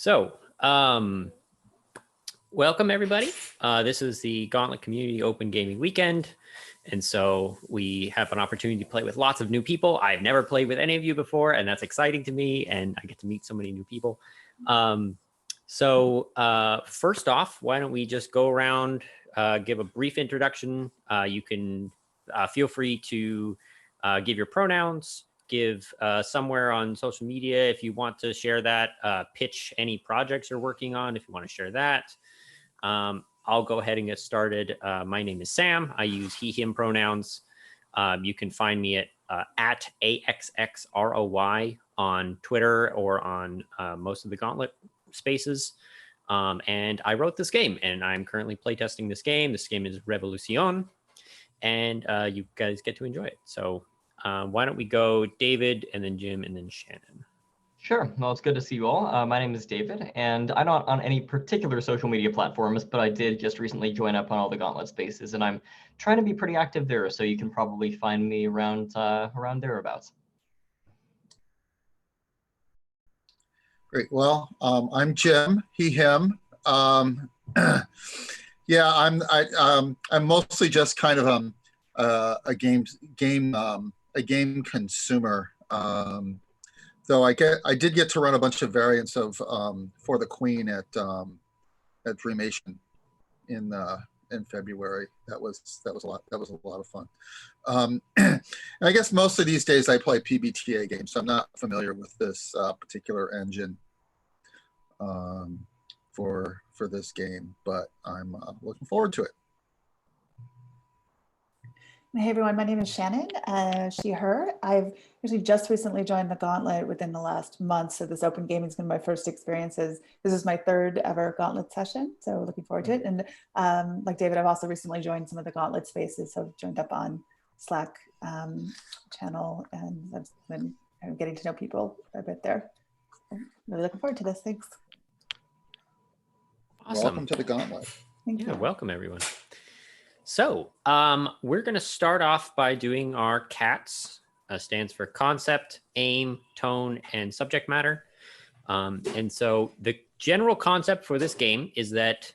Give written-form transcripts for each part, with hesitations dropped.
So, welcome everybody. This is the Gauntlet Community Open Gaming Weekend. And so we have an opportunity to play with lots of new people. I've never played with any of you before, and that's exciting to me. And I get to meet so many new people. First off, why don't we just go around, give a brief introduction. You can feel free to give your pronouns, give somewhere on social media if you want to share that, pitch any projects you're working on if you want to share that. I'll go ahead and get started. My name is Sam. I use he, him pronouns. You can find me at AXXROY on Twitter or on most of the Gauntlet spaces. And I wrote this game, and I'm currently playtesting this game. This game is Révolution, and you guys get to enjoy it. So why don't we go David, and then Jim, and then Shannon. Sure. Well, it's good to see you all. My name is David, and I'm not on any particular social media platforms, but I did just recently join up on all the Gauntlet spaces, and I'm trying to be pretty active there, so you can probably find me around thereabouts. Great. Well, I'm Jim, he, him. Yeah, I'm mostly just kind of a game consumer. Though I did get to run a bunch of variants of For the Queen at Dreamation in February. That was a lot of fun. And I guess mostly these days I play PBTA games, so I'm not familiar with this particular engine for this game, but I'm looking forward to it. Hey everyone, my name is Shannon, she, her. I've actually just recently joined the Gauntlet within the last month, so this open gaming has been my first experiences. This is my third ever Gauntlet session, so looking forward to it. And like David, I've also recently joined some of the Gauntlet spaces, so I've joined up on Slack channel, and I've been getting to know people a bit there. So really looking forward to this, thanks. Awesome. Welcome to the Gauntlet. Thank you. Welcome everyone. So we're going to start off by doing our CATS. Stands for concept, aim, tone, and subject matter. And so the general concept for this game is that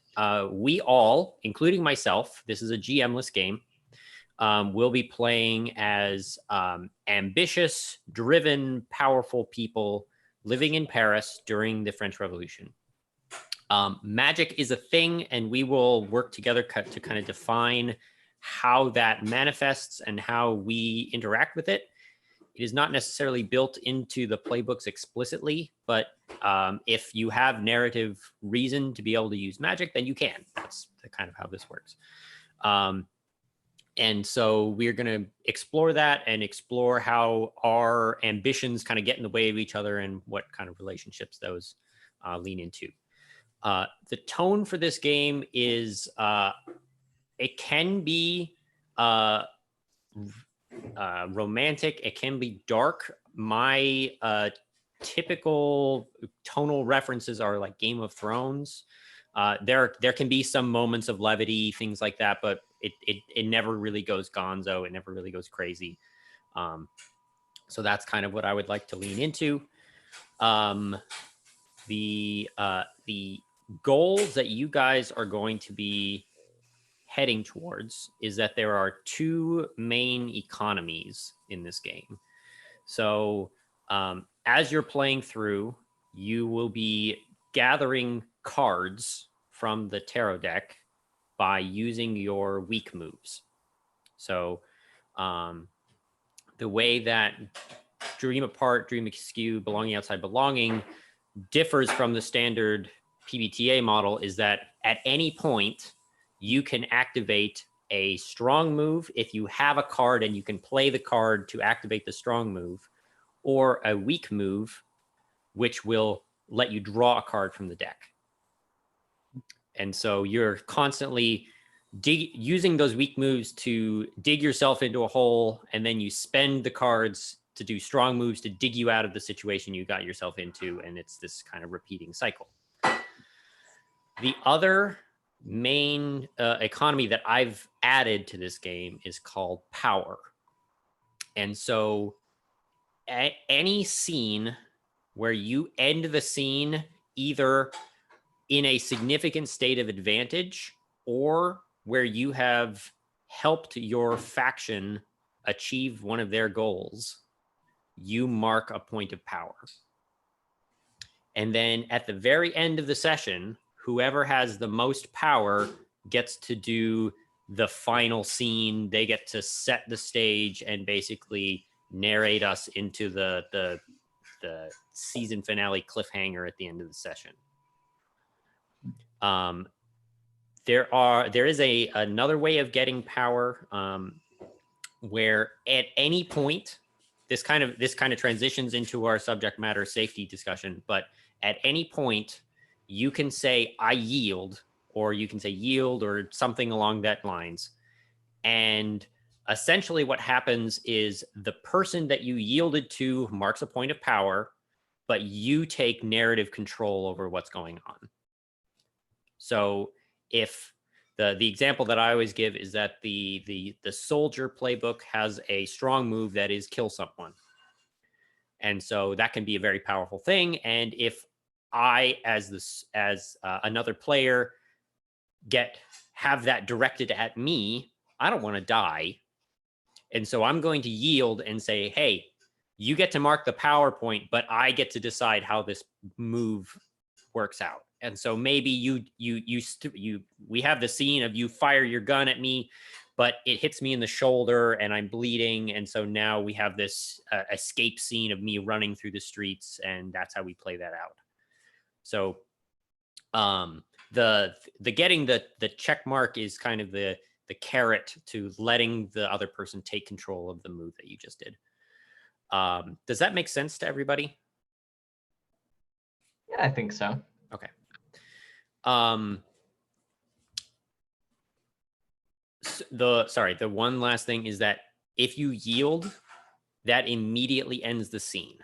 we all, including myself, this is a GM-less game, will be playing as ambitious, driven, powerful people living in Paris during the French Revolution. Magic is a thing, and we will work together to kind of define how that manifests and how we interact with it. It is not necessarily built into the playbooks explicitly, but if you have narrative reason to be able to use magic, then you can. That's kind of how this works. And so we're going to explore that and explore how our ambitions kind of get in the way of each other and what kind of relationships those lean into. The tone for this game is, it can be romantic, it can be dark. My typical tonal references are like Game of Thrones. There can be some moments of levity, things like that, but it never really goes gonzo. It never really goes crazy. So that's kind of what I would like to lean into. The goals that you guys are going to be heading towards is that there are two main economies in this game. So as you're playing through, you will be gathering cards from the tarot deck by using your weak moves. So the way that Dream Apart, Dream Askew, Belonging Outside Belonging differs from the standard PBTA model is that at any point you can activate a strong move if you have a card and you can play the card to activate the strong move, or a weak move which will let you draw a card from the deck. And so you're constantly using those weak moves to dig yourself into a hole, and then you spend the cards to do strong moves to dig you out of the situation you got yourself into, and it's this kind of repeating cycle. The other main economy that I've added to this game is called power. And so any scene where you end the scene either in a significant state of advantage or where you have helped your faction achieve one of their goals, you mark a point of power. And then at the very end of the session, whoever has the most power gets to do the final scene. They get to set the stage and basically narrate us into the season finale cliffhanger at the end of the session. There is another way of getting power, where at any point, this kind of transitions into our subject matter safety discussion, but at any point you can say I yield, or you can say yield or something along that lines. And essentially what happens is the person that you yielded to marks a point of power, but you take narrative control over what's going on. So if the example that I always give is that the soldier playbook has a strong move that is kill someone. And so that can be a very powerful thing. And if I, as another player, have that directed at me, I don't want to die. And so I'm going to yield and say, hey, you get to mark the PowerPoint, but I get to decide how this move works out. And so maybe we have the scene of you fire your gun at me, but it hits me in the shoulder and I'm bleeding. And so now we have this escape scene of me running through the streets, and that's how we play that out. So the getting the check mark is kind of the carrot to letting the other person take control of the move that you just did. Does that make sense to everybody? Yeah, I think so. Okay. The one last thing is that if you yield, that immediately ends the scene.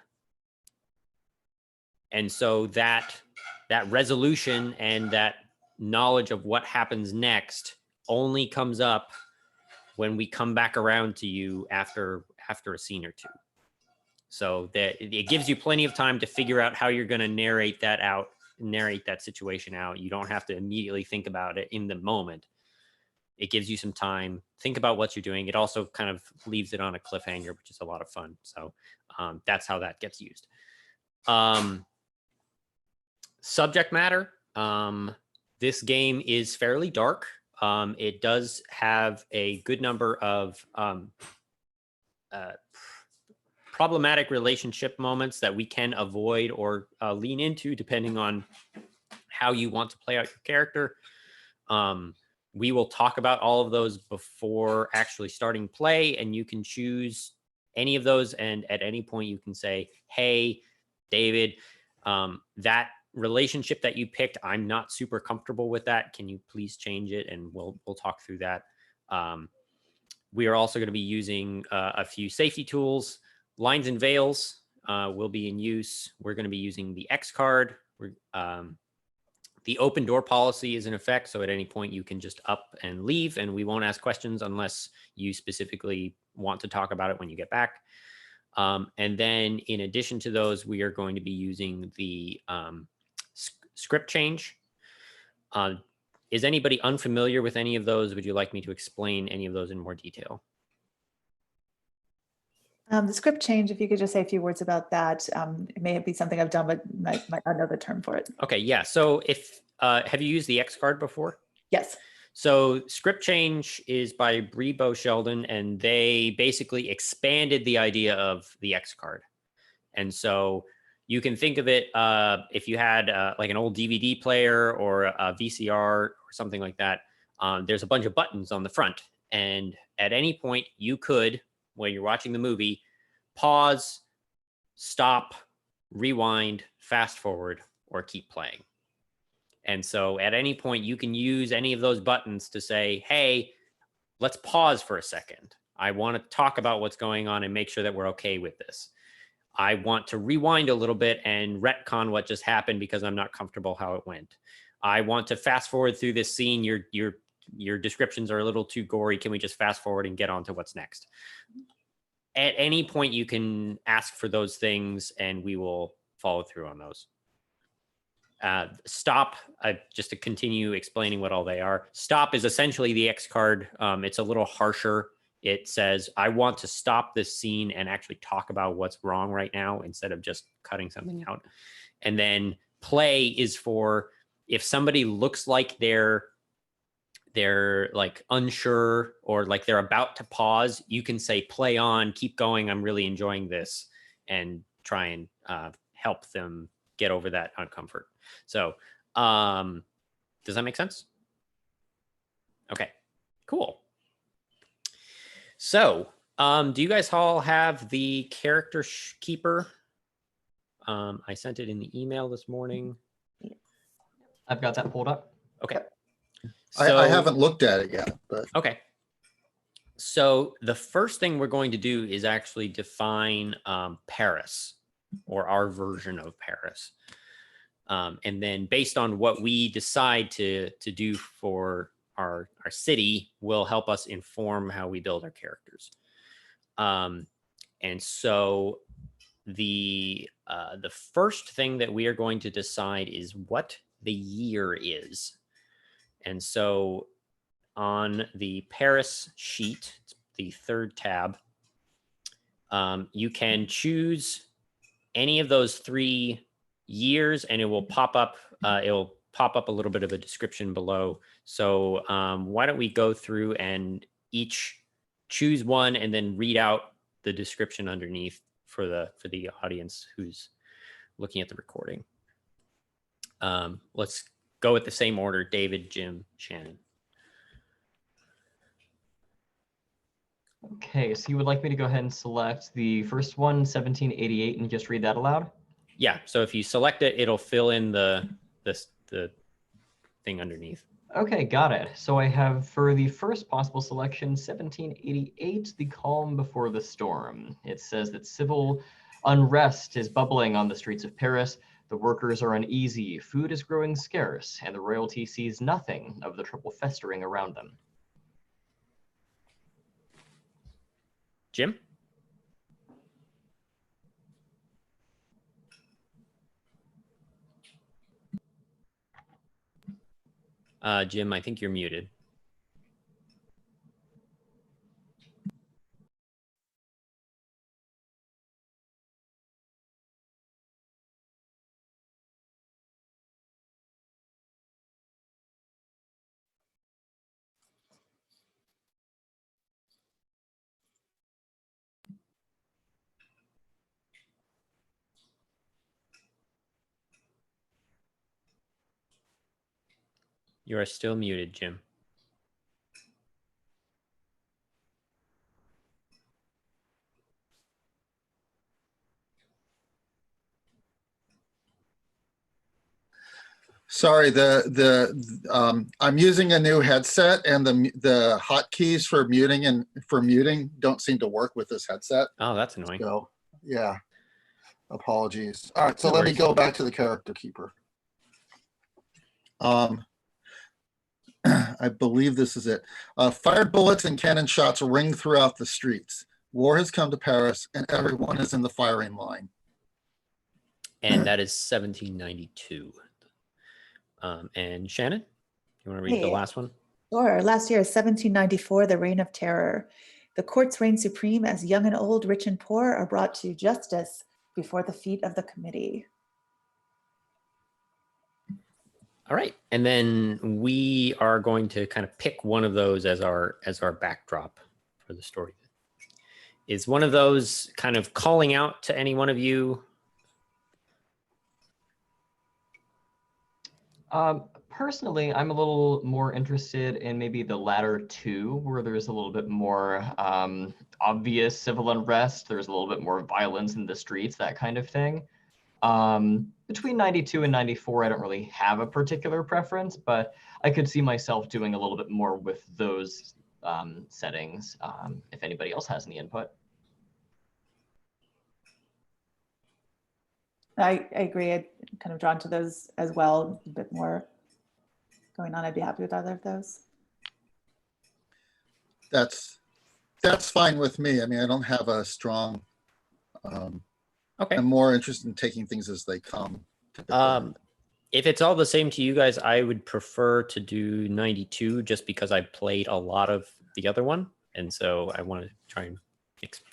And so that resolution and that knowledge of what happens next only comes up when we come back around to you after a scene or two. So that it gives you plenty of time to figure out how you're going to narrate that situation out. You don't have to immediately think about it in the moment. It gives you some time, think about what you're doing. It also kind of leaves it on a cliffhanger, which is a lot of fun. So that's how that gets used. Subject matter. This game is fairly dark. It does have a good number of problematic relationship moments that we can avoid or lean into depending on how you want to play out your character. We will talk about all of those before actually starting play, and you can choose any of those. And at any point you can say, hey, David, that relationship that you picked, I'm not super comfortable with that. Can you please change it? And we'll talk through that. We are also going to be using a few safety tools. Lines and veils will be in use. We're going to be using the X card. The open door policy is in effect. So at any point you can just up and leave, and we won't ask questions unless you specifically want to talk about it when you get back. And then in addition to those, we are going to be using the script change. Is anybody unfamiliar with any of those? Would you like me to explain any of those in more detail? The script change, if you could just say a few words about that. It may be something I've done, but might not know the term for it. Okay, yeah. So if have you used the X card before? Yes. So script change is by Brebo Sheldon, and they basically expanded the idea of the X card. And so you can think of it if you had like an old DVD player or a VCR or something like that. There's a bunch of buttons on the front, and at any point you could, when you're watching the movie, pause, stop, rewind, fast forward, or keep playing. And so at any point you can use any of those buttons to say, hey, let's pause for a second. I want to talk about what's going on and make sure that we're okay with this. I want to rewind a little bit and retcon what just happened because I'm not comfortable how it went. I want to fast forward through this scene. Your descriptions are a little too gory. Can we just fast forward and get on to what's next? At any point you can ask for those things and we will follow through on those. Stop, just to continue explaining what all they are. Stop is essentially the X card. It's a little harsher. It says, I want to stop this scene and actually talk about what's wrong right now instead of just cutting something out. And then play is for if somebody looks like they're like unsure or like they're about to pause, you can say play on, keep going, I'm really enjoying this, and try and help them get over that uncomfort. So does that make sense? Okay, cool. So do you guys all have the character keeper? I sent it in the email this morning. I've got that pulled up. Okay. So, I haven't looked at it yet, but okay. So the first thing we're going to do is actually define Paris, or our version of Paris. And then based on what we decide to do for our city will help us inform how we build our characters. And so the first thing that we are going to decide is what the year is. And so on the Paris sheet, it's the third tab, you can choose any of those 3 years and it will pop up. It'll pop up a little bit of a description below. So why don't we go through and each choose one and then read out the description underneath for the audience who's looking at the recording. Let's go with the same order: David, Jim, Shannon. Okay, so you would like me to go ahead and select the first one, 1788, and just read that aloud? Yeah, so if you select it, it'll fill in the thing underneath. Okay, got it. So I have, for the first possible selection, 1788, the calm before the storm. It says that civil unrest is bubbling on the streets of Paris. The workers are uneasy, food is growing scarce, and the royalty sees nothing of the trouble festering around them. Jim? Jim, I think you're muted. You are still muted, Jim. sorry, I'm using a new headset and the hotkeys for muting don't seem to work with this headset. Oh, that's annoying. So yeah, apologies. All right, so No let me worries. go back to the character keeper. I believe this is it. Fired bullets and cannon shots ring throughout the streets. War has come to Paris and everyone is in the firing line. And that is 1792. And Shannon, you want to read the last one? Sure. Last year is 1794, the Reign of Terror. The courts reign supreme as young and old, rich and poor are brought to justice before the feet of the committee. All right, and then we are going to kind of pick one of those as our backdrop for the story. Is one of those kind of calling out to any one of you? Personally, I'm a little more interested in maybe the latter two, where there's a little bit more obvious civil unrest. There's a little bit more violence in the streets, that kind of thing. Between 92 and 94, I don't really have a particular preference, but I could see myself doing a little bit more with those settings, if anybody else has any input. I agree. I'm kind of drawn to those as well. A bit more going on. I'd be happy with either of those. That's fine with me. I mean, I don't have a strong. Okay. I'm more interested in taking things as they come. If it's all the same to you guys, I would prefer to do 92 just because I played a lot of the other one. And so I want to try and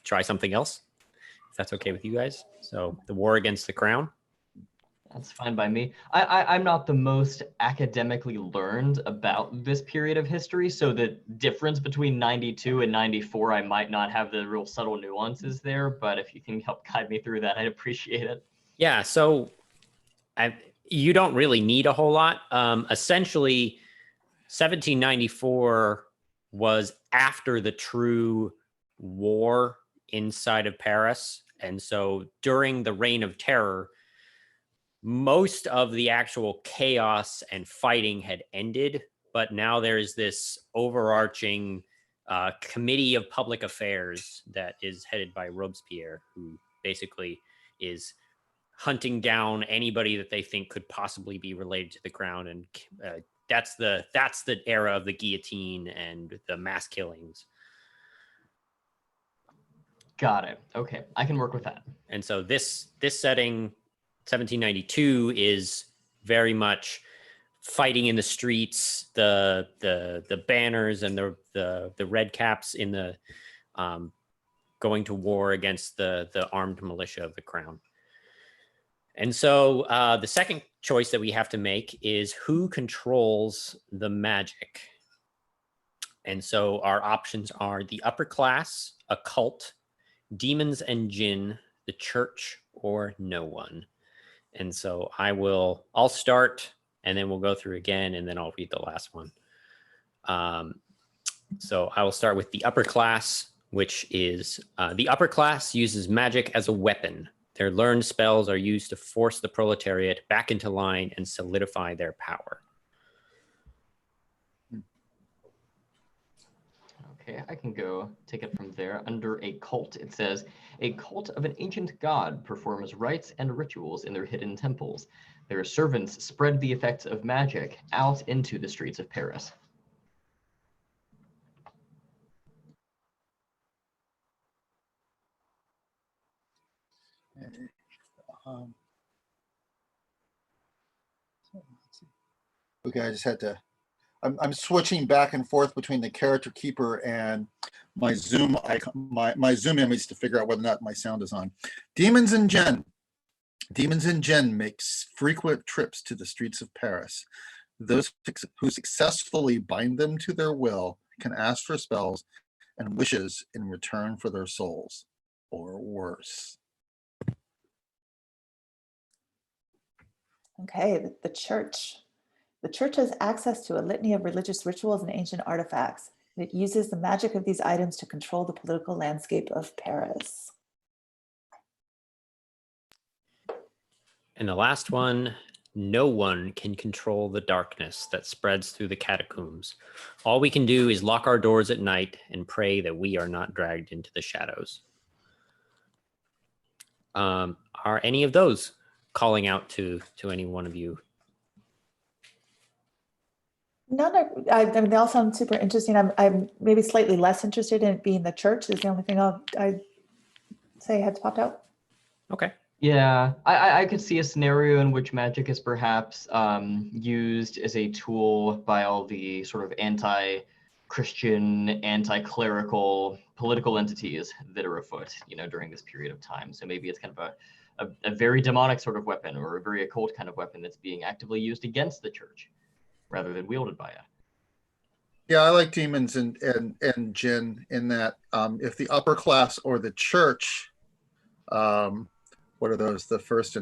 try something else, if that's okay with you guys. So the War Against the Crown. That's fine by me. I'm not the most academically learned about this period of history, so the difference between 92 and 94, I might not have the real subtle nuances there, but if you can help guide me through that, I'd appreciate it. Yeah, so you don't really need a whole lot. Essentially, 1794 was after the true war inside of Paris. And so during the Reign of Terror, most of the actual chaos and fighting had ended, but now there's this overarching committee of public affairs that is headed by Robespierre, who basically is hunting down anybody that they think could possibly be related to the crown, and that's the era of the guillotine and the mass killings. Got it. Okay, I can work with that. And so this setting, 1792, is very much fighting in the streets, the banners and the red caps in the going to war against the armed militia of the crown. And so the second choice that we have to make is who controls the magic. And so our options are the upper class, a cult, demons and jinn, the church, or no one. And so I'll start, and then we'll go through again, and then I'll read the last one. So I will start with the upper class, which is the upper class uses magic as a weapon. Their learned spells are used to force the proletariat back into line and solidify their power. Okay, I can go take it from there. Under a cult, it says, a cult of an ancient god performs rites and rituals in their hidden temples. Their servants spread the effects of magic out into the streets of Paris. Okay, I just had to. I'm switching back and forth between the character keeper and my Zoom icon, my Zoom image to figure out whether or not my sound is on. Demons and Jinn. Demons and Jinn makes frequent trips to the streets of Paris. Those who successfully bind them to their will can ask for spells and wishes in return for their souls, or worse. Okay, the church. The church has access to a litany of religious rituals and ancient artifacts. It uses the magic of these items to control the political landscape of Paris. And the last one, no one can control the darkness that spreads through the catacombs. All we can do is lock our doors at night and pray that we are not dragged into the shadows. Are any of those calling out to any one of you? None are, I mean, they all sound super interesting. I'm maybe slightly less interested in it being the church is the only thing I'd say has popped out. Okay. Yeah, I could see a scenario in which magic is perhaps used as a tool by all the sort of anti-Christian, anti-clerical political entities that are afoot, during this period of time. So maybe it's kind of a very demonic sort of weapon, or a very occult kind of weapon that's being actively used against the church, rather than wielded by it. Yeah, I like demons and jinn in that if the upper class or the church, what are those? The first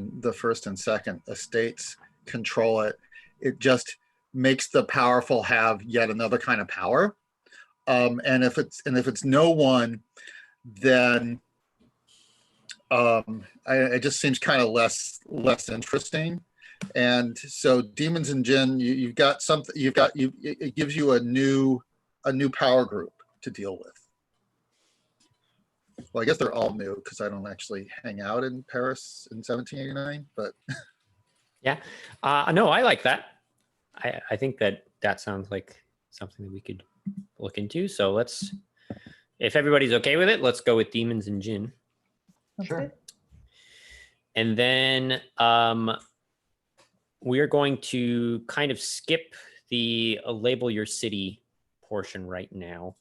and second estates control it. It just makes the powerful have yet another kind of power. And if it's no one, then it just seems kind of less interesting. And so demons and jinn, you've got something. It gives you a new power group to deal with. Well, I guess they're all new because I don't actually hang out in Paris in 1789. But yeah, no, I like that. I think that sounds like something that we could look into. So if everybody's okay with it, let's go with demons and jinn. Sure. Good. And then we are going to kind of skip the label your city portion right now.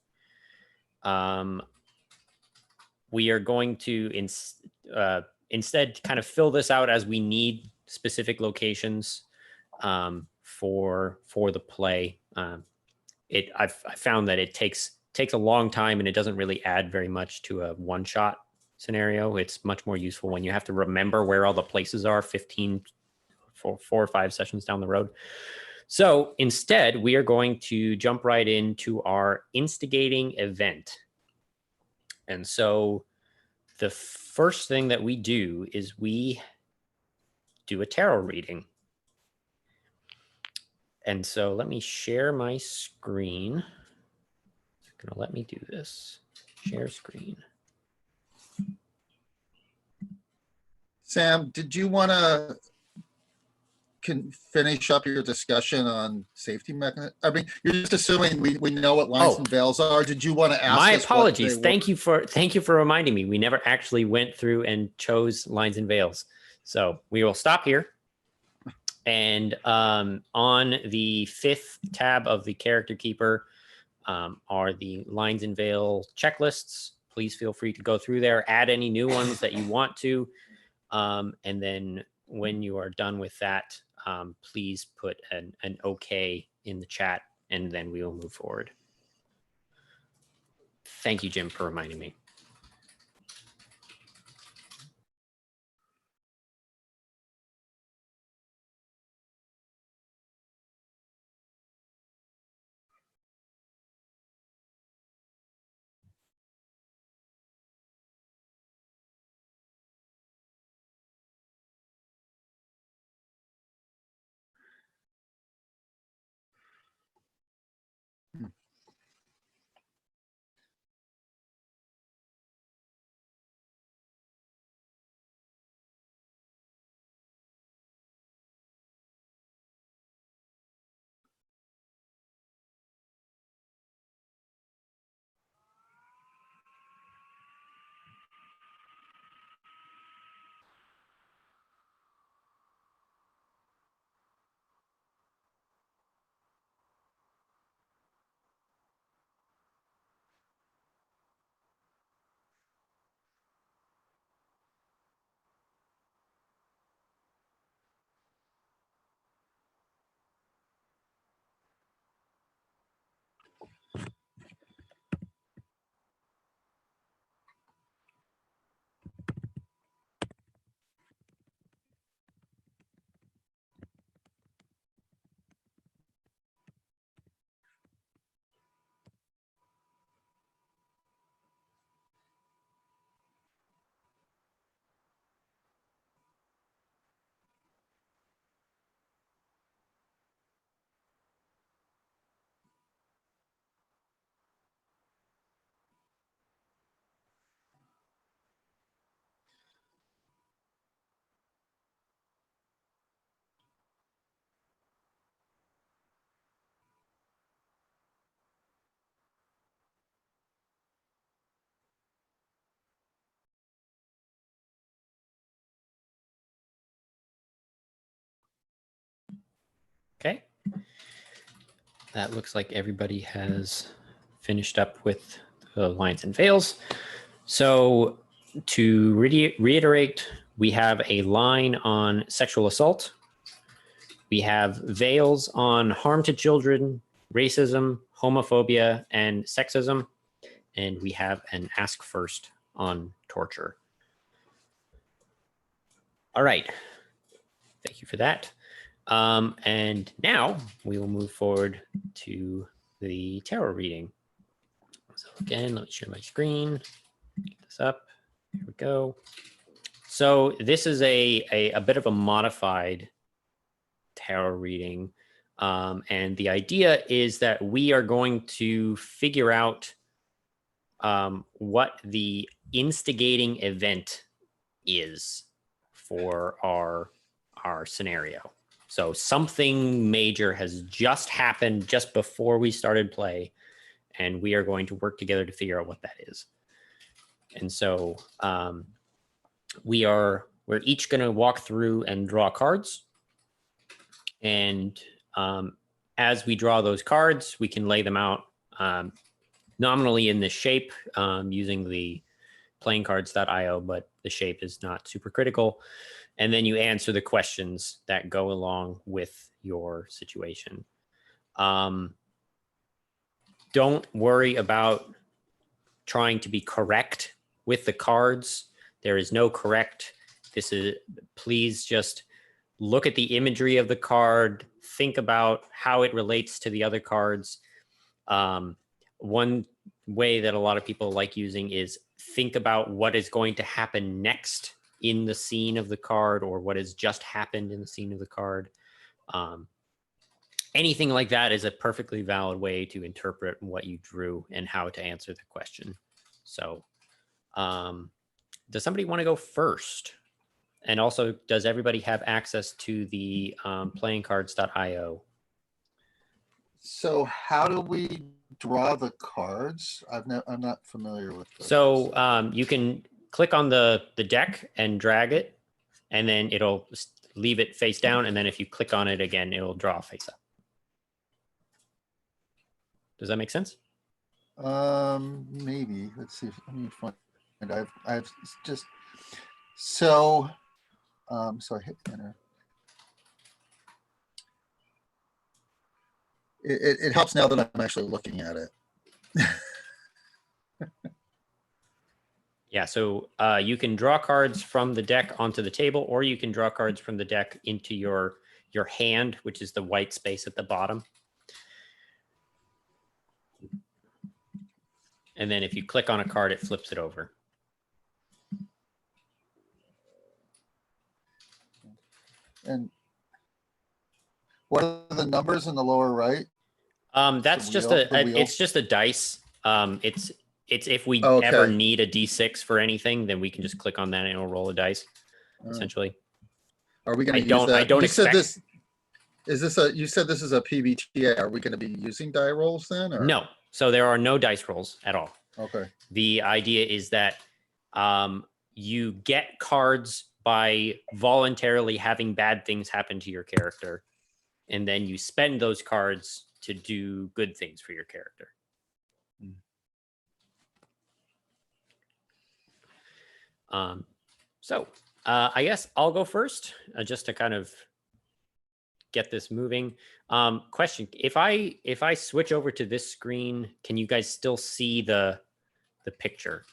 We are going to instead kind of fill this out as we need specific locations for the play. I found that it takes a long time and it doesn't really add very much to a one-shot scenario. It's much more useful when you have to remember where all the places are 4 or 5 sessions down the road. So instead, we are going to jump right into our instigating event. And so the first thing that we do is we do a tarot reading. And so let me share my screen. It's gonna let me do this. Share screen. Sam, did you want to finish up your discussion on safety mechanism? I mean, you're just assuming we know what lines and veils are. Did you want to ask my us apologies. what they Thank you for reminding me. We never actually went through and chose lines and veils. So we will stop here. And on the 5th tab of the character keeper are the lines and veil checklists. Please feel free to go through there, add any new ones that you want to. And then when you are done with that, please put an okay in the chat, and then we will move forward. Thank you, Jim, for reminding me. Okay. That looks like everybody has finished up with the lines and veils. So to reiterate, we have a line on sexual assault. We have veils on harm to children, racism, homophobia, and sexism. And we have an ask first on torture. All right. Thank you for that. And now we will move forward to the tarot reading. So again, let me share my screen. Get this up. Here we go. So this is a bit of a modified tarot reading. And the idea is that we are going to figure out what the instigating event is for our scenario. So something major has just happened just before we started play, and we are going to work together to figure out what that is. And so we're each going to walk through and draw cards. And as we draw those cards, we can lay them out nominally in this shape using the playingcards.io, but the shape is not super critical. And then you answer the questions that go along with your situation. Don't worry about trying to be correct with the cards. There is no correct. Please just look at the imagery of the card, think about how it relates to the other cards. One way that a lot of people like using is think about what is going to happen next in the scene of the card, or what has just happened in the scene of the card. Anything like that is a perfectly valid way to interpret what you drew and how to answer the question. So does somebody want to go first? And also, does everybody have access to the playingcards.io? So how do we draw the cards? I'm not familiar with this. So you can click on the deck and drag it, and then it'll leave it face down. And then if you click on it again, it'll draw face up. Does that make sense? Maybe. Let's see. Let me find. And I've just so I hit enter. It helps now that I'm actually looking at it. Yeah, so you can draw cards from the deck onto the table, or you can draw cards from the deck into your hand, which is the white space at the bottom. And then if you click on a card, it flips it over. And what are the numbers in the lower right? That's just it's just a dice. It's if we Okay. ever need a D6 for anything, then we can just click on that and it'll roll a dice. Essentially. Are we going to use that? I don't you expect. Said this, is this a? You said this is a PBTA. Are we going to be using die rolls then? Or? No. So there are no dice rolls at all. Okay. The idea is that you get cards by voluntarily having bad things happen to your character, and then you spend those cards to do good things for your character. So I guess I'll go first, just to kind of get this moving. Question: If I switch over to this screen, can you guys still see the picture?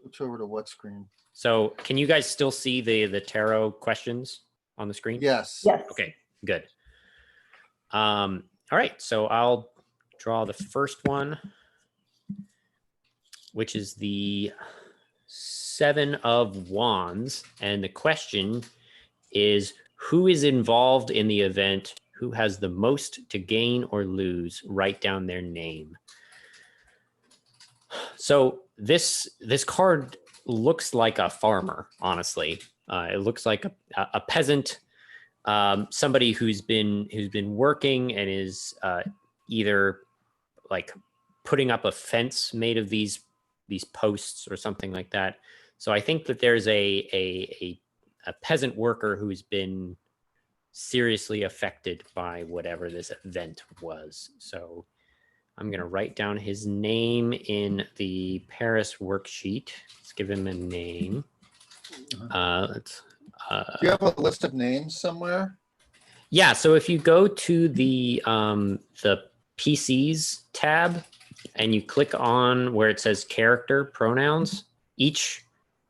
Switch over to what screen? So can you guys still see the tarot questions on the screen? Yes. Yes. Okay, good. All right, so I'll draw the first one, which is the 7 of Wands. And the question is, who is involved in the event? Who has the most to gain or lose? Write down their name. So this card looks like a farmer, honestly. It looks like a peasant, somebody who's been working and is either like putting up a fence made of these posts or something like that. So I think that there's a peasant worker who's been seriously affected by whatever this event was. So I'm going to write down his name in the Paris worksheet. Let's give him a name. Do you have a list of names somewhere? Yeah. So if you go to the PCs tab and you click on where it says character pronouns, each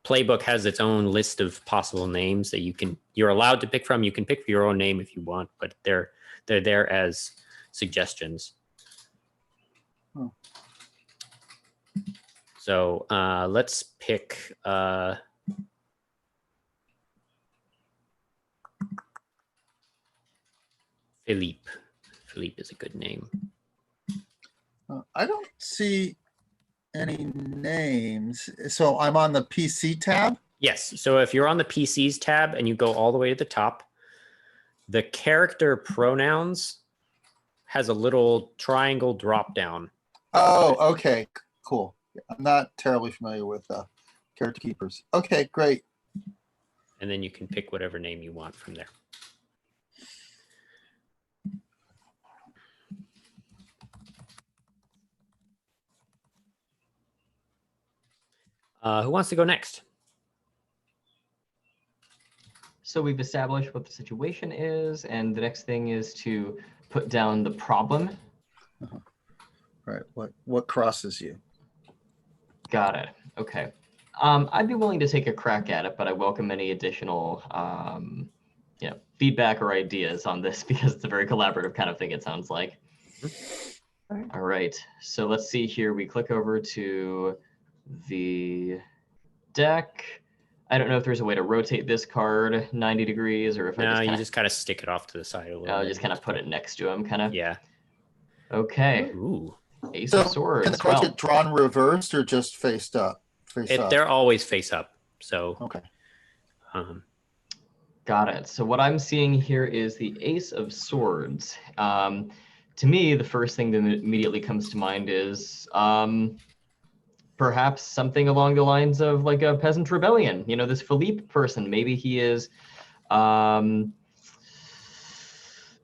playbook has its own list of possible names that you're allowed to pick from. You can pick your own name if you want, but they're there as suggestions. Oh. So let's pick Philippe. Philippe is a good name. I don't see any names. So I'm on the PC tab? Yes. So if you're on the PCs tab and you go all the way to the top, the character pronouns has a little triangle drop down. Oh, okay, cool. I'm not terribly familiar with character keepers. Okay, great. And then you can pick whatever name you want from there. Who wants to go next? So we've established what the situation is, and the next thing is to put down the problem. Right. What crosses you? Got it. Okay. I'd be willing to take a crack at it, but I welcome any additional feedback or ideas on this because it's a very collaborative kind of thing, it sounds like. All right. So let's see here. We click over to the deck. I don't know if there's a way to rotate this card 90 degrees or if you just kind of stick it off to the side a little I'll bit. just kind of put it next to him, kind of. Yeah. Okay. Ooh. Ace of Swords. Can the cards get drawn reversed or just faced up? They're always face up. So. Okay. Got it. So what I'm seeing here is the Ace of Swords. To me, the first thing that immediately comes to mind is perhaps something along the lines of like a peasant rebellion. You know, this Philippe person, maybe he is,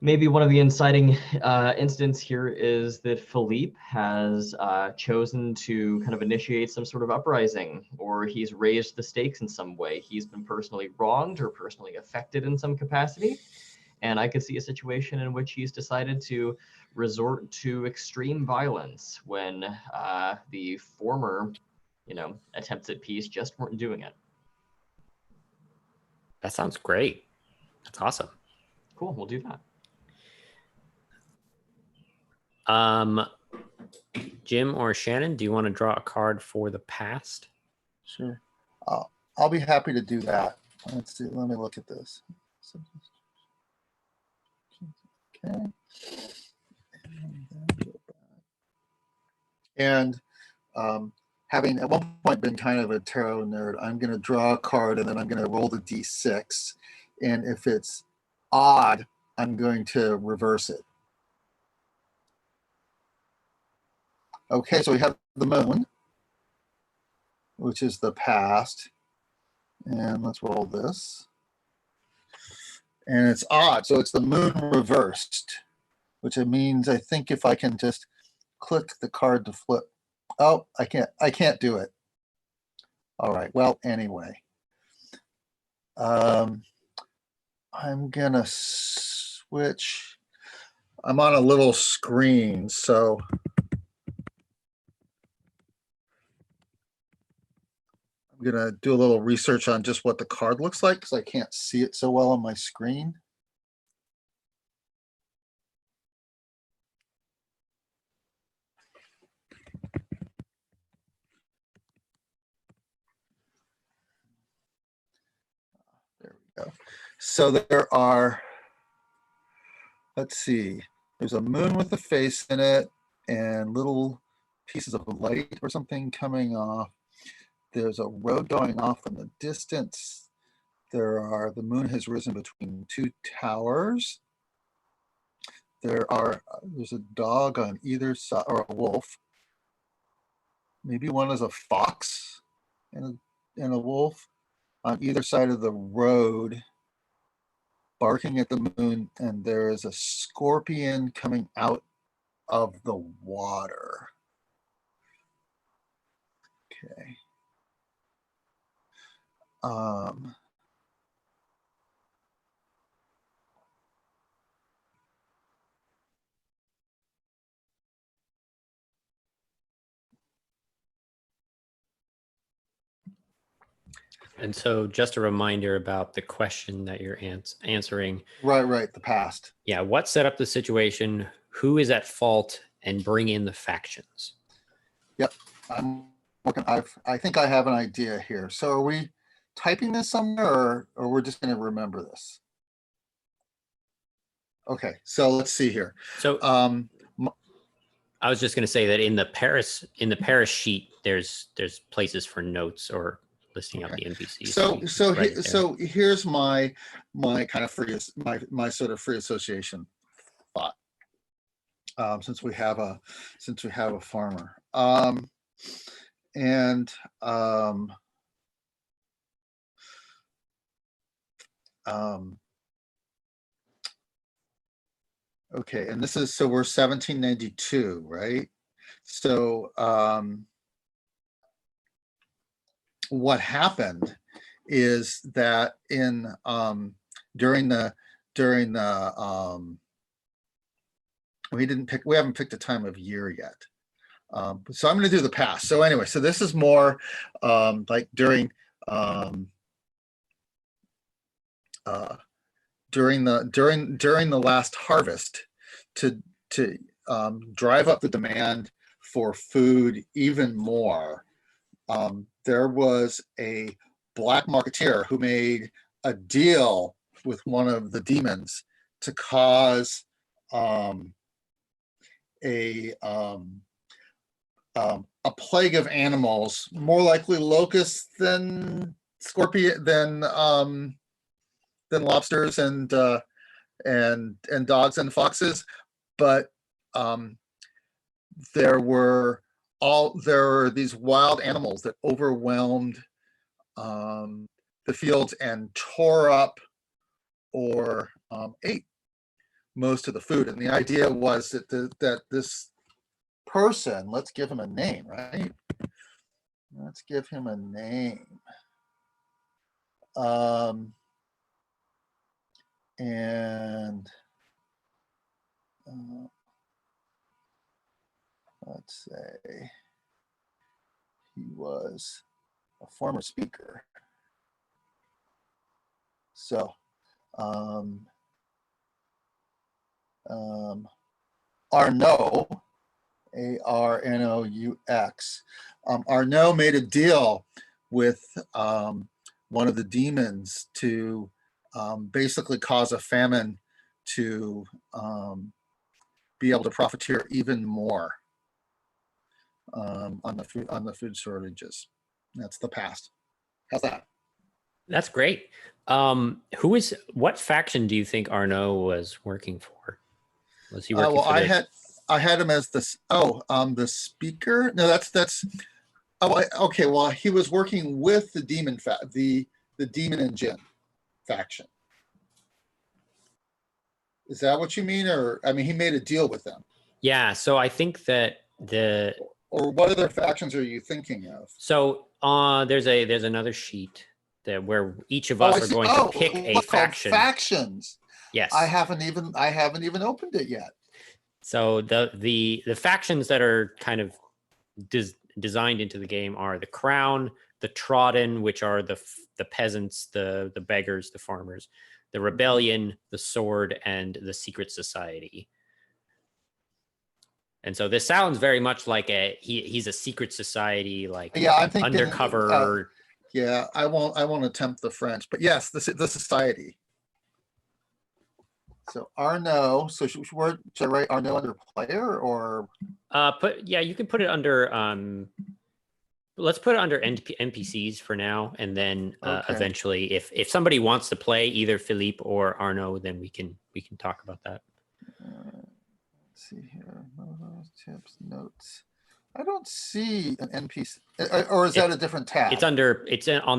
maybe one of the inciting incidents here is that Philippe has chosen to kind of initiate some sort of uprising, or he's raised the stakes in some way. He's been personally wronged or personally affected in some capacity. And I could see a situation in which he's decided to resort to extreme violence when the former, attempts at peace just weren't doing it. That sounds great. That's awesome. Cool, we'll do that. Jim or Shannon, do you want to draw a card for the past? Sure. I'll be happy to do that. Let's see. Let me look at this. Okay. And having at one point been kind of a tarot nerd, I'm going to draw a card and then I'm going to roll the d6. And if it's odd, I'm going to reverse it. Okay, so we have the moon, which is the past. And let's roll this. And it's odd, so it's the moon reversed, which means I think if I can just click the card to flip. Oh, I can't do it. All right, well, anyway. I'm gonna switch. I'm on a little screen, so I'm gonna do a little research on just what the card looks like because I can't see it so well on my screen. There we go. So there are, let's see, there's a moon with a face in it and little pieces of light or something coming off. There's a road going off in the distance. The moon has risen between two towers. There's a dog on either side, or a wolf. Maybe one is a fox and a wolf on either side of the road, barking at the moon, and there is a scorpion coming out of the water. Okay. And so just a reminder about the question that you're answering. Right, the past. Yeah, what set up the situation? Who is at fault? And bring in the factions. Yep, I'm working. I think I have an idea here. So are we typing this somewhere or we're just going to remember this? Okay, so let's see here. So I was just going to say that in the Paris sheet, there's places for notes or listing out the NPCs. So here's my kind of free my sort of free association thought. Since we have a farmer, Okay, and this is, so we're 1792, right? So what happened is that in during the we haven't picked a time of year yet. So I'm going to do the past. So anyway, so this is more like during the last harvest to drive up the demand for food even more. There was a black marketeer who made a deal with one of the demons to cause a plague of animals, more likely locusts than scorpion than lobsters and dogs and foxes, but there were these wild animals that overwhelmed the fields and tore up or ate most of the food. And the idea was that this person, let's give him a name, right? Let's give him a name. And let's say he was a former speaker. So Arnaud, A-R-N-O-U-X. Arnaud made a deal with one of the demons to basically cause a famine to be able to profiteer even more on the food shortages. That's the past. How's that? That's great. What faction do you think Arnaud was working for? Was he working well, for I had him as the speaker. No, that's okay. Well, he was working with the demon the demon and Jinn faction. Is that what you mean? Or I mean, he made a deal with them. Yeah. So I think that or what other factions are you thinking of? So there's another sheet where each of us are going to pick a faction. Factions. Yes. I haven't even opened it yet. So the factions that are kind of designed into the game are the Crown, the Trodden, which are the peasants, the beggars, the farmers, the Rebellion, the Sword, and the Secret Society. And so this sounds very much like he's a secret society, like I'm thinking, undercover. Yeah, I won't attempt the French, but yes, the society. So Arnaud. So should I write Arnaud under player or? You can put it under. Let's put it under NPCs for now, and then eventually, if somebody wants to play either Philippe or Arnaud, then we can talk about that. Let's see here, tips, notes. I don't see an NPC, or is that a different tab? It's on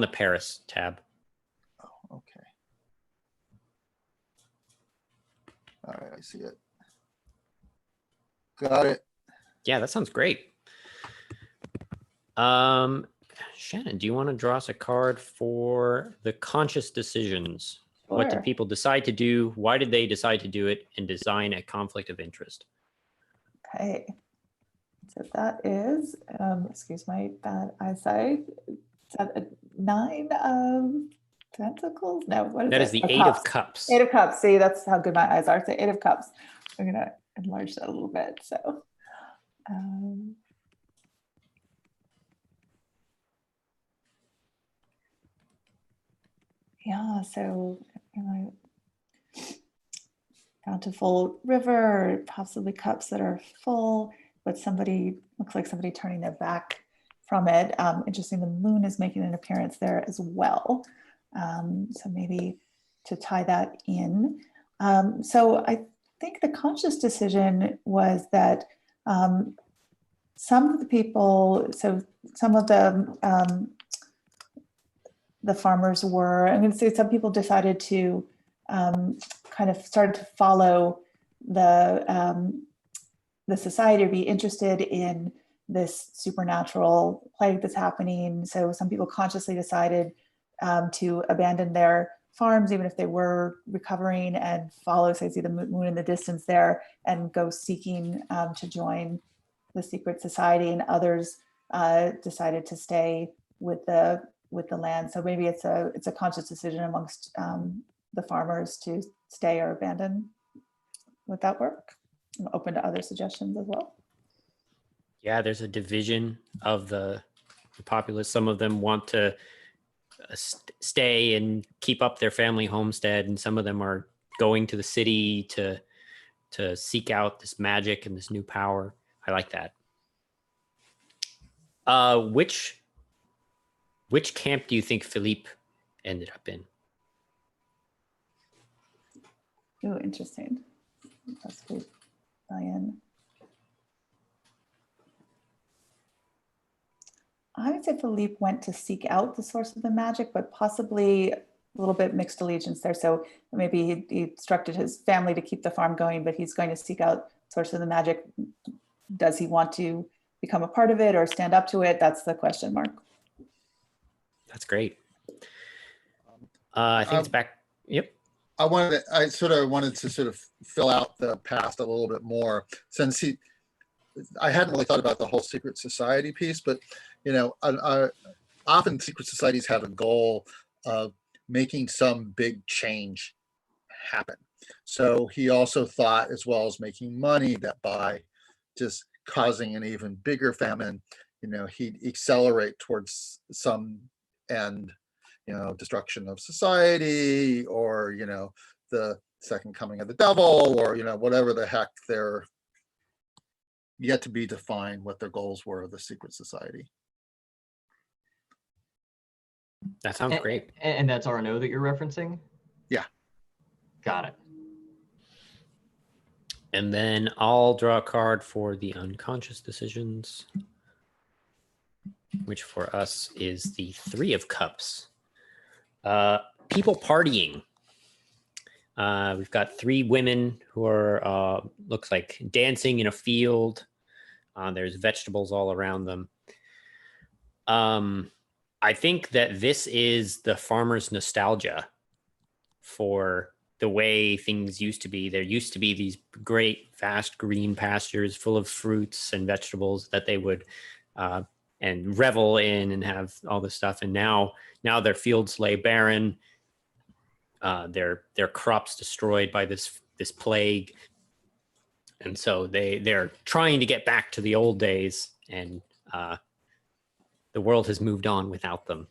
the Paris tab. Oh, okay. All right, I see it. Got it. Yeah, that sounds great. Shannon, do you want to draw us a card for the conscious decisions? Sure. What did people decide to do? Why did they decide to do it? And design a conflict of interest. Okay. So that is, excuse my bad eyesight, is that a 9 of Pentacles? No, what is that? That is the 8 of Cups. 8 of Cups. See, that's how good my eyes are. So 8 of Cups. I'm going to enlarge that a little bit. So, yeah, so bountiful river, possibly cups that are full, but looks like somebody turning their back from it. Interesting, the moon is making an appearance there as well. So maybe to tie that in. So I think the conscious decision was that some of the people, so some of the the farmers were. I'm going to say some people decided to kind of started to follow the society, or be interested in this supernatural plague that's happening. So some people consciously decided to abandon their farms, even if they were recovering, and follow, say, see the moon in the distance there, and go seeking to join the secret society. And others decided to stay with the land. So maybe it's a conscious decision amongst the farmers to stay or abandon. Would that work? I'm open to other suggestions as well. Yeah, there's a division of the populace. Some of them want to stay and keep up their family homestead, and some of them are going to the city to seek out this magic and this new power. I like that. Which camp do you think Philippe ended up in? Oh, interesting. That's good. Diane. I would say Philippe went to seek out the source of the magic, but possibly a little bit mixed allegiance there. So maybe he instructed his family to keep the farm going, but he's going to seek out source of the magic. Does he want to become a part of it or stand up to it? That's the question mark. That's great. I think it's back. Yep. I sort of wanted to fill out the past a little bit more, since I hadn't really thought about the whole secret society piece, but often secret societies have a goal of making some big change happen. So he also thought, as well as making money, that by just causing an even bigger famine, he'd accelerate towards some end, destruction of society, or the second coming of the devil, or whatever the heck they're yet to be defined what their goals were of the secret society. That sounds great. And that's Arnaud that you're referencing? Yeah. Got it. And then I'll draw a card for the unconscious decisions, which for us is the 3 of Cups. People partying. We've got 3 women who are, looks like, dancing in a field. There's vegetables all around them. I think that this is the farmer's nostalgia for the way things used to be. There used to be these great, vast green pastures full of fruits and vegetables that they would and revel in and have all this stuff. And now their fields lay barren. Their crops destroyed by this plague. And so they're trying to get back to the old days, and the world has moved on without them.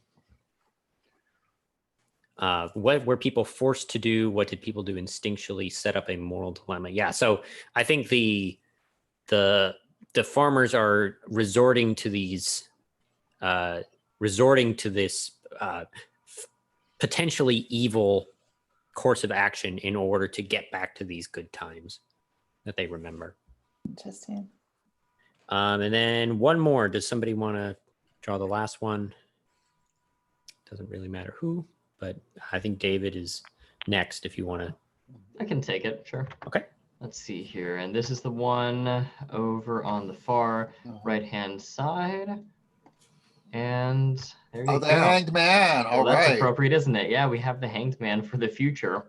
What were people forced to do? What did people do instinctually? Set up a moral dilemma. Yeah, so I think the farmers are resorting to this potentially evil course of action in order to get back to these good times that they remember. Interesting. And then one more. Does somebody want to draw the last one? Doesn't really matter who, but I think David is next if you want to. I can take it, sure. Okay. Let's see here. And this is the one over on the far right-hand side. And there you go. The Hanged Man. All that's right. appropriate, isn't it? Yeah, we have the Hanged Man for the future.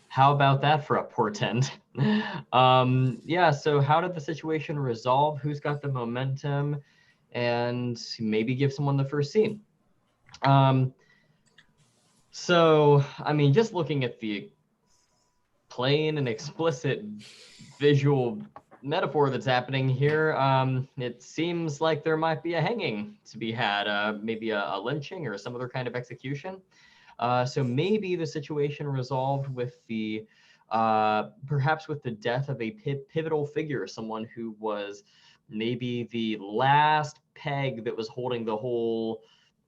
How about that for a portent? Yeah, so how did the situation resolve? Who's got the momentum? And maybe give someone the first scene. So, I mean, just looking at the plain and explicit visual metaphor that's happening here, it seems like there might be a hanging to be had, maybe a lynching or some other kind of execution. So maybe the situation resolved with the, perhaps with the death of a pivotal figure, someone who was maybe the last peg that was holding the whole,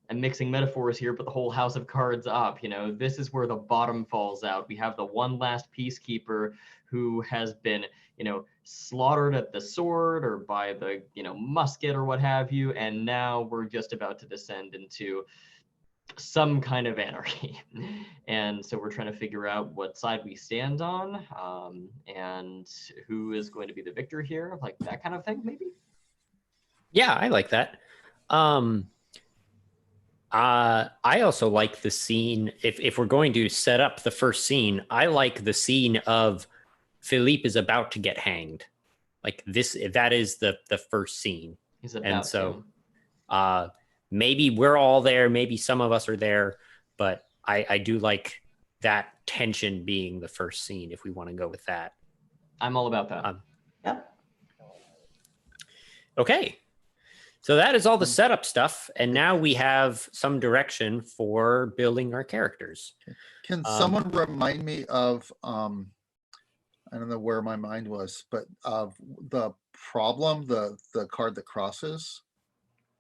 I'm mixing metaphors here, but the whole house of cards up. This is where the bottom falls out. We have the one last peacekeeper who has been, slaughtered at the sword or by the, musket or what have you. And now we're just about to descend into some kind of anarchy. And so we're trying to figure out what side we stand on, and who is going to be the victor here, like that kind of thing, maybe. Yeah, I like that. I also like the scene. If we're going to set up the first scene, I like the scene of Philippe is about to get hanged. Like this, that is the first scene. He's about and so, to. maybe we're all there. Maybe some of us are there, but I do like that tension being the first scene. If we want to go with that, I'm all about that. Yep. Okay. So that is all the setup stuff. And now we have some direction for building our characters. Can someone remind me of, I don't know where my mind was, but of the problem, the card that crosses?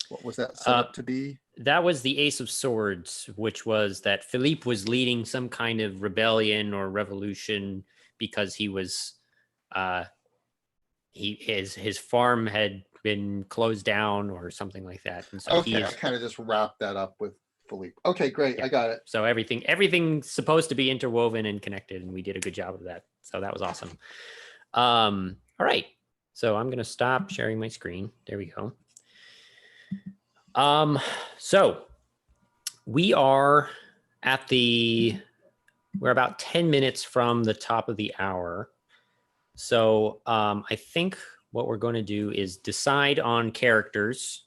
What was that set up to be? That was the Ace of Swords, which was that Philippe was leading some kind of rebellion or revolution because he was, his farm had been closed down or something like that. And so Okay, I kind of just wrapped that up with Philippe. Okay, great, Yeah. I got it. So everything's supposed to be interwoven and connected, and we did a good job of that. So that was awesome. All right. So I'm gonna stop sharing my screen. There we go. So we are we're about 10 minutes from the top of the hour. So I think what we're going to do is decide on characters,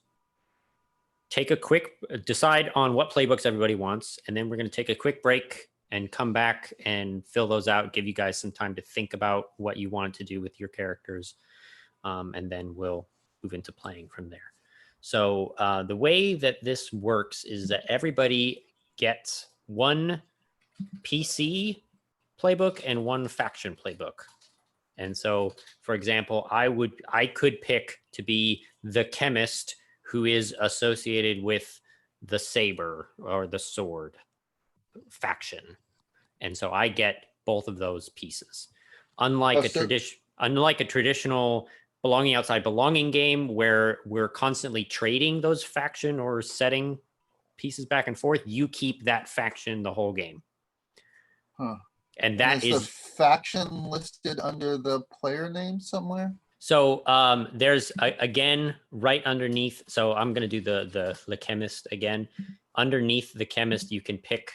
decide on what playbooks everybody wants, and then we're going to take a quick break and come back and fill those out, give you guys some time to think about what you want to do with your characters, and then we'll move into playing from there. So the way that this works is that everybody gets one PC playbook and one faction playbook. And so, for example, I could pick to be the chemist who is associated with the saber or the sword faction. And so I get both of those pieces. Unlike a traditional belonging outside belonging game where we're constantly trading those faction or setting pieces back and forth, you keep that faction the whole game. Huh. And that is the faction listed under the player name somewhere? So there's again right underneath. So I'm going to do the chemist again. Underneath the chemist, you can pick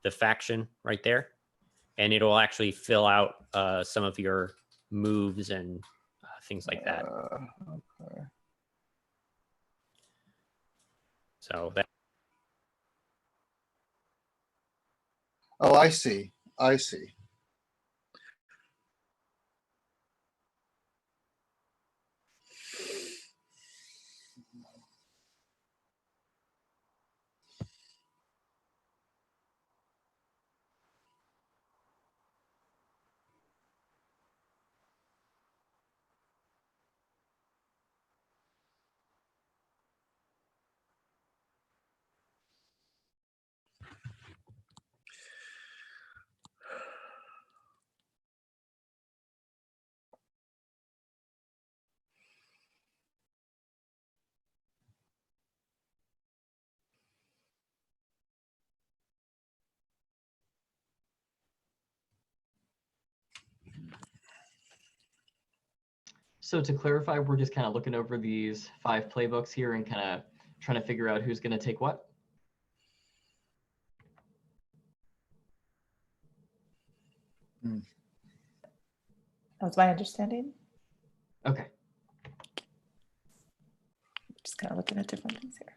the faction right there, and it'll actually fill out some of your moves and things like that. Okay. So that. Oh, I see. I see. So to clarify, we're just kind of looking over these 5 playbooks here and kind of trying to figure out who's going to take what. That was my understanding. Okay. Just kind of looking at different things here.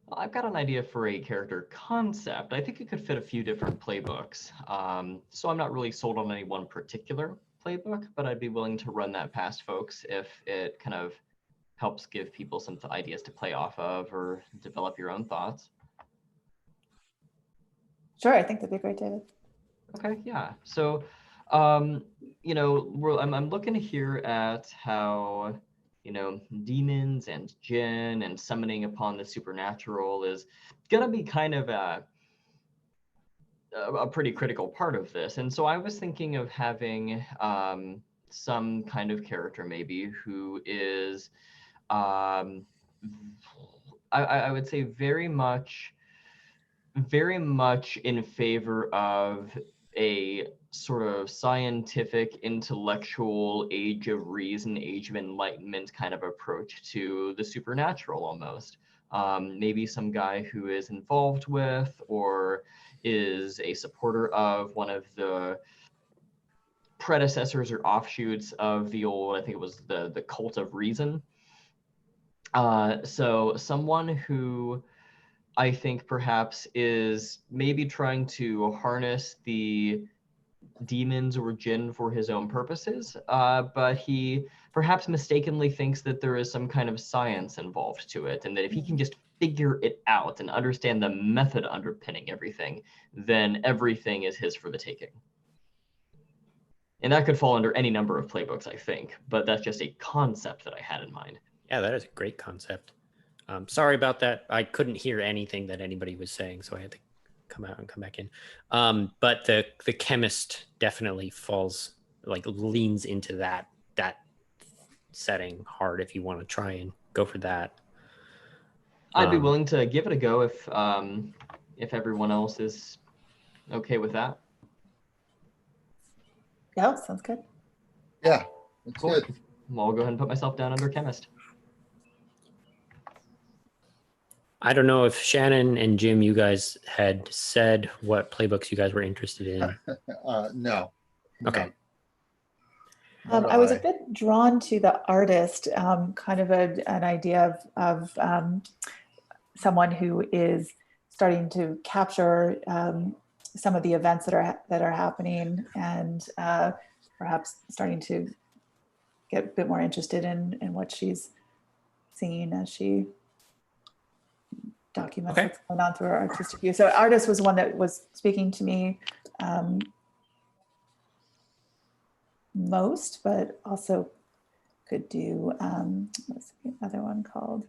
Well, I've got an idea for a character concept. I think it could fit a few different playbooks. So I'm not really sold on any one particular playbook, but I'd be willing to run that past folks if it kind of helps give people some ideas to play off of or develop your own thoughts. Sure, I think that'd be great, David. Okay, yeah. So, you know, I'm looking here at how, you know, demons and djinn and summoning upon the supernatural is gonna be kind of a pretty critical part of this. And so I was thinking of having some kind of character maybe who is, I would say very much in favor of a sort of scientific, intellectual, age of reason, age of enlightenment kind of approach to the supernatural almost. Maybe some guy who is involved with or is a supporter of one of the predecessors or offshoots of the old, I think it was the cult of reason. So someone who I think perhaps is maybe trying to harness the demons or jinn for his own purposes, but he perhaps mistakenly thinks that there is some kind of science involved to it, and that if he can just figure it out and understand the method underpinning everything, then everything is his for the taking. And that could fall under any number of playbooks, I think, but that's just a concept that I had in mind. Yeah, that is a great concept. Sorry about that. I couldn't hear anything that anybody was saying, so I had to come out and come back in. But the chemist definitely falls, like leans into that setting hard if you want to try and go for that. I'd be willing to give it a go if everyone else is okay with that. Yeah, sounds good. Yeah, that's Cool. good. Well, I'll go ahead and put myself down under chemist. I don't know if Shannon and Jim, you guys had said what playbooks you guys were interested in. No. Okay. No. I was a bit drawn to the artist, kind of an idea of someone who is starting to capture some of the events that are happening, and perhaps starting to get a bit more interested in what she's seeing as she documents what's going on through her artistic view. So artist was one that was speaking to me most, but also could do, what's another one called?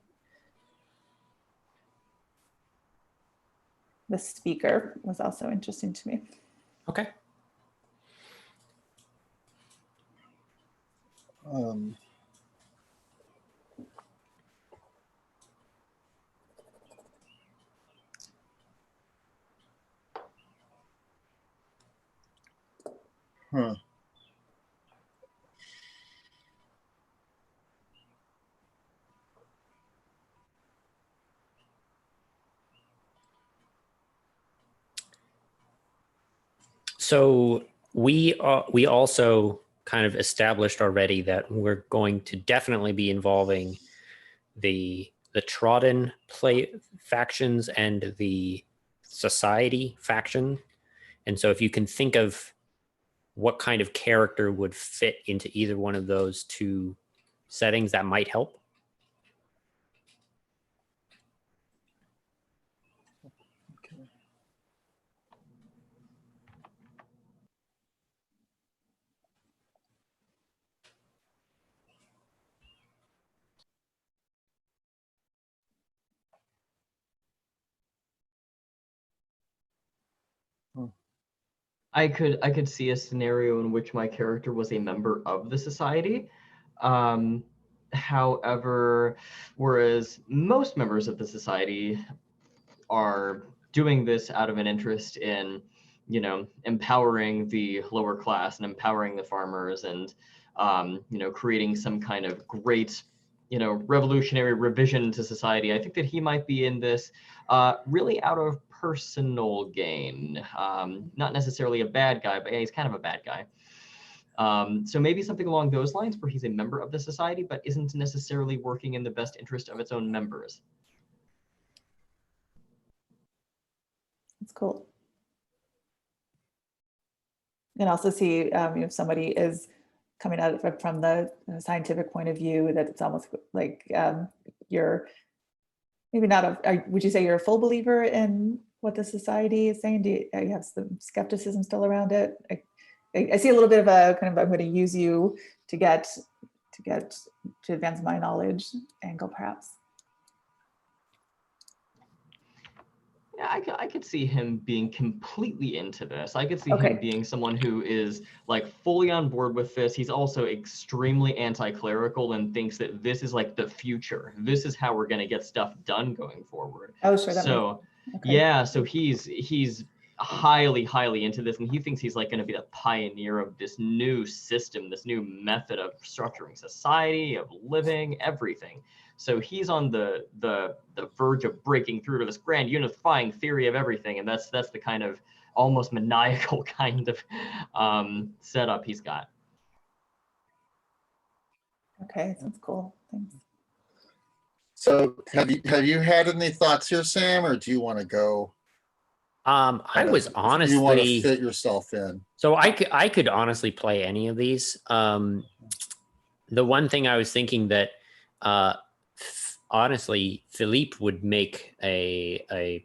The speaker was also interesting to me. Okay. Huh. So we also kind of established already that we're going to definitely be involving the Trodden play factions and the Society faction. And so if you can think of what kind of character would fit into either one of those two settings, that might help. Okay. I could see a scenario in which my character was a member of the society. However, whereas most members of the society are doing this out of an interest in, empowering the lower class and empowering the farmers and, creating some kind of great, revolutionary revision to society. I think that he might be in this really out of personal gain, not necessarily a bad guy, but yeah, he's kind of a bad guy. So maybe something along those lines where he's a member of the society, but isn't necessarily working in the best interest of its own members. That's cool. And also see if somebody is coming at it from the scientific point of view, that it's almost like you're maybe not would you say you're a full believer in what the society is saying? Do you have some skepticism still around it? I see a little bit of a kind of, I'm going to use you to advance my knowledge angle, perhaps. Yeah, I could see him being completely into this. I could see Okay. him being someone who is like fully on board with this. He's also extremely anti-clerical and thinks that this is like the future. This is how we're going to get stuff done going forward. Oh, sure. So Okay. yeah, so he's highly into this, and he thinks he's like going to be the pioneer of this new system, this new method of structuring society, of living, everything. So he's on the verge of breaking through to this grand unifying theory of everything, and that's the kind of almost maniacal kind of setup he's got. Okay, sounds cool. Thanks. So have you had any thoughts here, Sam, or do you want to go? I was honestly. You want to fit yourself in? So I could honestly play any of these. The one thing I was thinking that, honestly, Philippe would make a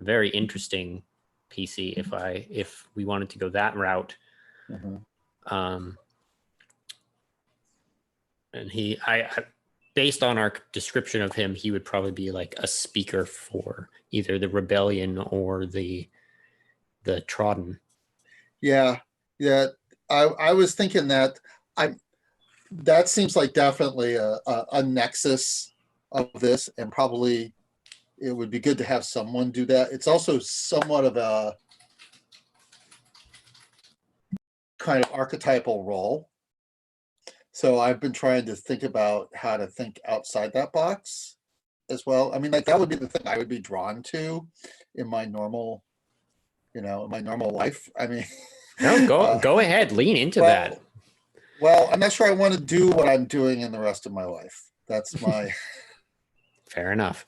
very interesting PC if we wanted to go that route. Mm-hmm. And I based on our description of him, he would probably be like a speaker for either the rebellion or the trodden. Yeah. I was thinking that that seems like definitely a nexus of this, and probably it would be good to have someone do that. It's also somewhat of a kind of archetypal role. So I've been trying to think about how to think outside that box as well. I mean, like that would be the thing I would be drawn to in my normal, in my normal life. I mean, no, go ahead, lean into that. Well, I'm not sure I want to do what I'm doing in the rest of my life. That's my fair enough.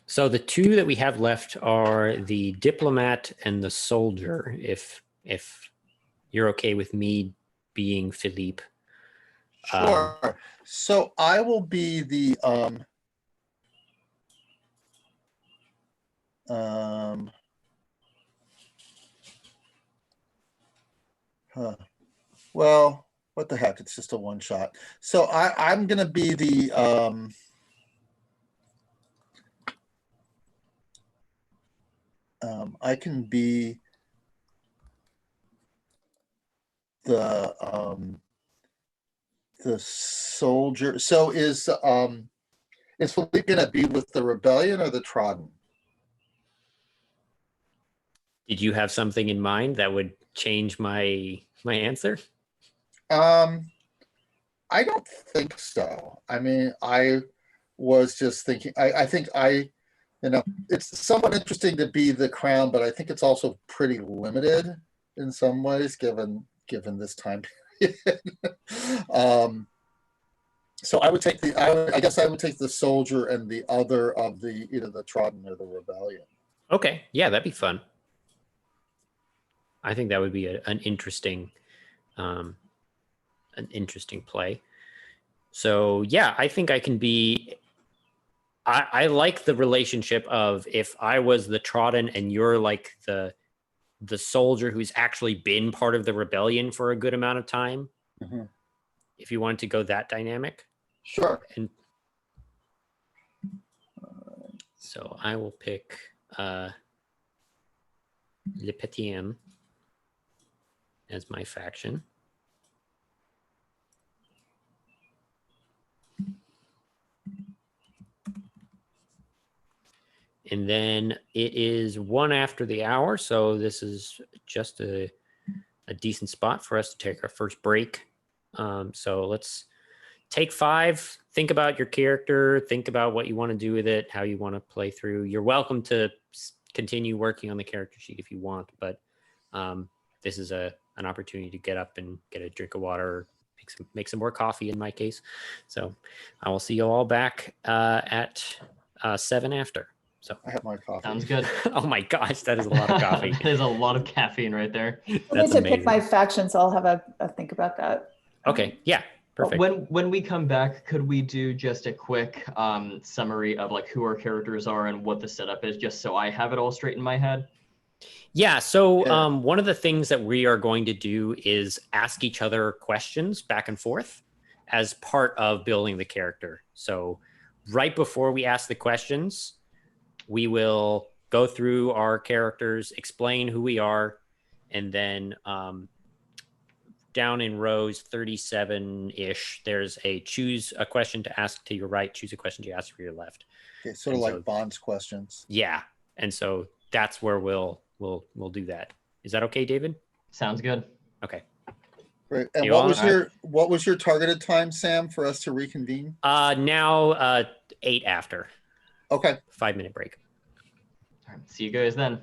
So the two that we have left are the diplomat and the soldier. If you're okay with me being Philippe. Sure. So I will be the well, what the heck? It's just a one shot. So I'm gonna be the I can be the soldier. So is Philippe gonna be with the rebellion or the trodden? Did you have something in mind that would change my answer? I don't think so. I mean, I was just thinking, I think it's somewhat interesting to be the crown, but I think it's also pretty limited in some ways, given this time period. So I would take I guess I would take the soldier and the other of either the trodden or the rebellion. Okay, yeah, that'd be fun. I think that would be an interesting play. So yeah, I think I can be. I like the relationship of if I was the trodden and you're like the soldier who's actually been part of the rebellion for a good amount of time. Mm-hmm. If you wanted to go that dynamic. Sure. And so I will pick Le Petien as my faction. And then it is 1 after the hour, so this is just a decent spot for us to take our first break. So let's take 5. Think about your character. Think about what you want to do with it, how you want to play through. You're welcome to continue working on the character sheet if you want, but this is an opportunity to get up and get a drink of water, or make some more coffee in my case. So I will see you all back at 7 after. So I have my coffee. Sounds good. Oh my gosh, that is a lot of coffee. There's a lot of caffeine right there. I That's need to amazing. pick my faction, so I'll have a think about that. Okay, yeah, perfect. When we come back, could we do just a quick summary of like who our characters are and what the setup is, just so I have it all straight in my head? Yeah, so one of the things that we are going to do is ask each other questions back and forth as part of building the character. So right before we ask the questions, we will go through our characters, explain who we are, and then down in rows 37-ish, there's a choose a question to ask to your right, choose a question to ask for your left. Okay, sort of like Bond's questions. Yeah, and so that's where we'll do that. Is that okay, David? Sounds good. Okay. Great. And You what all was right? what was your targeted time, Sam, for us to reconvene? Now 8 after. Okay. 5-minute break. All right, see you guys then.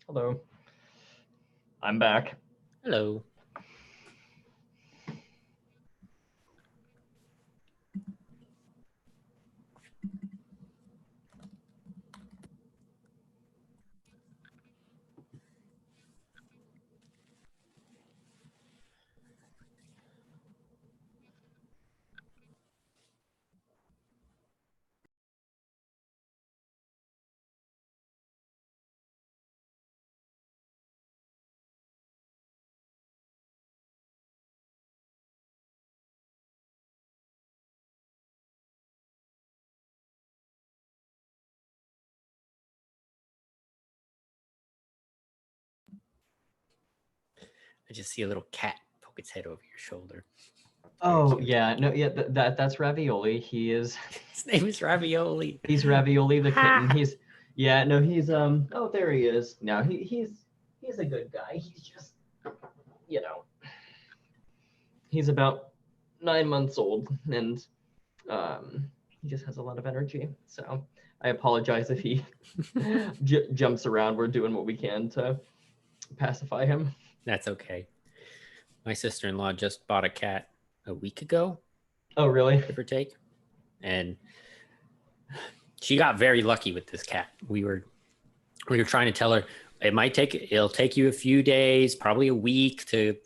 Hello. I'm back. Hello. I just see a little cat poke its head over your shoulder. Oh cute. yeah, no, yeah, that's Ravioli. He is. His name is Ravioli. He's Ravioli the kitten. He's oh, there he is. No, he's a good guy. He's just, you know, he's about 9 months old, and he just has a lot of energy. So I apologize if he jumps around. We're doing what we can to pacify him. That's okay. My sister-in-law just bought a cat a week ago, Oh, really? give or take, and she got very lucky with this cat. We were trying to tell her it'll take you a few days, probably a week to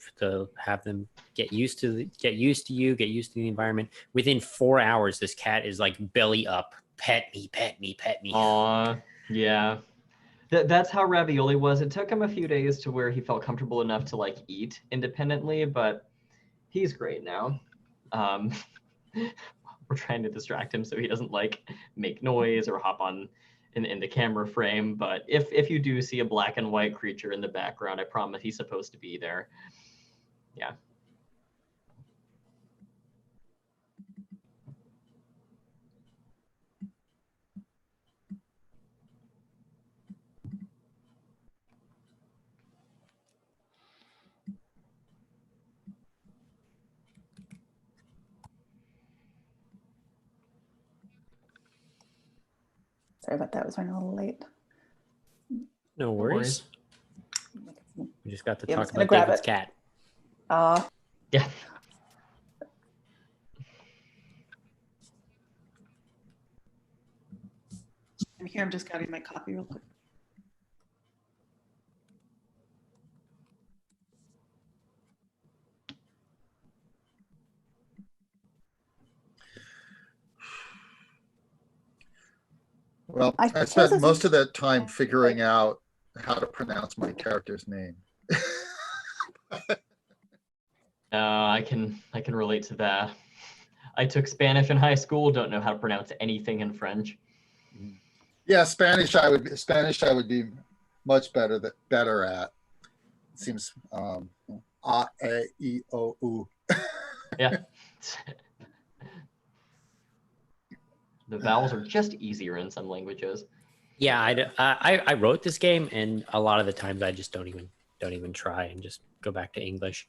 have them get used to you, get used to the environment. Within 4 hours, this cat is like belly up, pet me, pet me, pet me. Aw, yeah. That's how Ravioli was. It took him a few days to where he felt comfortable enough to like eat independently, but he's great now. We're trying to distract him so he doesn't like make noise or hop on in the camera frame. But if you do see a black and white creature in the background, I promise he's supposed to be there. Yeah. Sorry about that. I was running a little late. No worries. We just got to Yeah, I'm talk just gonna about grab David's it. cat. Yeah. I'm here. I'm just grabbing my coffee real quick. Well, I I chose spent this- most of that time figuring out how to pronounce my character's name. I can relate to that. I took Spanish in high school. Don't know how to pronounce anything in French. Yeah, Spanish I would be much better at. It seems a, e, I, o, u. Yeah. The vowels are just easier in some languages. Yeah, I wrote this game, and a lot of the times I just don't even try and just go back to English.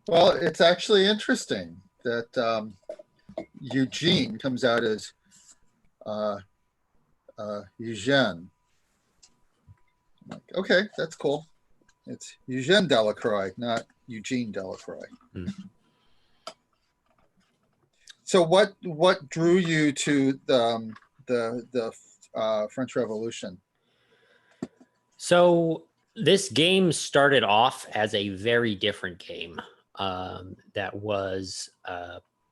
Well, it's actually interesting that Eugene comes out as Eugene. I'm like, okay, that's cool. It's Eugene Delacroix, not Eugene Delacroix. Hmm. So what drew you to the French Revolution? So this game started off as a very different game that was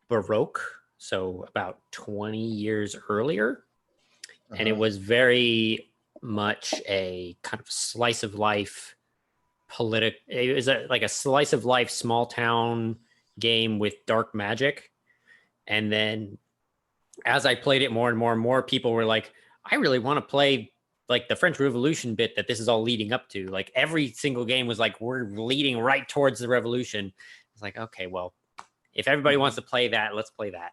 Baroque, so about 20 years earlier. And it was very much a kind of slice of life it was like a slice of life small town game with dark magic. And then as I played it more and more and more, people were like, I really want to play like the French Revolution bit that this is all leading up to. Like every single game was like, we're leading right towards the revolution. It's like, okay, well, if everybody wants to play that, let's play that.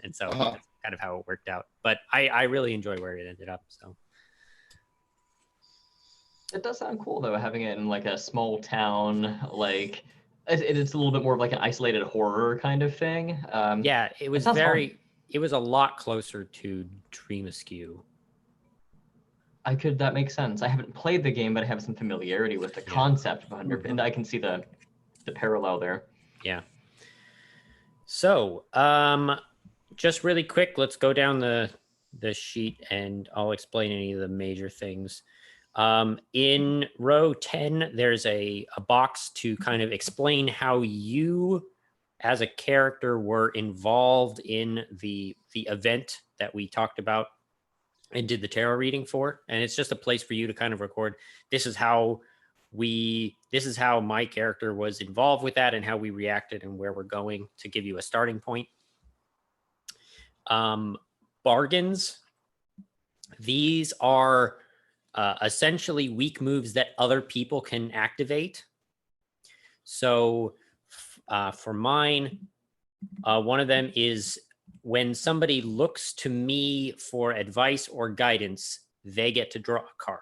And so that's kind of how it worked out. But I really enjoy where it ended up. So It does sound cool though, having it in like a small town, like it's a little bit more of like an isolated horror kind of thing. yeah, it was sounds fun. it was a lot closer to Dream Askew. That makes sense. I haven't played the game, but I have some familiarity with the concept of and I can see the parallel there. Yeah. So, just really quick, let's go down the sheet and I'll explain any of the major things. In row 10, there's a box to kind of explain how you as a character were involved in the event that we talked about and did the tarot reading for. And it's just a place for you to kind of record, this is how my character was involved with that and how we reacted and where we're going, to give you a starting point. Bargains. These are essentially weak moves that other people can activate. So for mine, one of them is when somebody looks to me for advice or guidance, they get to draw a card.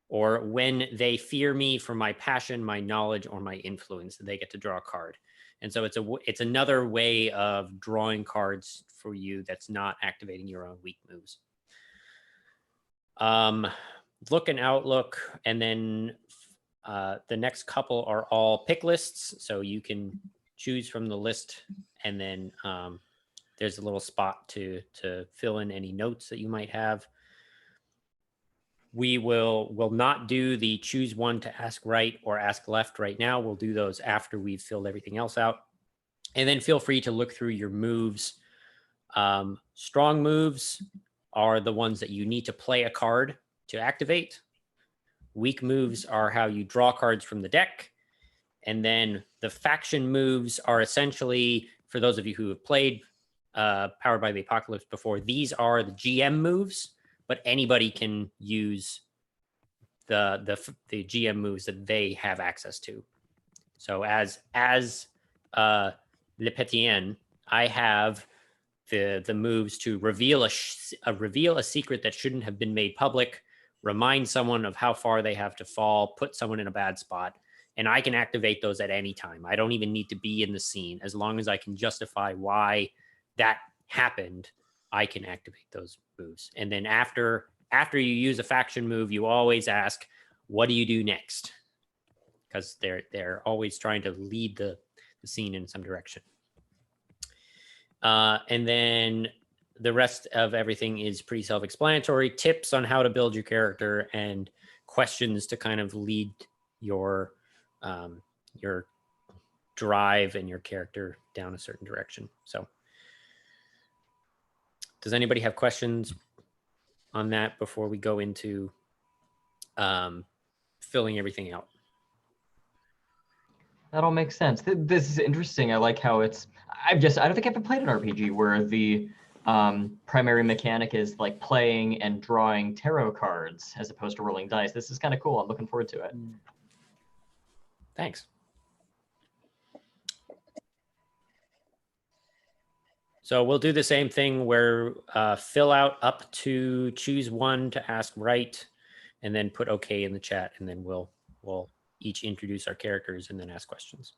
Or when they fear me for my passion, my knowledge, or my influence, they get to draw a card. And so it's another way of drawing cards for you that's not activating your own weak moves. Look and outlook, and then the next couple are all pick lists. So you can choose from the list, and then there's a little spot to fill in any notes that you might have. We will not do the choose one to ask right or ask left right now. We'll do those after we've filled everything else out. And then feel free to look through your moves. Strong moves are the ones that you need to play a card to activate. Weak moves are how you draw cards from the deck. And then the faction moves are essentially, for those of you who have played Powered by the Apocalypse before, these are the GM moves, but anybody can use the GM moves that they have access to. So as Le Pétien, I have the moves to reveal a secret that shouldn't have been made public, remind someone of how far they have to fall, put someone in a bad spot, and I can activate those at any time. I don't even need to be in the scene. As long as I can justify why that happened, I can activate those moves. And then after you use a faction move, you always ask, what do you do next? Because they're always trying to lead the scene in some direction. And then the rest of everything is pretty self-explanatory. Tips on how to build your character and questions to kind of lead your drive and your character down a certain direction. So does anybody have questions on that before we go into filling everything out? That all makes sense. This is interesting. I like how I don't think I've ever played an RPG where the primary mechanic is like playing and drawing tarot cards as opposed to rolling dice. This is kind of cool. I'm looking forward to it. Thanks. So we'll do the same thing where fill out up to choose one to ask right, and then put OK in the chat, and then we'll each introduce our characters and then ask questions.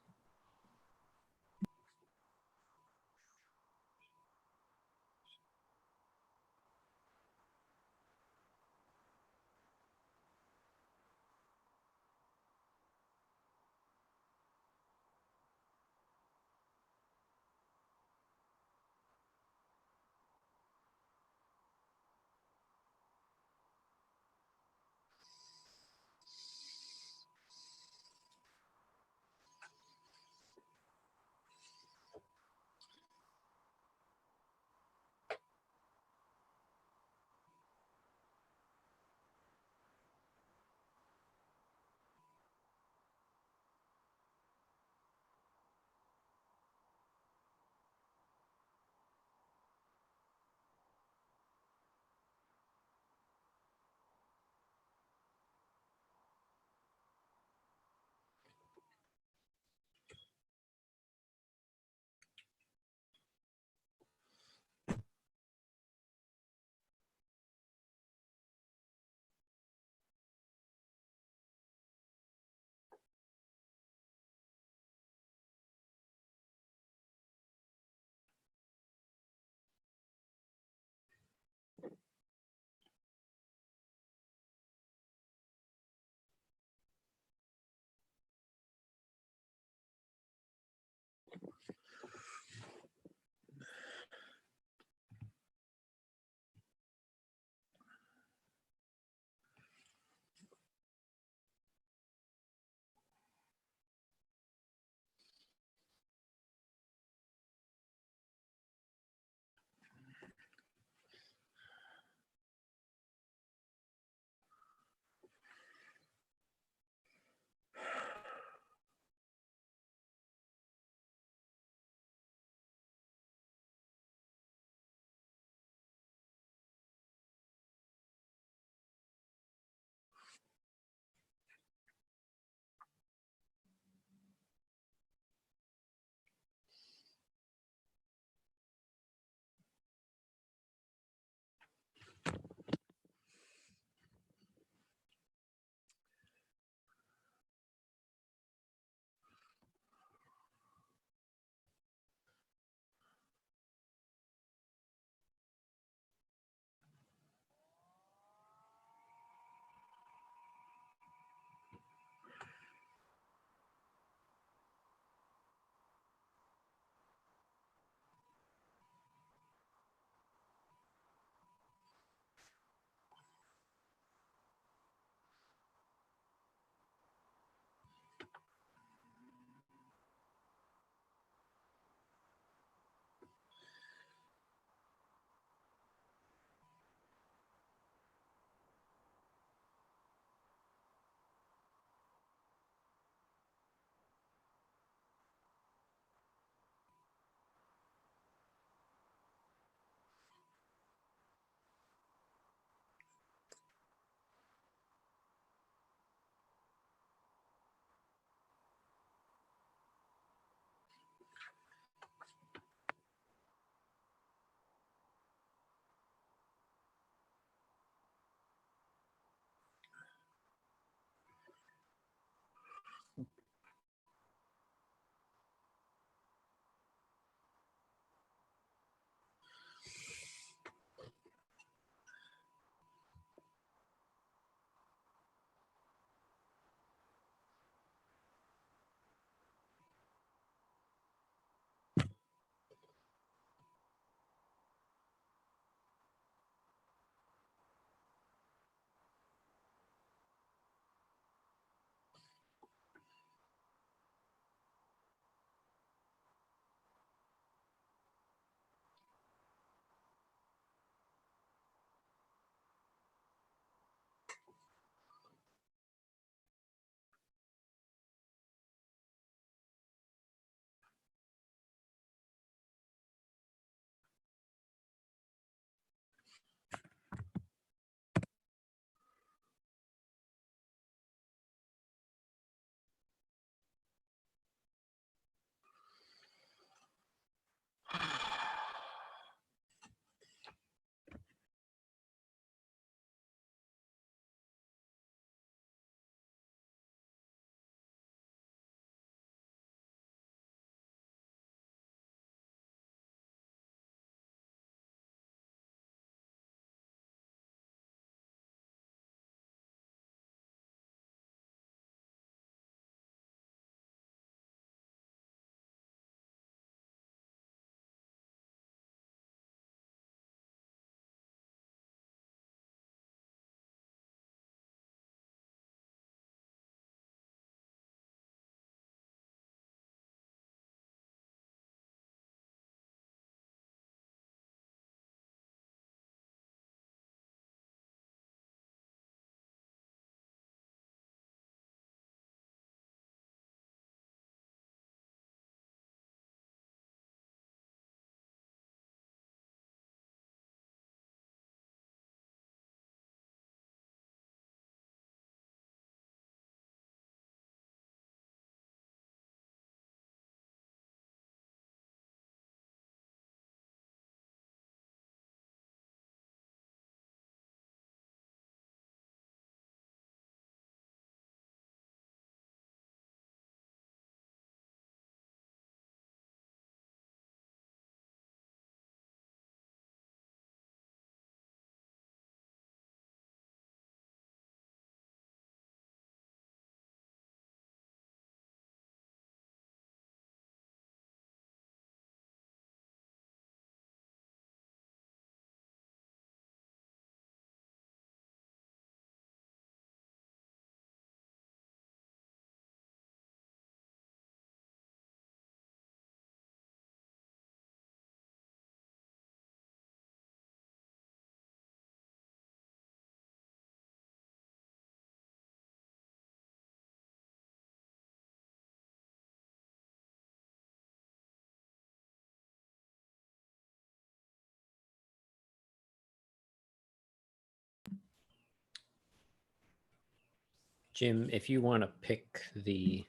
Jim, if you want to pick the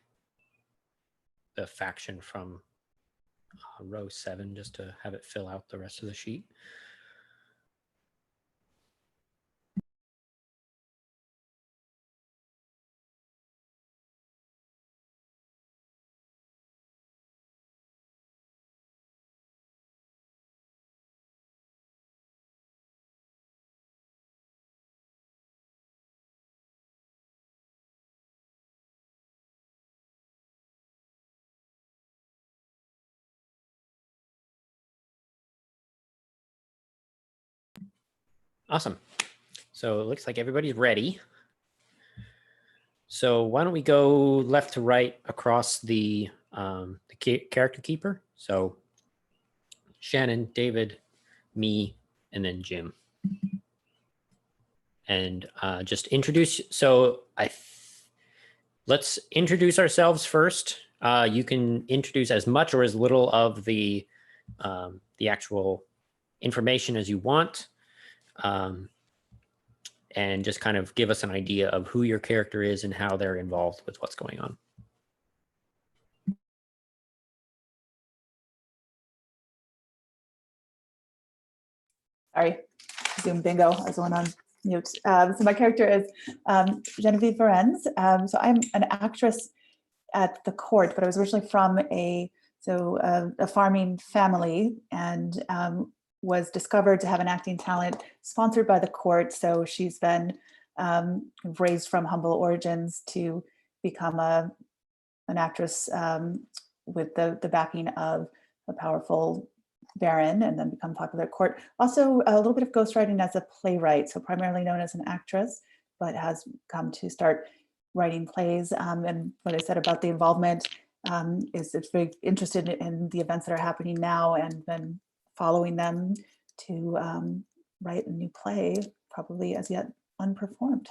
faction from row 7, just to have it fill out the rest of the sheet. Awesome. So it looks like everybody's ready. So why don't we go left to right across the character keeper? So Shannon, David, me, and then Jim. And just introduce. So let's introduce ourselves first. You can introduce as much or as little of the actual information as you want. And just kind of give us an idea of who your character is and how they're involved with what's going on. Sorry, Zoom bingo, I was the one on mute. So my character is Genevieve Ferenz. So I'm an actress at the court, but I was originally from a farming family, and was discovered to have an acting talent sponsored by the court. So she's been raised from humble origins to become an actress with the backing of a powerful baron, and then become popular at court. Also a little bit of ghostwriting as a playwright, so primarily known as an actress, but has come to start writing plays. And what I said about the involvement is it's very interested in the events that are happening now, and then following them to write a new play, probably as yet unperformed.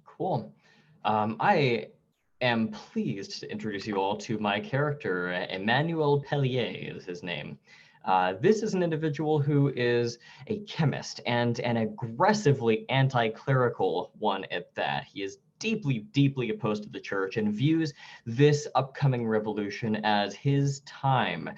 Cool. I am pleased to introduce you all to my character. Emmanuel Pellier is his name. This is an individual who is a chemist, and an aggressively anti-clerical one at that. He is deeply, deeply opposed to the church and views this upcoming revolution as his time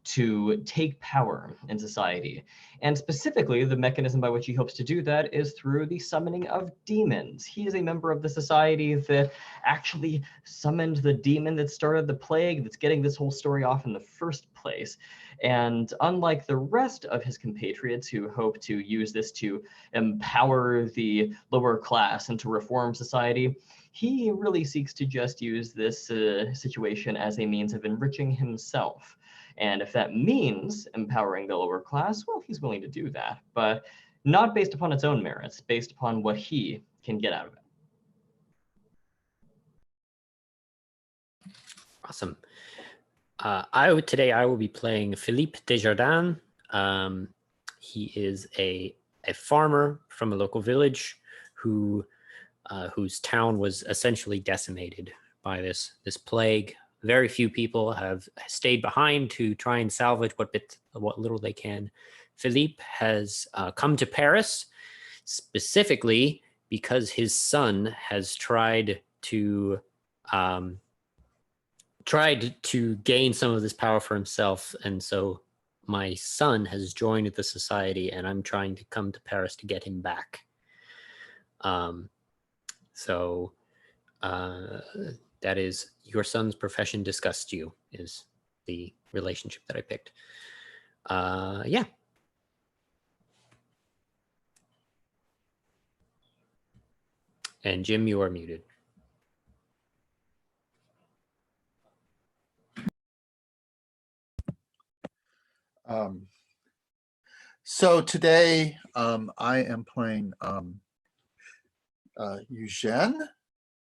to take power in society. And specifically, the mechanism by which he hopes to do that is through the summoning of demons. He is a member of the society that actually summoned the demon that started the plague, that's getting this whole story off in the first place. And unlike the rest of his compatriots who hope to use this to empower the lower class and to reform society, he really seeks to just use this situation as a means of enriching himself. And if that means empowering the lower class, well, he's willing to do that, but not based upon its own merits, based upon what he can get out of it. Awesome. Today I will be playing Philippe Desjardins. He is a farmer from a local village whose town was essentially decimated by this plague. Very few people have stayed behind to try and salvage what little they can. Philippe has come to Paris specifically because his son has tried to gain some of this power for himself, and so my son has joined the society, and I'm trying to come to Paris to get him back. That is, your son's profession disgusts you, is the relationship that I picked. Yeah. And Jim, you are muted. So today I am playing Eugene,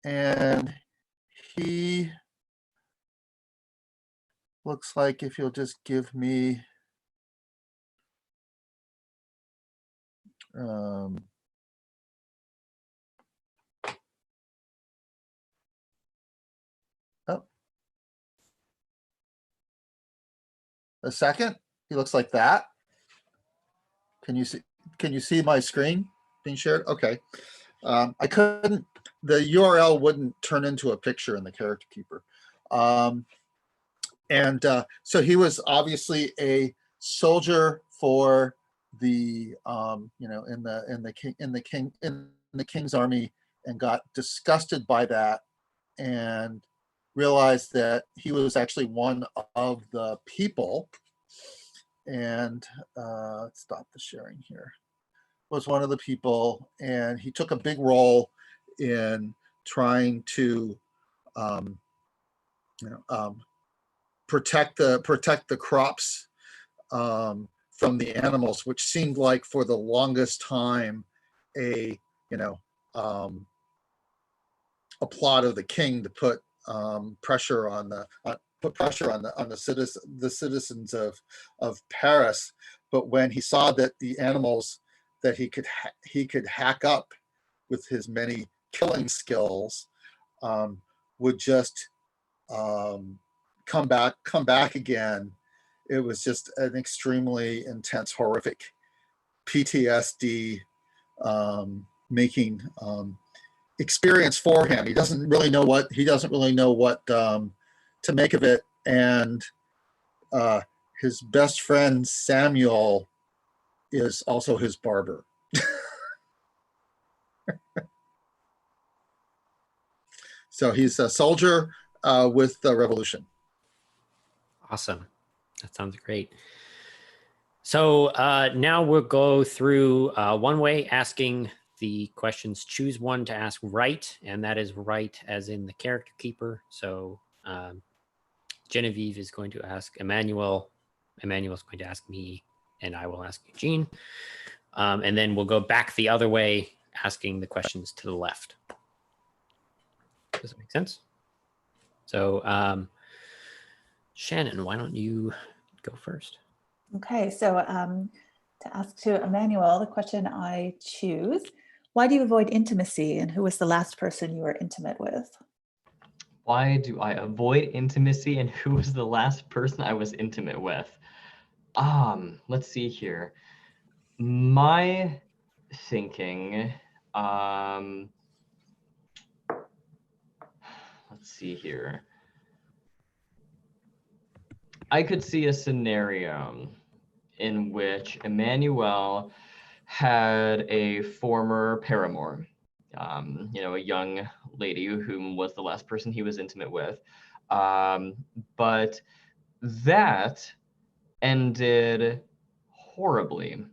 and he looks like, if you'll just give me oh, a second. He looks like that. Can you see? can you see my screen being shared? Okay. I couldn't, the URL wouldn't turn into a picture in the character keeper. So he was obviously a soldier for the, in the king's army, and got disgusted by that and realized that he was actually one of the people. And let's stop the sharing here. Was one of the people, and he took a big role in trying to protect the crops from the animals, which seemed like for the longest time a plot of the king to put pressure on the citizens of Paris. But when he saw that the animals that he could hack up with his many killing skills would just come back again, it was just an extremely intense, horrific PTSD making experience for him. He doesn't really know what to make of it, and his best friend Samuel is also his barber. So he's a soldier with the Revolution. Awesome. That sounds great. So now we'll go through one way, asking the questions. Choose one to ask right, and that is right as in the character keeper. So Genevieve is going to ask Emmanuel. Emmanuel is going to ask me, and I will ask Eugene. And then we'll go back the other way, asking the questions to the left. Does that make sense? So Shannon, why don't you go first? Okay, so to ask to Emmanuel, the question I choose: why do you avoid intimacy, and who was the last person you were intimate with? Why do I avoid intimacy, and who was the last person I was intimate with? Let's see here. My thinking, let's see here. I could see a scenario in which Emmanuel had a former paramour, a young lady whom was the last person he was intimate with. But that ended horribly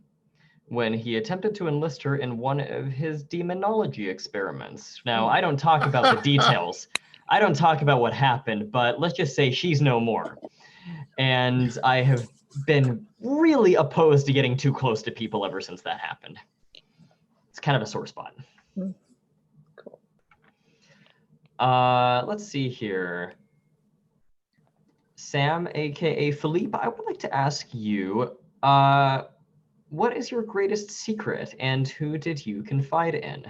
when he attempted to enlist her in one of his demonology experiments. Now, I don't talk about the details. I don't talk about what happened, but let's just say she's no more. And I have been really opposed to getting too close to people ever since that happened. It's kind of a sore spot. Cool. Let's see here. Sam, aka Philippe, I would like to ask you, what is your greatest secret, and who did you confide in?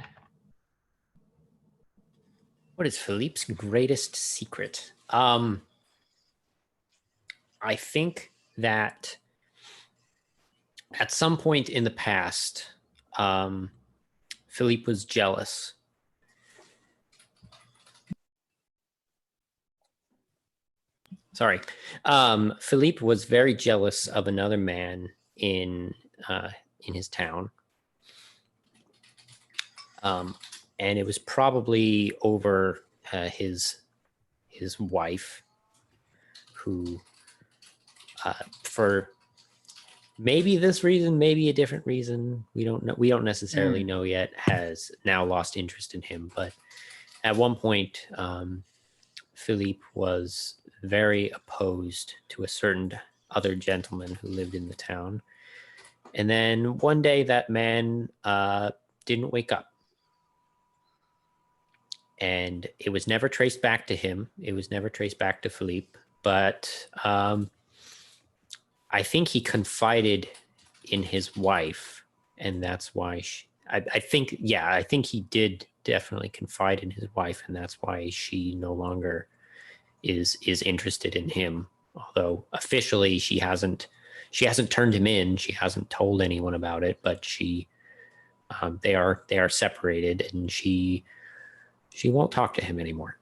What is Philippe's greatest secret? I think that at some point in the past, Philippe was jealous. Sorry. Philippe was very jealous of another man in his town. And it was probably over his wife, who for maybe this reason, maybe a different reason, we don't know, we don't necessarily know yet, has now lost interest in him. But at one point, Philippe was very opposed to a certain other gentleman who lived in the town. And then one day that man didn't wake up. And it was never traced back to him. It was never traced back to Philippe. But I think he confided in his wife, and that's why I think he did definitely confide in his wife, and that's why she no longer is interested in him. Although officially she hasn't she hasn't turned him in. She hasn't told anyone about it, but they are separated, and she won't talk to him anymore.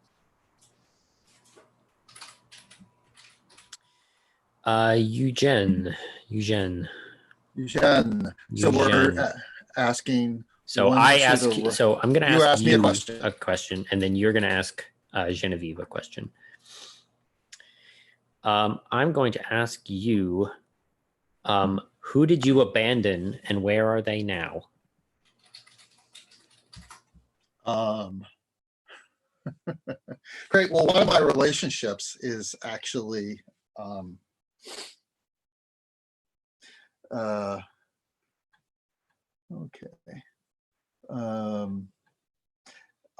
Eugene. So we're asking. So one I to ask. the- So I'm going to you ask ask me you a question. and then you're going to ask Genevieve a question. I'm going to ask you, who did you abandon and where are they now? Great. Well, one of my relationships is actually okay.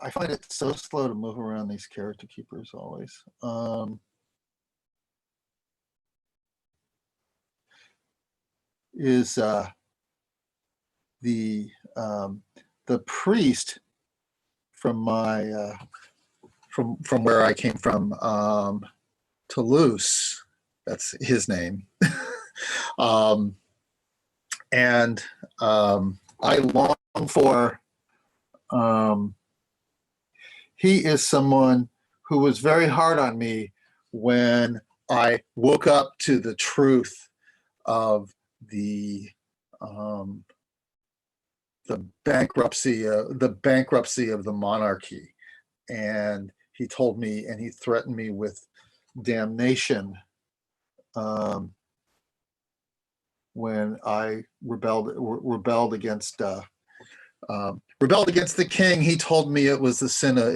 I find it so slow to move around these character keepers always. Is the priest from my from where I came from, Toulouse. That's his name. And I long for. He is someone who was very hard on me when I woke up to the truth of the bankruptcy of the monarchy, and he told me, and he threatened me with damnation when I rebelled against the king. He told me it was the sin of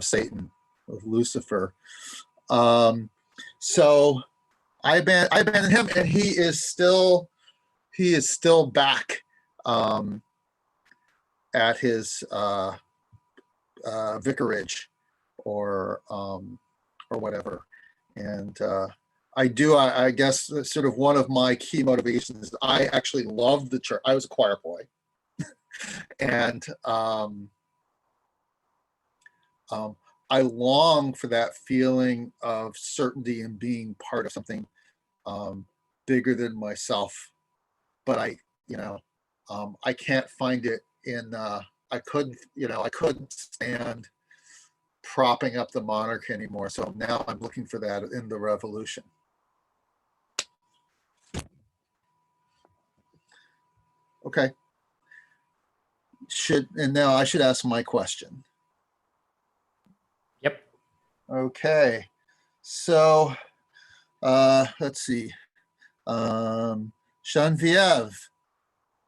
Satan, of Lucifer. So I abandoned him, and he is still back at his vicarage or whatever. And I guess sort of one of my key motivations is I actually loved the church. I was a choir boy. And I long for that feeling of certainty and being part of something bigger than myself. But I can't find it in. I couldn't stand propping up the monarch anymore. So now I'm looking for that in the Revolution. Okay. Now I should ask my question. Yep. Okay. So let's see. Genevieve,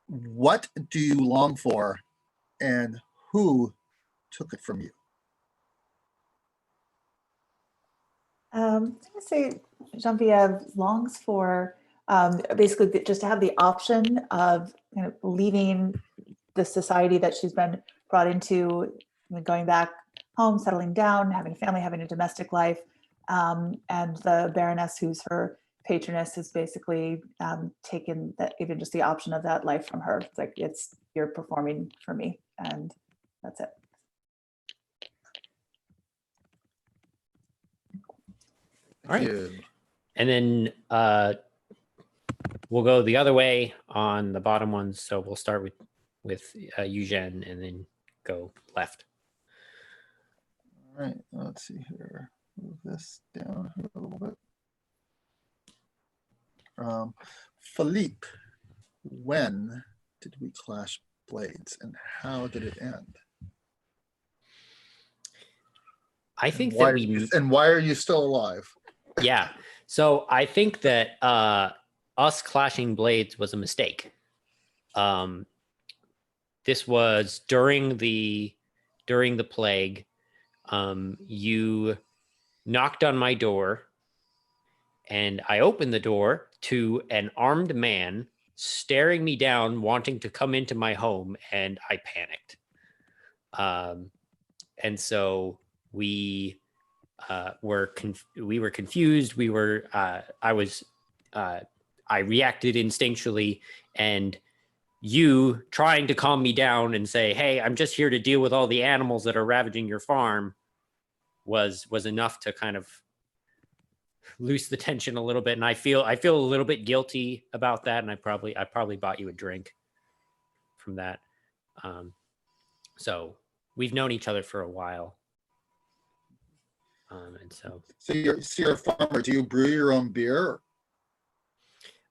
what do you long for, and who took it from you? I'm going to say Genevieve longs for basically just to have the option of kind of leaving the society that she's been brought into, going back home, settling down, having a family, having a domestic life. And the Baroness, who's her patroness, has basically taken that, even just the option of that life from her. It's like, you're performing for me, and that's it. All right. And then we'll go the other way on the bottom ones. So we'll start with Eugene and then go left. All right. Let's see here. Move this down here a little bit. Philippe, when did we clash blades, and how did it end? I think why are you still alive? Yeah. So I think that us clashing blades was a mistake. This was during the plague. You knocked on my door, and I opened the door to an armed man staring me down, wanting to come into my home, and I panicked. And so we were confused. I reacted instinctually, and you trying to calm me down and say, "Hey, I'm just here to deal with all the animals that are ravaging your farm," was enough to kind of loose the tension a little bit, and I feel a little bit guilty about that, and I probably bought you a drink from that. So we've known each other for a while, and so you're a farmer. Do you brew your own beer?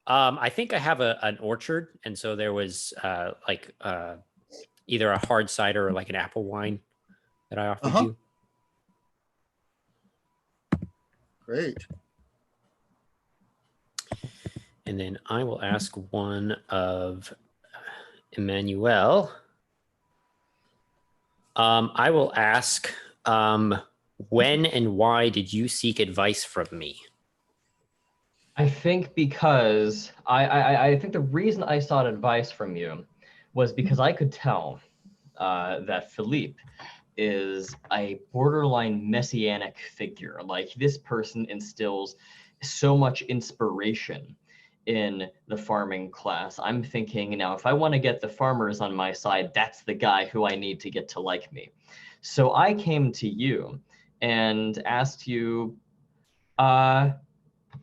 I think I have an orchard, and so there was either a hard cider or like an apple wine that I offered you. Great. And then I will ask one of Emmanuel. I will ask, when and why did you seek advice from me? I think because I think the reason I sought advice from you was because I could tell that Philippe is a borderline messianic figure. Like, this person instills so much inspiration in the farming class. I'm thinking, now, if I want to get the farmers on my side, that's the guy who I need to get to like me. So I came to you and asked you,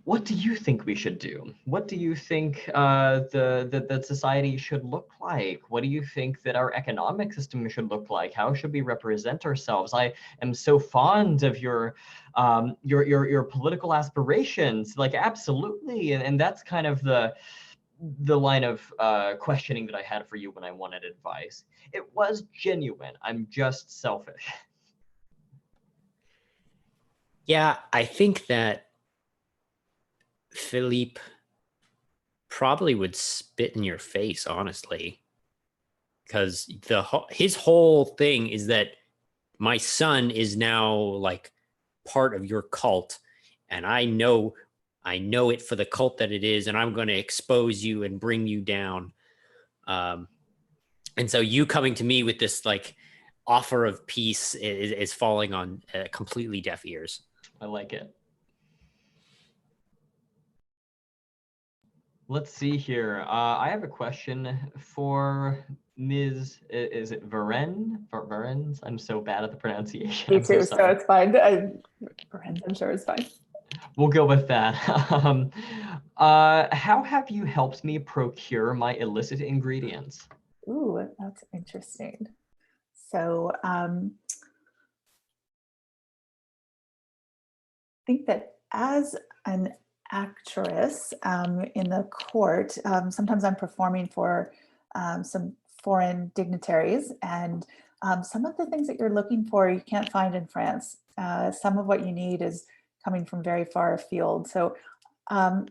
what do you think we should do? What do you think that society should look like? What do you think that our economic system should look like? How should we represent ourselves? I am so fond of your political aspirations, like, absolutely. And that's kind of the line of questioning that I had for you when I wanted advice. It was genuine. I'm just selfish. Yeah, I think that Philippe probably would spit in your face, honestly, because his whole thing is that my son is now like part of your cult, and I know it for the cult that it is, and I'm going to expose you and bring you down. And so you coming to me with this like offer of peace is falling on completely deaf ears. I like it. Let's see here. I have a question for Ms. Is it Varens? I'm so bad at the pronunciation. Me too, so it's fine. Varens, I'm sure it's fine. We'll go with that. How have you helped me procure my illicit ingredients? Ooh, that's interesting. So I think that as an actress in the court, sometimes I'm performing for some foreign dignitaries, and some of the things that you're looking for you can't find in France. Some of what you need is coming from very far afield. So I'm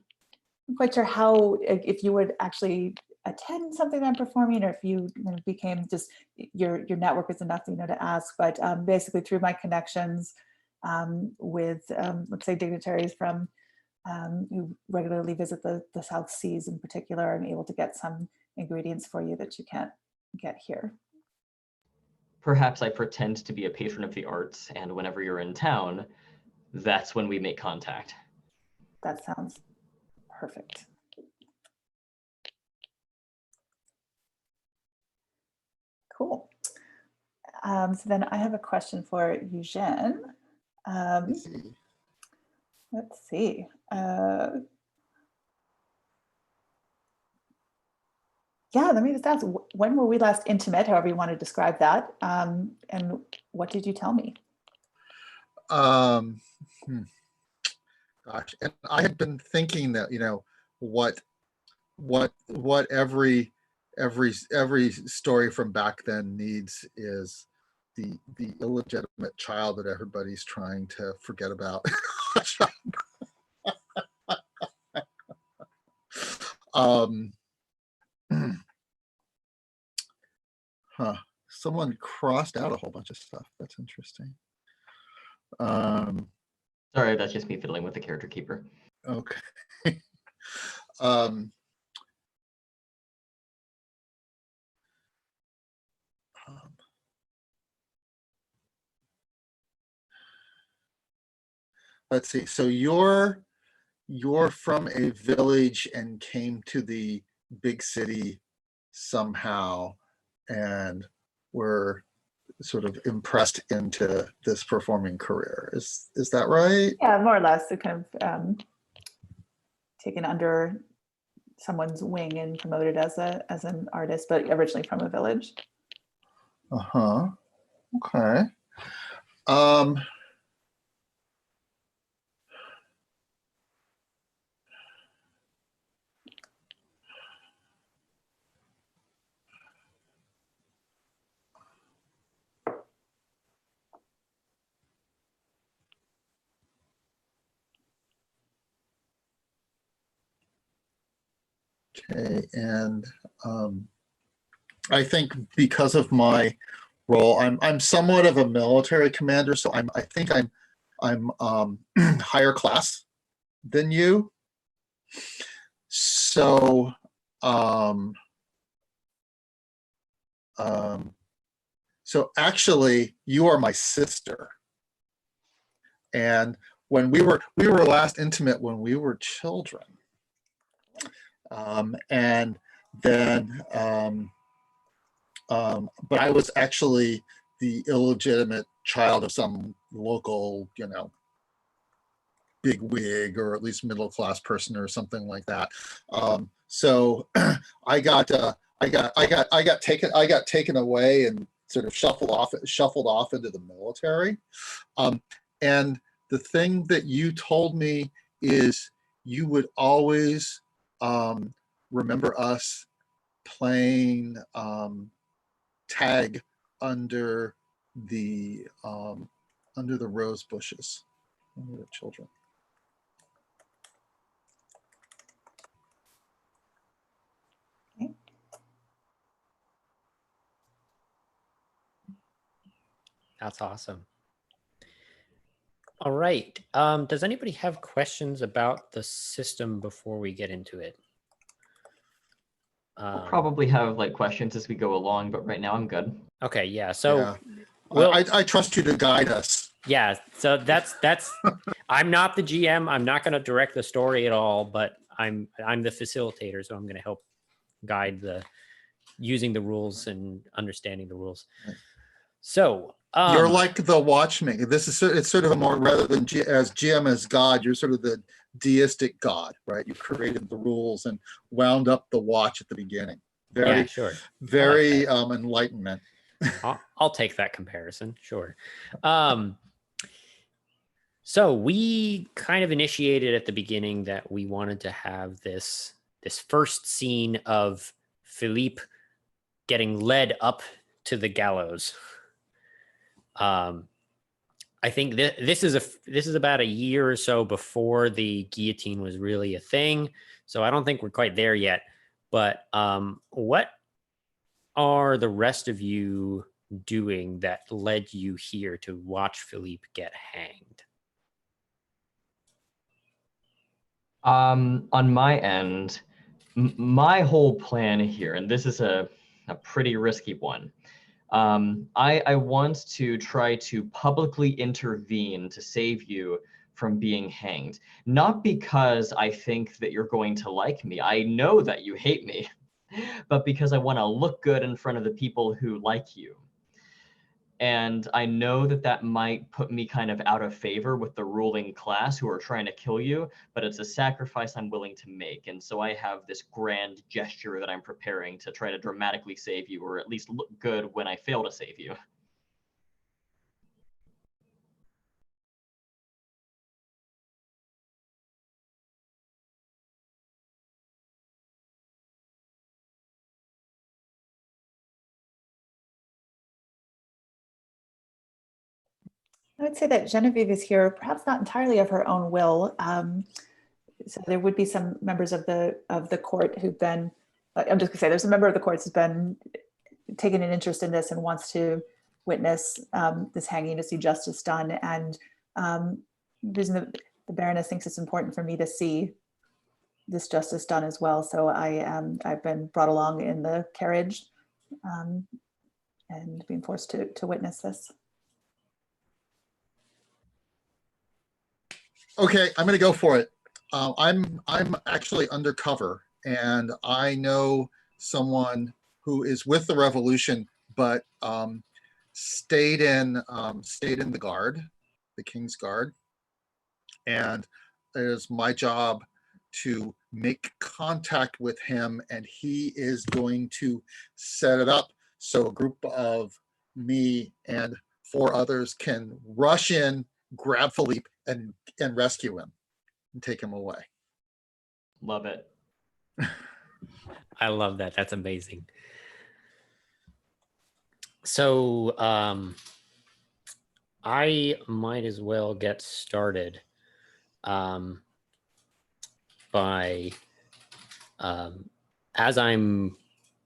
quite sure how, if you would actually attend something that I'm performing, or if you became just your network is enough, to ask. But basically through my connections with, let's say, dignitaries from who regularly visit the South Seas in particular, I'm able to get some ingredients for you that you can't get here. Perhaps I pretend to be a patron of the arts, and whenever you're in town, that's when we make contact. That sounds perfect. Cool. So then I have a question for Eugène. Let's see. Yeah, let me just ask, when were we last intimate, however you want to describe that? And what did you tell me? Gosh, and I had been thinking that, what every story from back then needs is the illegitimate child that everybody's trying to forget about. Someone crossed out a whole bunch of stuff. That's interesting. Sorry, that's just me fiddling with the character keeper. Okay. Let's see. So you're from a village and came to the big city somehow, and were sort of impressed into this performing career. Is that right? Yeah, more or less. So kind of taken under someone's wing and promoted as an artist, but originally from a village. Uh-huh. Okay. Okay, and I think because of my role, I'm somewhat of a military commander, so I think I'm higher class than you. So so actually, you are my sister, and when we were last intimate when we were children. And then, but I was actually the illegitimate child of some local, big wig or at least middle class person or something like that. So I got taken away and sort of shuffled off into the military. And the thing that you told me is you would always remember us playing tag under the rose bushes when we were children. Okay. That's awesome. All right. Does anybody have questions about the system before we get into it? We'll probably have like questions as we go along, but right now I'm good. Okay, yeah. So Yeah. we'll, I trust you to guide us. yeah, so that's I'm not the GM. I'm not going to direct the story at all, but I'm the facilitator, so I'm going to help guide using the rules and understanding the rules. Right. So You're like the watchman. It's sort of a more, rather than as GM as God, you're sort of the deistic God, right? You created the rules and wound up the watch at the beginning. Very, yeah, sure. very enlightenment. I'll take that comparison, sure. So we kind of initiated at the beginning that we wanted to have this first scene of Philippe getting led up to the gallows. I think this is about a year or so before the guillotine was really a thing, so I don't think we're quite there yet. But what are the rest of you doing that led you here to watch Philippe get hanged? On my end, my whole plan here, and this is a pretty risky one. I want to try to publicly intervene to save you from being hanged. Not because I think that you're going to like me. I know that you hate me, but because I want to look good in front of the people who like you. And I know that that might put me kind of out of favor with the ruling class who are trying to kill you, but it's a sacrifice I'm willing to make. And so I have this grand gesture that I'm preparing to try to dramatically save you, or at least look good when I fail to save you. I would say that Genevieve is here, perhaps not entirely of her own will. So there would be some members of the court who've been, I'm just gonna say there's a member of the court who's been taken an interest in this and wants to witness this hanging to see justice done. And the reason the Baroness thinks it's important for me to see this justice done as well. So I've been brought along in the carriage and being forced to witness this. Okay, I'm going to go for it. I'm actually undercover, and I know someone who is with the Revolution, but stayed in the guard, the King's Guard, and it is my job to make contact with him, and he is going to set it up so a group of me and 4 others can rush in, grab Philippe, and rescue him and take him away. Love it. I love that. That's amazing. So I might as well get started by as I'm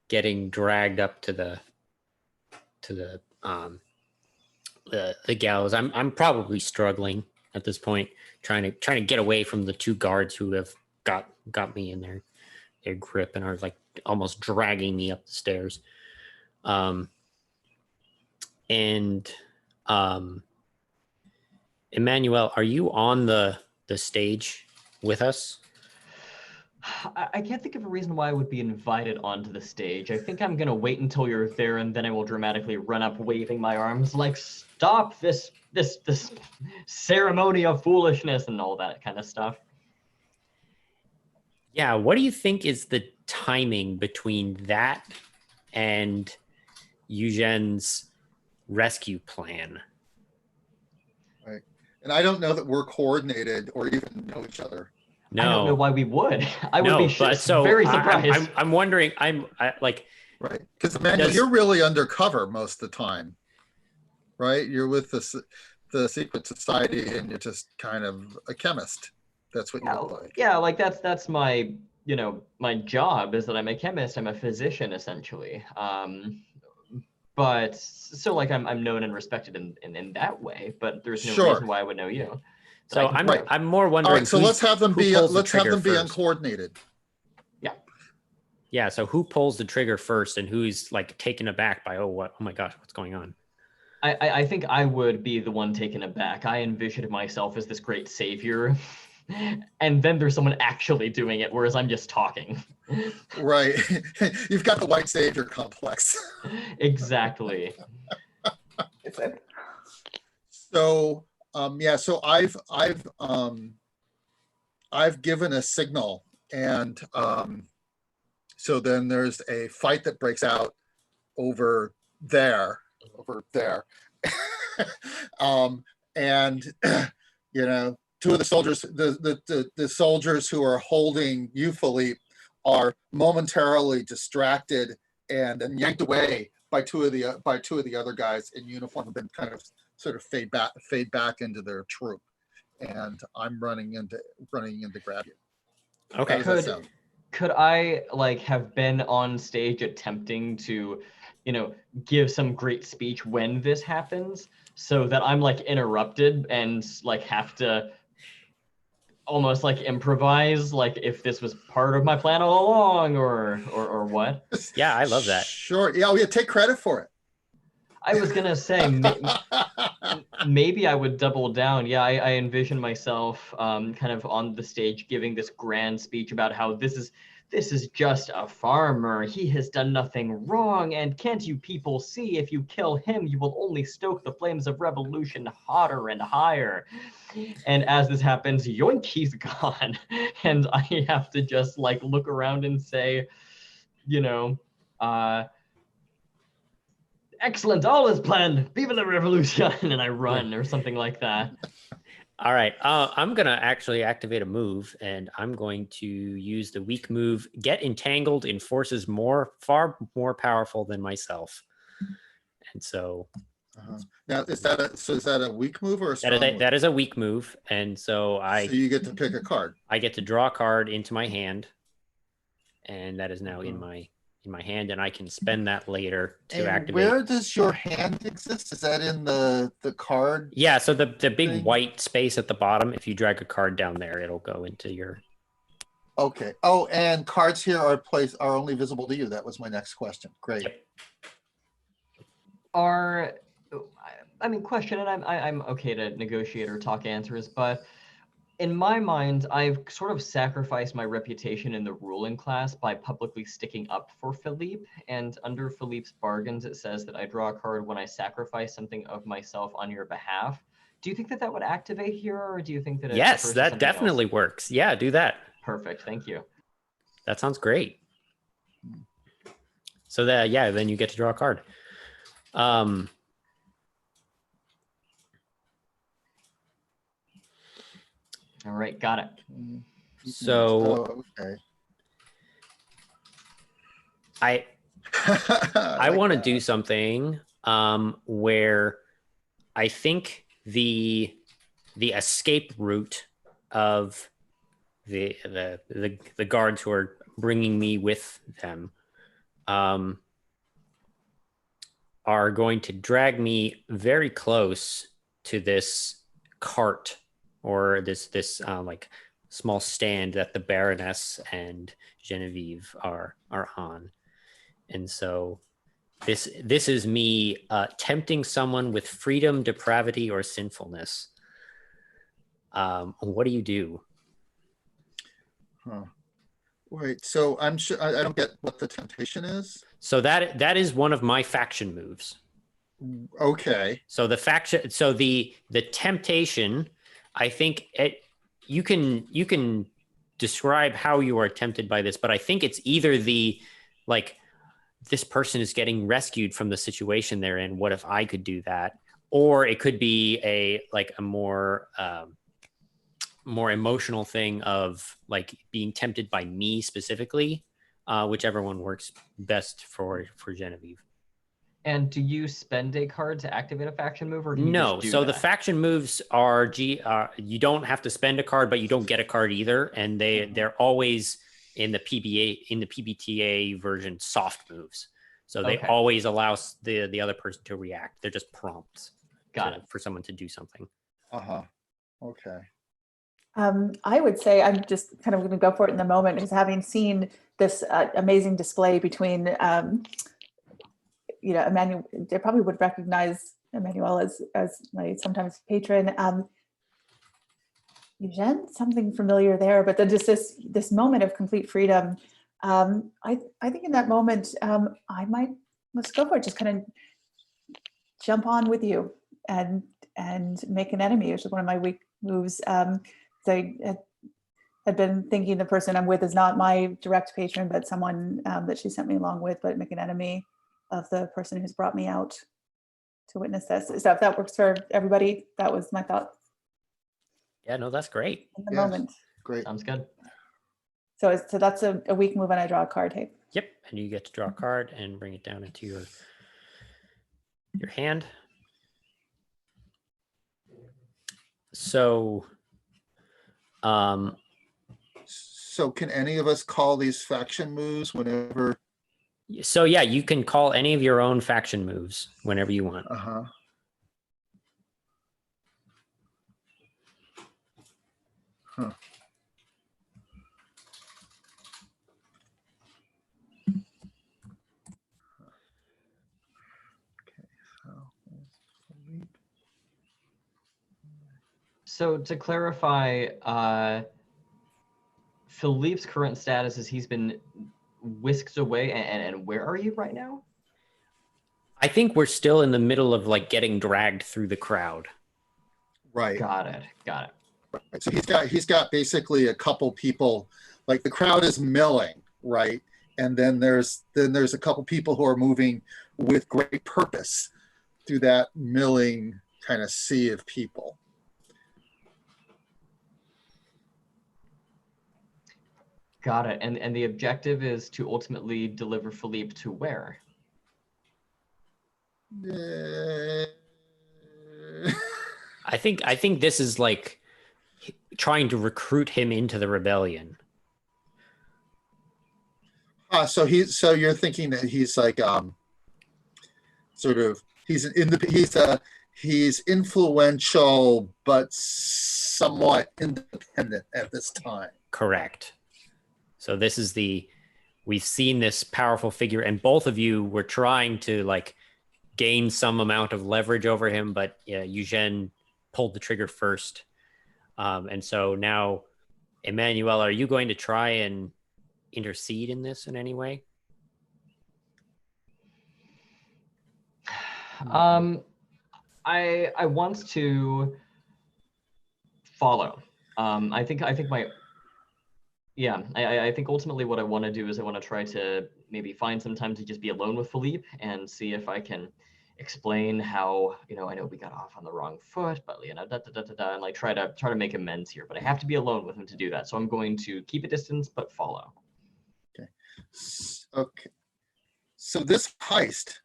getting dragged up to the gallows. I'm probably struggling at this point, trying to get away from the 2 guards who have got me in their grip and are like almost dragging me up the stairs. Emmanuel, are you on the stage with us? I can't think of a reason why I would be invited onto the stage. I think I'm gonna wait until you're there, and then I will dramatically run up, waving my arms like, "Stop this ceremony of foolishness," and all that kind of stuff. Yeah, what do you think is the timing between that and Eugene's rescue plan? Right. And I don't know that we're coordinated or even know each other. No, I don't know why we would. I would be very surprised. I'm wondering. Right, because Emmanuel, you're really undercover most of the time, right? You're with the secret society, and you're just kind of a chemist. That's what you look like. Yeah, like that's my my job is that I'm a chemist. I'm a physician essentially. But so like I'm known and respected in that way. But there's no reason why I would know you. So I'm more wondering. All right, so let's have them be uncoordinated. Yeah. So who pulls the trigger first, and who's like taken aback by oh my gosh, what's going on? I think I would be the one taken aback. I envisioned myself as this great savior, and then there's someone actually doing it, whereas I'm just talking. Right, you've got the white savior complex. Exactly. So. So I've given a signal, and so then there's a fight that breaks out over there, and 2 of the soldiers, the soldiers who are holding you, Philippe, are momentarily distracted and then yanked away by two of the other guys in uniform, and then kind of sort of fade back into their troop, and I'm running in to grab you. Okay. Could I like have been on stage attempting to, give some great speech when this happens, so that I'm like interrupted and like have to almost like improvise, like if this was part of my plan all along, or what? Yeah, I love that. Sure. Yeah, take credit for it. I was gonna say maybe I would double down. Yeah, I envision myself kind of on the stage giving this grand speech about how this is just a farmer. He has done nothing wrong, and can't you people see, if you kill him, you will only stoke the flames of revolution hotter and higher. And as this happens, yoink, he's gone, and I have to just like look around and say, excellent, all is planned, viva la revolution, and I run or something like that. All right, I'm gonna actually activate a move, and I'm going to use the weak move, get entangled in forces far more powerful than myself. And so now is that a weak move or a strong move? That is a weak move, and so so you get to pick a card. I get to draw a card into my hand, and that is now in my hand, and I can spend that later to activate. Where does your hand exist? Is that in the card? Yeah, so the big white space at the bottom, if you drag a card down there, it'll go into your... Okay. Oh, and cards here are only visible to you. That was my next question. Great. Question, and I'm okay to negotiate or talk answers, but in my mind, I've sort of sacrificed my reputation in the ruling class by publicly sticking up for Philippe. And under Philippe's bargains, it says that I draw a card when I sacrifice something of myself on your behalf. Do you think that that would activate here, or do you think that it Yes, refers to that something definitely else? works. Yeah, do that. Perfect. Thank you. That sounds great. So that, yeah, then you get to draw a card. All right, got it. So Oh, okay. I I want to like do something where I think the escape route of the guards who are bringing me with them are going to drag me very close to this cart or this like small stand that the Baroness and Genevieve are on. And so this is me tempting someone with freedom, depravity, or sinfulness. What do you do? Huh. Wait, so I'm sure I don't get what the temptation is. So that is one of my faction moves. Okay. So the faction, so the temptation, I think you can describe how you are tempted by this, but I think it's either the like this person is getting rescued from the situation they're in. What if I could do that? Or it could be a more emotional thing of like being tempted by me specifically, whichever one works best for Genevieve. And do you spend a card to activate a faction move, or do you No, just do so that? the faction moves are you don't have to spend a card, but you don't get a card either, and they're always in the PBTA version soft moves. So they Okay. always allow the other person to react. They're just prompts for someone to do something. Uh-huh. Okay. I would say I'm just kind of going to go for it in the moment, because having seen this amazing display between, Emmanuel, they probably would recognize Emmanuel as my sometimes patron. Eugene, something familiar there, but then just this moment of complete freedom. I think in that moment, let's go for it. Just kind of jump on with you and make an enemy, which is one of my weak moves. I had been thinking the person I'm with is not my direct patron, but someone that she sent me along with, but make an enemy of the person who's brought me out to witness this. So if that works for everybody, that was my thought. Yeah, no, that's great. In the moment. Great. Sounds good. So that's a weak move, and I draw a card. Hey. Yep, and you get to draw a card and bring it down into your hand. So, so can any of us call these faction moves whenever? So yeah, you can call any of your own faction moves whenever you want. Uh-huh. Huh. So to clarify, Philippe's current status is he's been whisked away, and where are you right now? I think we're still in the middle of like getting dragged through the crowd. Right. Got it. Right. So he's got basically a couple people, like the crowd is milling, right? And then there's a couple people who are moving with great purpose through that milling kind of sea of people. Got it. And the objective is to ultimately deliver Philippe to where? I think this is like trying to recruit him into the rebellion. So you're thinking that he's like he's influential but somewhat independent at this time. Correct. So this is we've seen this powerful figure, and both of you were trying to like gain some amount of leverage over him, but Eugene pulled the trigger first. And so now, Emmanuel, are you going to try and intercede in this in any way? I want to follow. I think ultimately what I want to do is I want to try to maybe find some time to just be alone with Philippe and see if I can explain how, I know we got off on the wrong foot, but and like try to make amends here. But I have to be alone with him to do that. So I'm going to keep a distance but follow. Okay. So this heist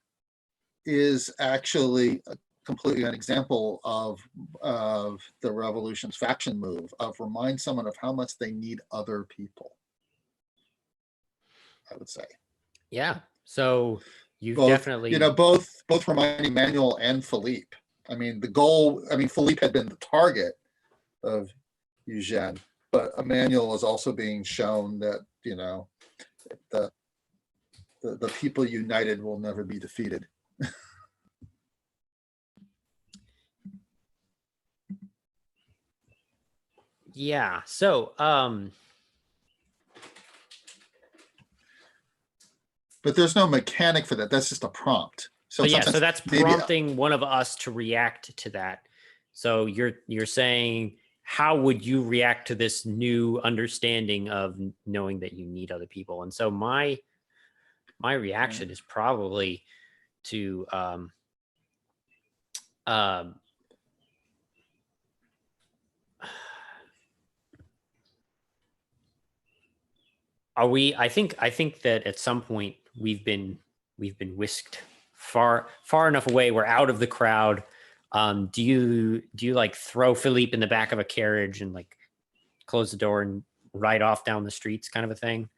is actually completely an example of the Revolution's faction move of remind someone of how much they need other people, I would say. Yeah. So you've both, definitely, both reminding Manuel and Philippe. I mean, Philippe had been the target of Eugene, but Emmanuel is also being shown that, the people united will never be defeated. yeah. So, but there's no mechanic for that. That's just a prompt. So that's prompting one of us to react to that. So you're saying, how would you react to this new understanding of knowing that you need other people? And so my reaction is probably to I think that at some point we've been whisked far enough away. We're out of the crowd. Do you like throw Philippe in the back of a carriage and like close the door and ride off down the streets kind of a thing?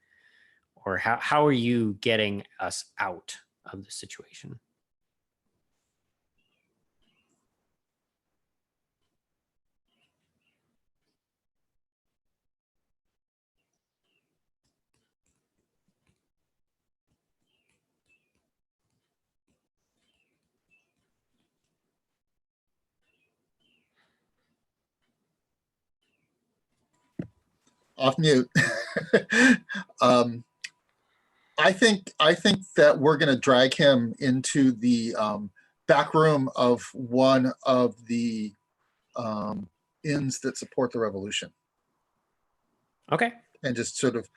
Or how are you getting us out of the situation? Off mute. I think that we're going to drag him into the back room of one of the inns that support the revolution. Okay. And just sort of,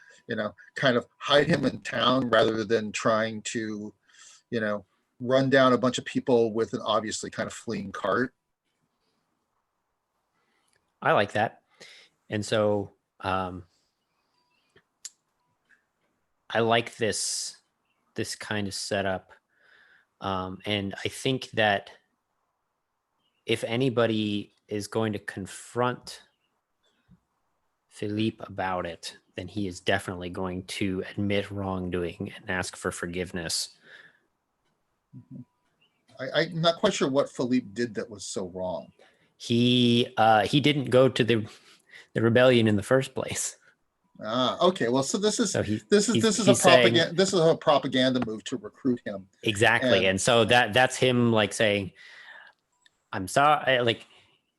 kind of hide him in town rather than trying to, run down a bunch of people with an obviously kind of fleeing cart. I like that. And so I like this kind of setup. And I think that if anybody is going to confront Philippe about it, then he is definitely going to admit wrongdoing and ask for forgiveness. I'm not quite sure what Philippe did that was so wrong. He didn't go to the rebellion in the first place. Okay. Well, so this is a propaganda move to recruit him. Exactly, and so that's him like saying, "I'm sorry, like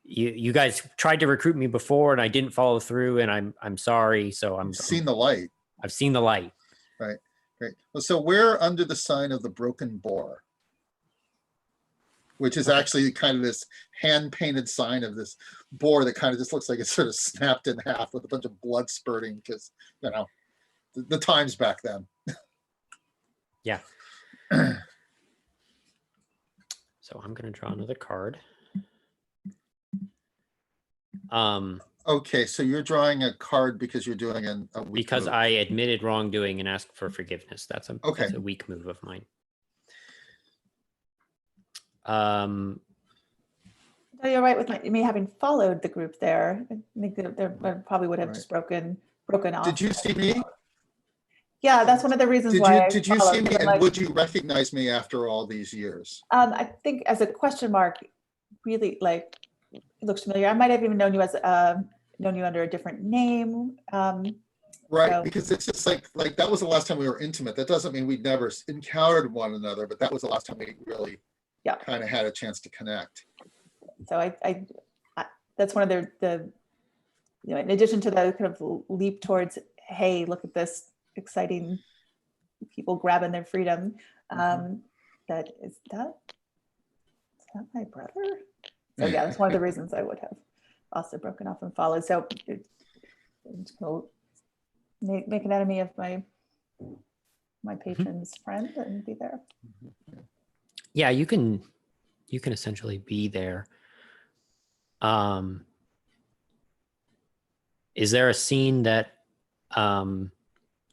you guys tried to recruit me before, and I didn't follow through, and I'm sorry." So I've seen the light. Right. Great. Well, so we're under the sign of the Broken Boar, which is actually kind of this hand-painted sign of this boar that kind of just looks like it's sort of snapped in half with a bunch of blood spurting because, the times back then. Yeah. So I'm going to draw another card. Okay, so you're drawing a card because you're doing a weak because move. I admitted wrongdoing and asked for forgiveness. That's a weak move of mine. No, you're right with me having followed the group there. I think that there probably would have just broken off. Did you see me? Yeah, that's one of the reasons why. Did you see me, and would you recognize me after all these years? I think as a question mark, really like it looks familiar. I might have even known you as known you under a different name. Right, so. Because it's just like that was the last time we were intimate. That doesn't mean we'd never encountered one another, but that was the last time we really kind of had a chance to connect. So I that's one of the in addition to the kind of leap towards, hey, look at this exciting people grabbing their freedom, that is that my brother? So yeah, that's one of the reasons I would have also broken off and followed. So make an enemy of my patron's friend and be there. Yeah, you can essentially be there. Is there a scene that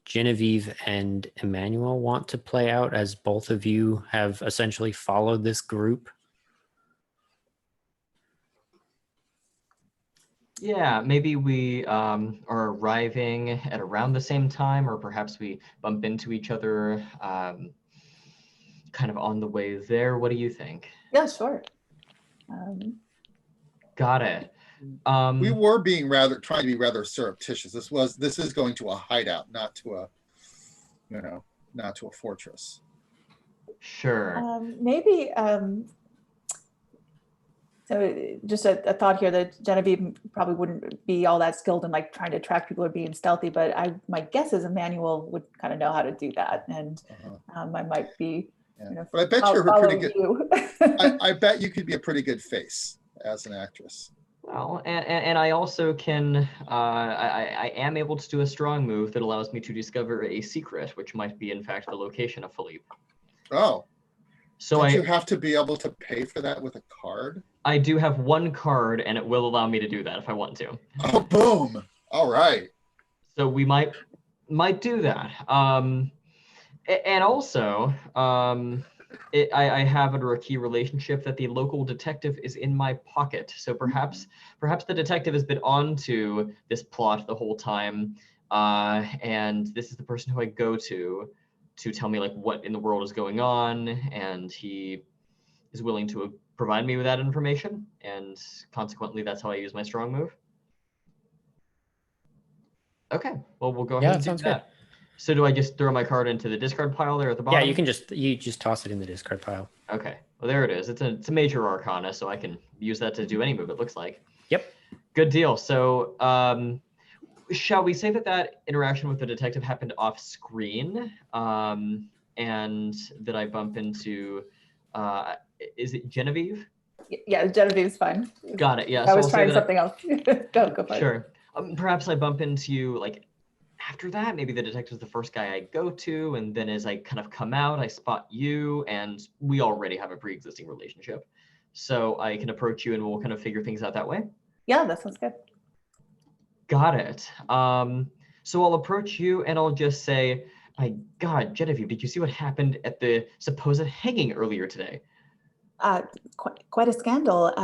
Genevieve and Emmanuel want to play out, as both of you have essentially followed this group? Yeah, maybe we are arriving at around the same time, or perhaps we bump into each other kind of on the way there. What do you think? Yeah, sure. Got it. We were trying to be rather surreptitious. This is going to a hideout, not to a, not to a fortress. Sure. Maybe. So just a thought here that Genevieve probably wouldn't be all that skilled in like trying to track people or being stealthy, but my guess is Emmanuel would kind of know how to do that, and I might be. Yeah. But I bet you're a pretty good. You. I bet you could be a pretty good face as an actress. Well, and I also can. I am able to do a strong move that allows me to discover a secret, which might be in fact the location of Philippe. Oh. So you have to be able to pay for that with a card? I do have one card, and it will allow me to do that if I want to. Oh, boom! All right. So we might do that. And also, I have under a key relationship that the local detective is in my pocket. So perhaps the detective has been on to this plot the whole time, and this is the person who I go to tell me like what in the world is going on, and he is willing to provide me with that information, and consequently that's how I use my strong move. Okay, well we'll go ahead and do that. Good. So do I just throw my card into the discard pile there at the bottom? Yeah, you just toss it in the discard pile. Okay, well there it is. It's a major arcana, so I can use that to do any move, it looks like. Yep. Good deal. So shall we say that interaction with the detective happened off screen, and that I bump into, is it Genevieve? Yeah, Genevieve's fine. Got it, yeah. I was trying something else. Go for it. Sure. Perhaps I bump into you, like, after that, maybe the detective's the first guy I go to, and then as I kind of come out, I spot you, and we already have a pre-existing relationship. So I can approach you and we'll kind of figure things out that way? Yeah, that sounds good. Got it. So I'll approach you and I'll just say, my God, Genevieve, did you see what happened at the supposed hanging earlier today? Quite a scandal.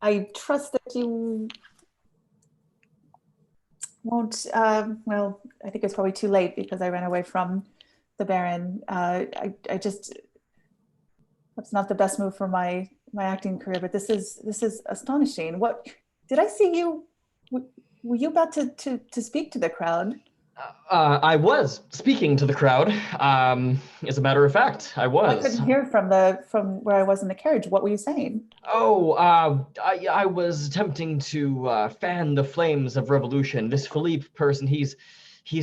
I trust that you won't, well, I think it's probably too late because I ran away from the Baron. I just, that's not the best move for my acting career, but this is astonishing. What, did I see you, were you about to speak to the crowd? I was speaking to the crowd. As a matter of fact, I was. I couldn't hear from where I was in the carriage. What were you saying? Oh, I was attempting to fan the flames of revolution. This Philippe person, he's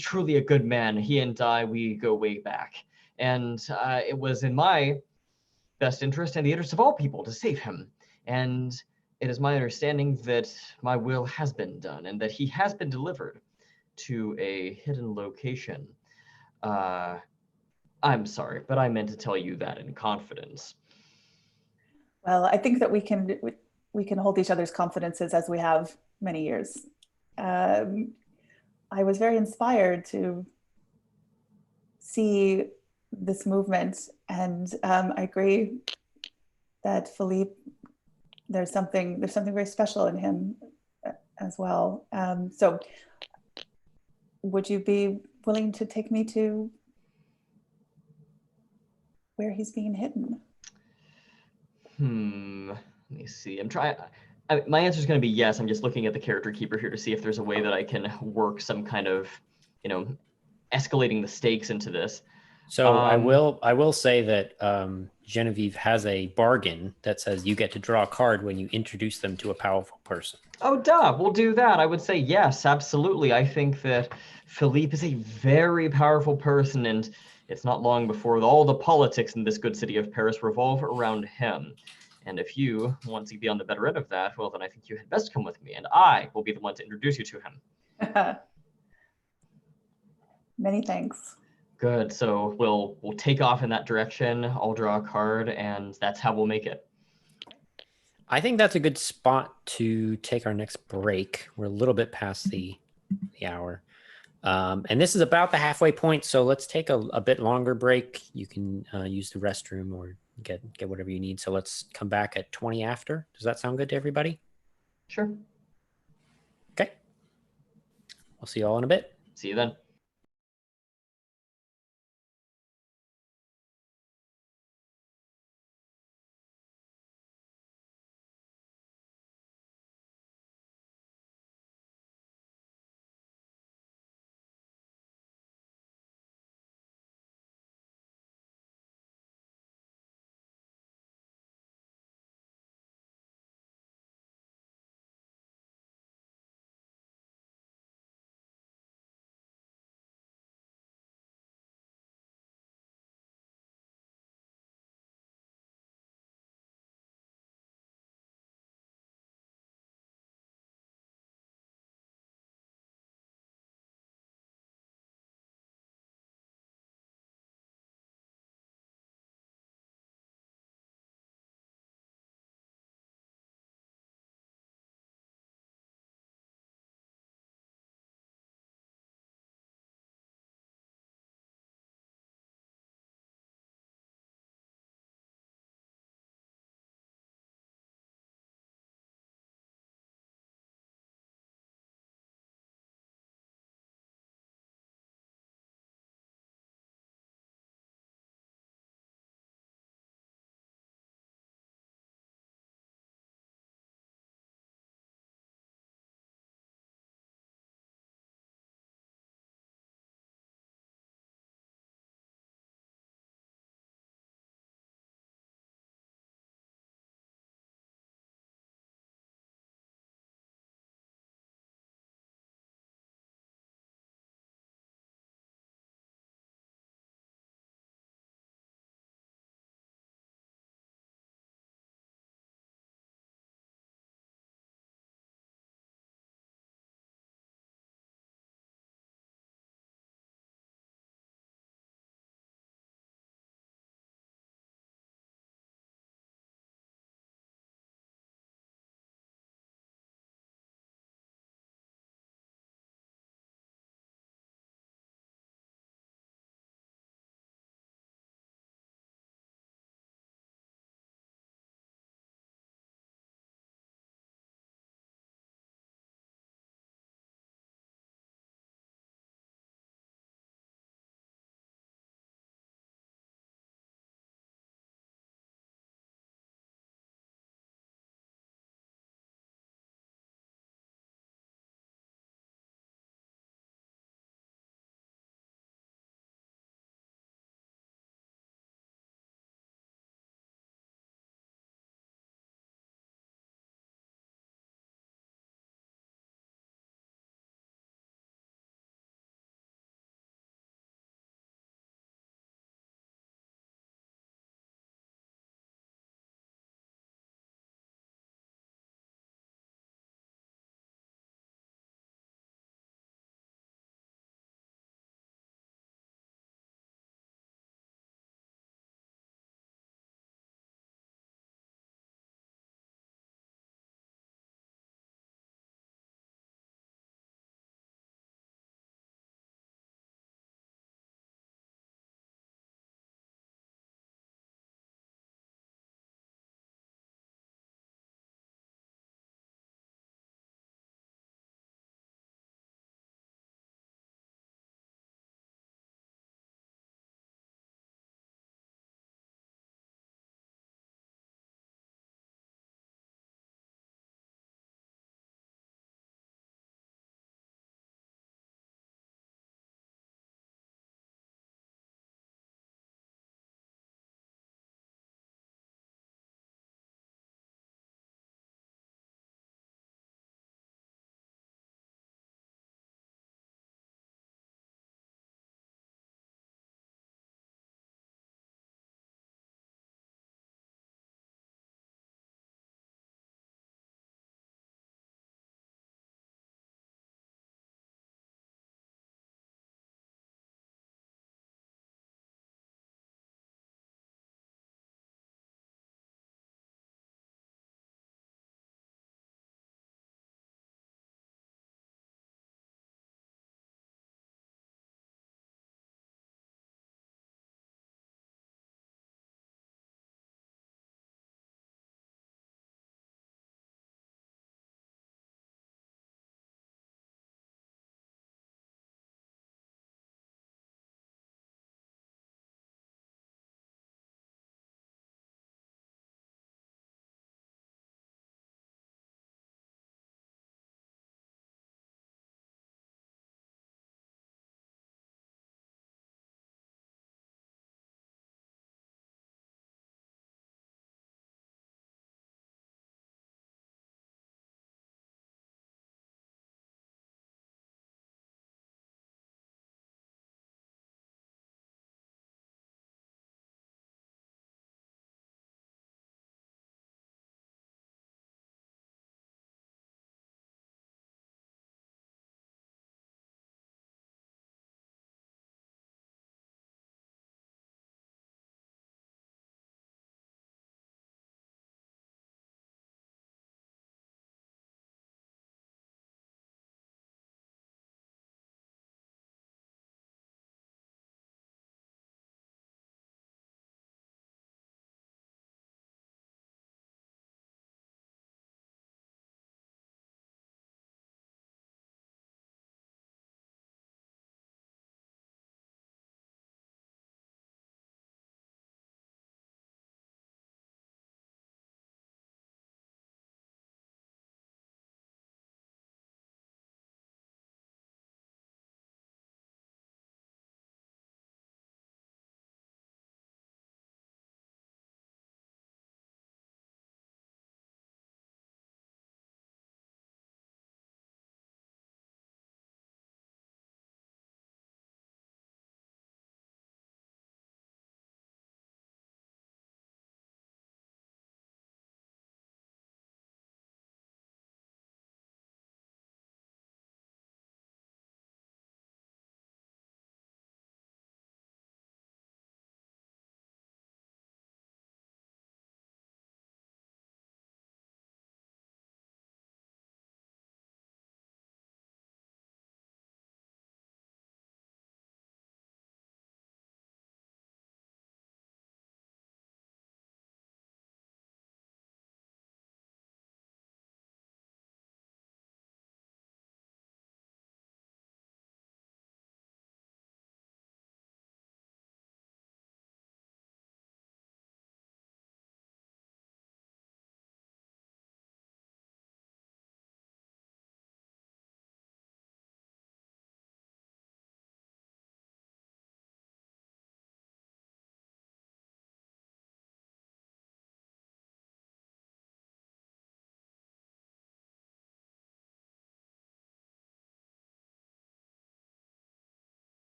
truly a good man. He and I, we go way back. And it was in my best interest and the interest of all people to save him. And it is my understanding that my will has been done and that he has been delivered to a hidden location. I'm sorry, but I meant to tell you that in confidence. Well, I think that we can hold each other's confidences as we have many years. I was very inspired to see this movement, and I agree that Philippe, there's something very special in him as well. So would you be willing to take me to where he's being hidden? Let me see. My answer is going to be yes. I'm just looking at the character keeper here to see if there's a way that I can work some kind of, escalating the stakes into this. So I will say that Genevieve has a bargain that says you get to draw a card when you introduce them to a powerful person. Oh, duh, we'll do that. I would say yes, absolutely. I think that Philippe is a very powerful person, and it's not long before all the politics in this good city of Paris revolve around him. And if you want to be on the better end of that, well, then I think you had best come with me, and I will be the one to introduce you to him. Many thanks. Good. So we'll take off in that direction. I'll draw a card, and that's how we'll make it. I think that's a good spot to take our next break. We're a little bit past the hour. And this is about the halfway point, so let's take a bit longer break. You can use the restroom or get whatever you need. So let's come back at 20 after. Does that sound good to everybody? Sure. Okay. We'll see you all in a bit. See you then.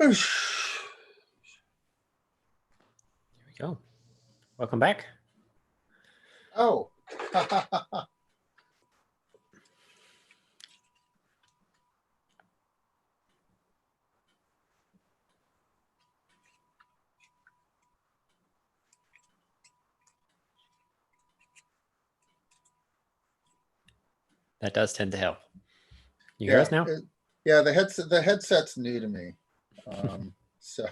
Here we go. Welcome back. Oh. That does tend to help. You hear us now? Yeah, the headset's new to me. So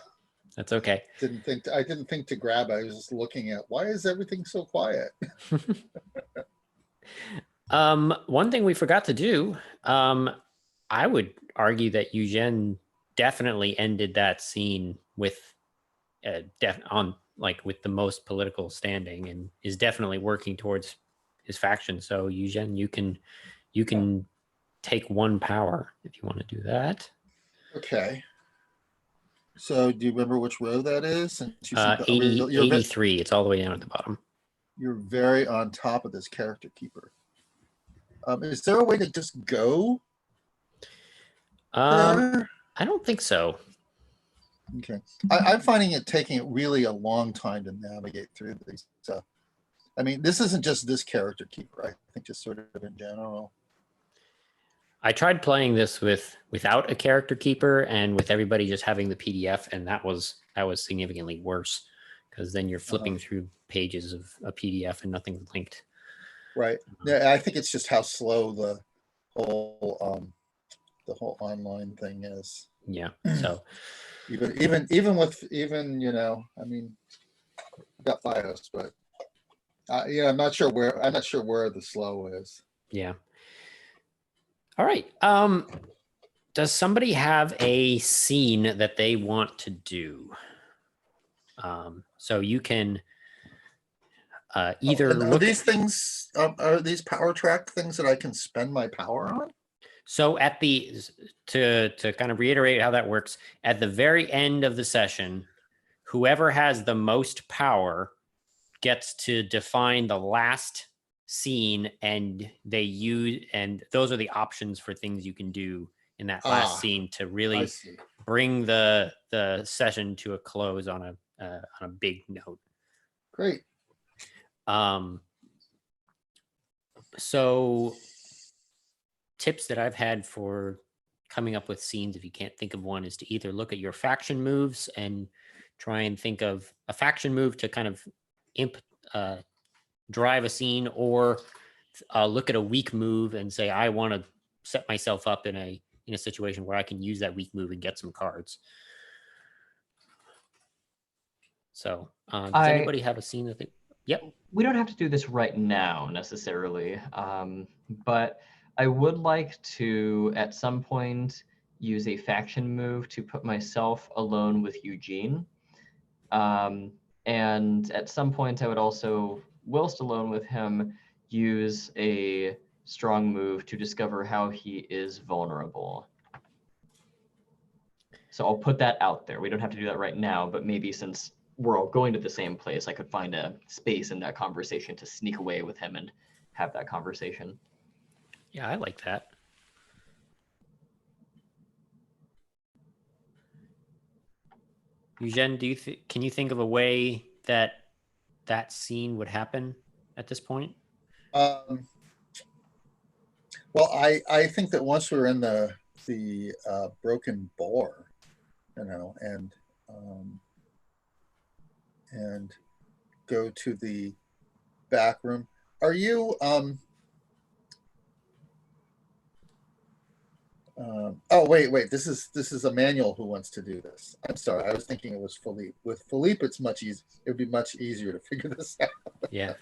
That's okay. I didn't think to grab it. I was just looking at why is everything so quiet? One thing we forgot to do, I would argue that Eugene definitely ended that scene with with the most political standing, and is definitely working towards his faction. So Eugene, you can take 1 power if you want to do that. Okay. So do you remember which row that is? Since you seem to- 83. It's all the way down at the bottom. You're very on top of this character keeper. Is there a way to just go there? I don't think so. Okay. I'm finding it taking really a long time to navigate through these. So, I mean, this isn't just this character keeper. I think just sort of in general. I tried playing this without a character keeper and with everybody just having the PDF, and that was significantly worse, because then you're flipping through pages of a PDF and nothing's linked. Right. Yeah, I think it's just how slow the whole online thing is. Yeah. So even you know, I mean, I've got BIOS, but yeah, I'm not sure where the slow is. yeah. All right. Does somebody have a scene that they want to do? So you can either are these things are these power track things that I can spend my power on? So at to kind of reiterate how that works, at the very end of the session, whoever has the most power gets to define the last scene, and those are the options for things you can do in that last scene to really bring the session to a close on a big note. Great. So tips that I've had for coming up with scenes, if you can't think of one, is to either look at your faction moves and try and think of a faction move to kind of drive a scene, or look at a weak move and say, I want to set myself up in a situation where I can use that weak move and get some cards. So does anybody have a scene that they... Yep. We don't have to do this right now necessarily, but I would like to, at some point, use a faction move to put myself alone with Eugene. And at some point, I would also, whilst alone with him, use a strong move to discover how he is vulnerable. So I'll put that out there. We don't have to do that right now, but maybe since we're all going to the same place, I could find a space in that conversation to sneak away with him and have that conversation. Yeah, I like that. Eugene, can you think of a way that scene would happen at this point? Well, I think that once we're in the broken boar, you know, and go to the back room. Are you oh wait, this is Emmanuel who wants to do this. I'm sorry, I was thinking it was Philippe. With Philippe, it's much easier. It would be much easier to figure this out. Yeah.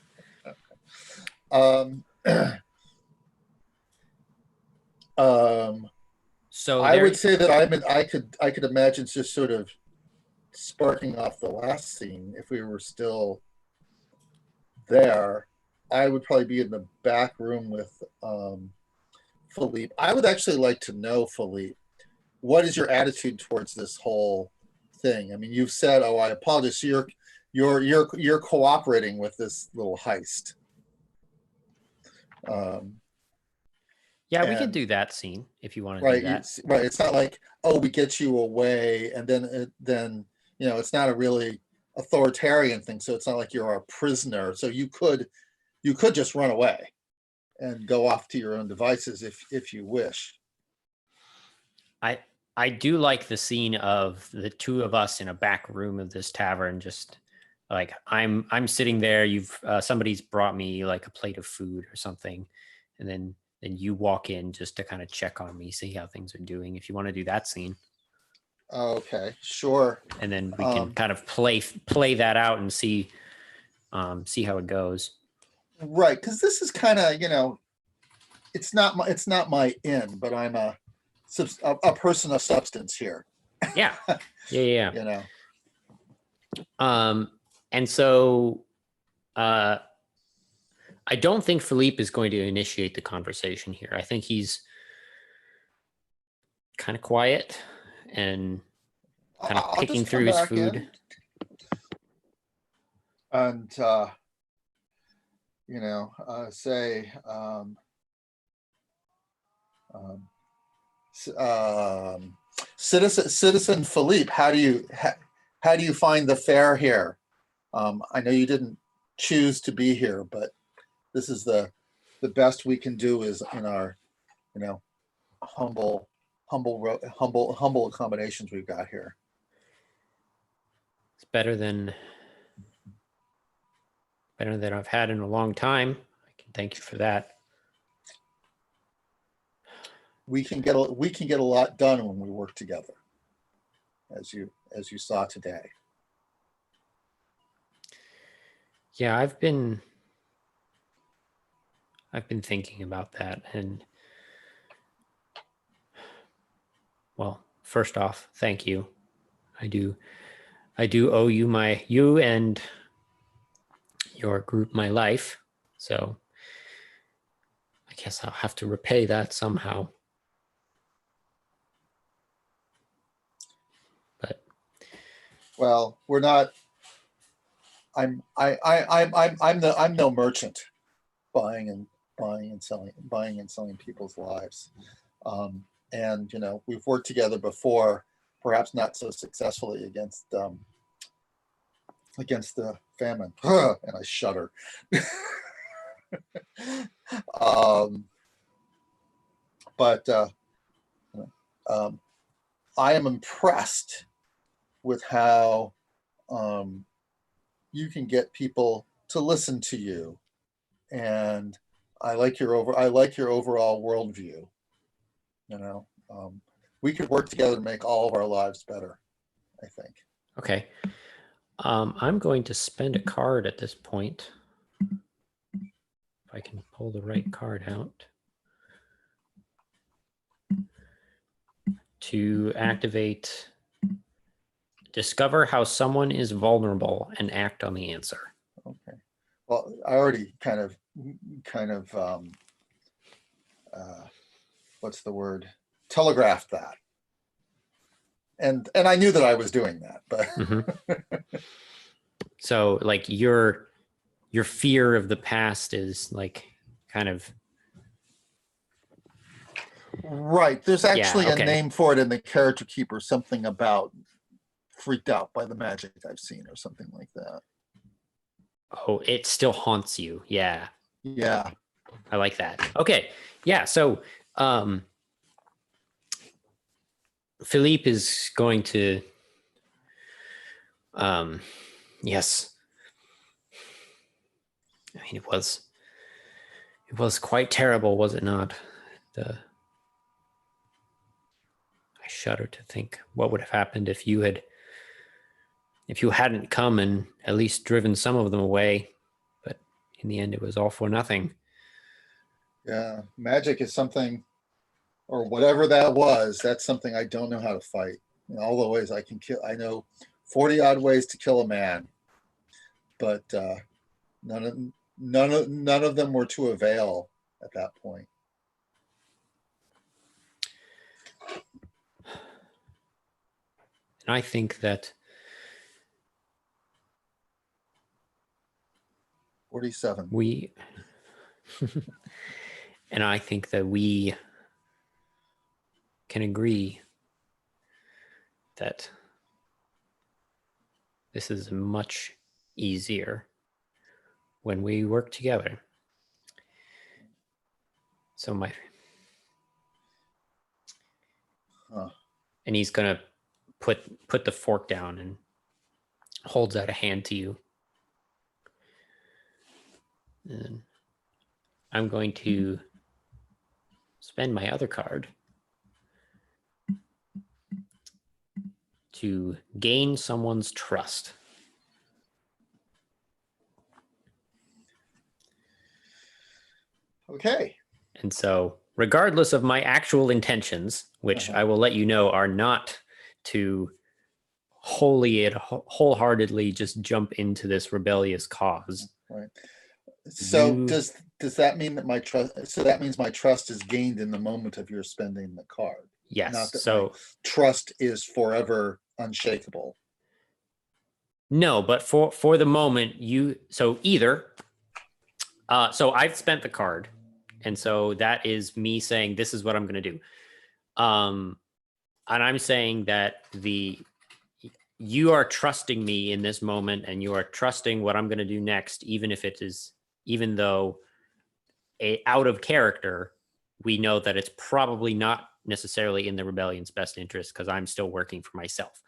So I would say that I could imagine just sort of sparking off the last scene. If we were still there, I would probably be in the back room with Philippe. I would actually like to know, Philippe, what is your attitude towards this whole thing? I mean, you've said, "Oh, I apologize." So you're cooperating with this little heist. Yeah, we could And- do that scene if you want to Right, do that. right. It's not like, oh, we get you away, and then it's not a really authoritarian thing. So it's not like you're a prisoner. So you could just run away and go off to your own devices if you wish. I do like the scene of the two of us in a back room of this tavern, just like I'm sitting there. You've somebody's brought me like a plate of food or something, and then you walk in just to kind of check on me, see how things are doing. If you want to do that scene, Okay, sure. and then we can kind of play that out and see how it goes. Right, because this is kind of it's not my inn, but I'm a person of substance here. Yeah. Yeah. And so I don't think Philippe is going to initiate the conversation here. I think he's kind of quiet and kind of I'll picking just come through his back food. in. And say citizen Philippe, how do you find the fare here? I know you didn't choose to be here, but this is the best we can do is in our humble accommodations we've got here. It's better than I've had in a long time. I can thank you for that. We can get a lot done when we work together, as you saw today. Yeah, I've been thinking about that, and well, first off, thank you. I do owe you and your group my life, so I guess I'll have to repay that somehow. But well, we're not. I'm no merchant, buying and selling people's lives, and we've worked together before, perhaps not so successfully against the famine. And I shudder. But I am impressed with how you can get people to listen to you, and I like your overall worldview. We could work together to make all of our lives better, I think. okay. I'm going to spend a card at this point. If I can pull the right card out. To activate, discover how someone is vulnerable and act on the answer. Okay. Well, I already kind of what's the word? Telegraphed that. And I knew that I was doing that, but So like your fear of the past is like kind of right. There's actually okay. a name for it in the character keeper, something about freaked out by the magic I've seen or something like that. Oh, it still haunts you. Yeah. Yeah. I like that. Okay. Yeah. So Philippe is going to yes. I mean, it was quite terrible, was it not? I shudder to think what would have happened if you hadn't come and at least driven some of them away. But in the end, it was all for nothing. Yeah. Magic is something, or whatever that was, that's something I don't know how to fight. All the ways I can kill, I know 40 odd ways to kill a man, but none of them were to avail at that point. And I think that 47. we And I think that we can agree that this is much easier when we work together. So and he's gonna put the fork down and holds out a hand to you. And I'm going to spend my other card to gain someone's trust. Okay. And so, regardless of my actual intentions, which I will let you know are not to wholeheartedly just jump into this rebellious cause. Right. So does that mean that my trust? So that means my trust is gained in the moment of your spending the card. Yes. Not that So my trust is forever unshakable. No, but for the moment, so I've spent the card, and so that is me saying this is what I'm going to do, and I'm saying that you are trusting me in this moment, and you are trusting what I'm going to do next, even though out of character, we know that it's probably not necessarily in the rebellion's best interest because I'm still working for myself.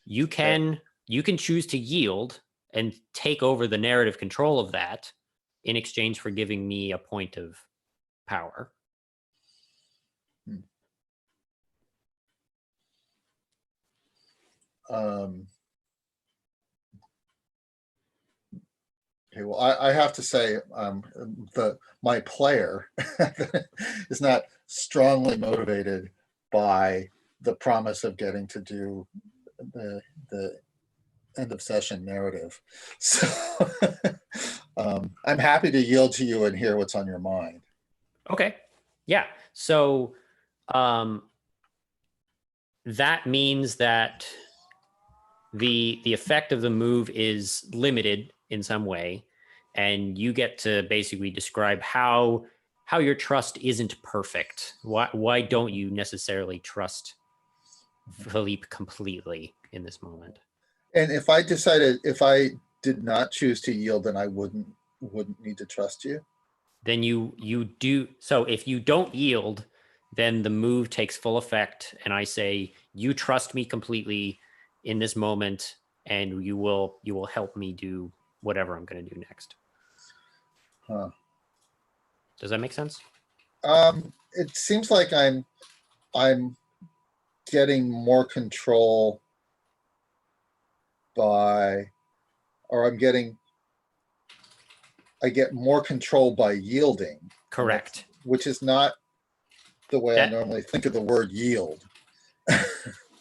You can choose to yield and take over the narrative control of that in exchange for giving me a point of power. Okay, well, I have to say, my player is not strongly motivated by the promise of getting to do the end of session narrative. So I'm happy to yield to you and hear what's on your mind. Okay. Yeah. So that means that the effect of the move is limited in some way, and you get to basically describe how your trust isn't perfect. Why don't you necessarily trust Philippe completely in this moment? And if I did not choose to yield, then I wouldn't need to trust you. Then you do. So if you don't yield, then the move takes full effect, and I say you trust me completely in this moment, and you will help me do whatever I'm going to do next. Does that make sense? It seems like I'm getting more control I get more control by yielding. Correct. Which is not the way I normally think of the word yield.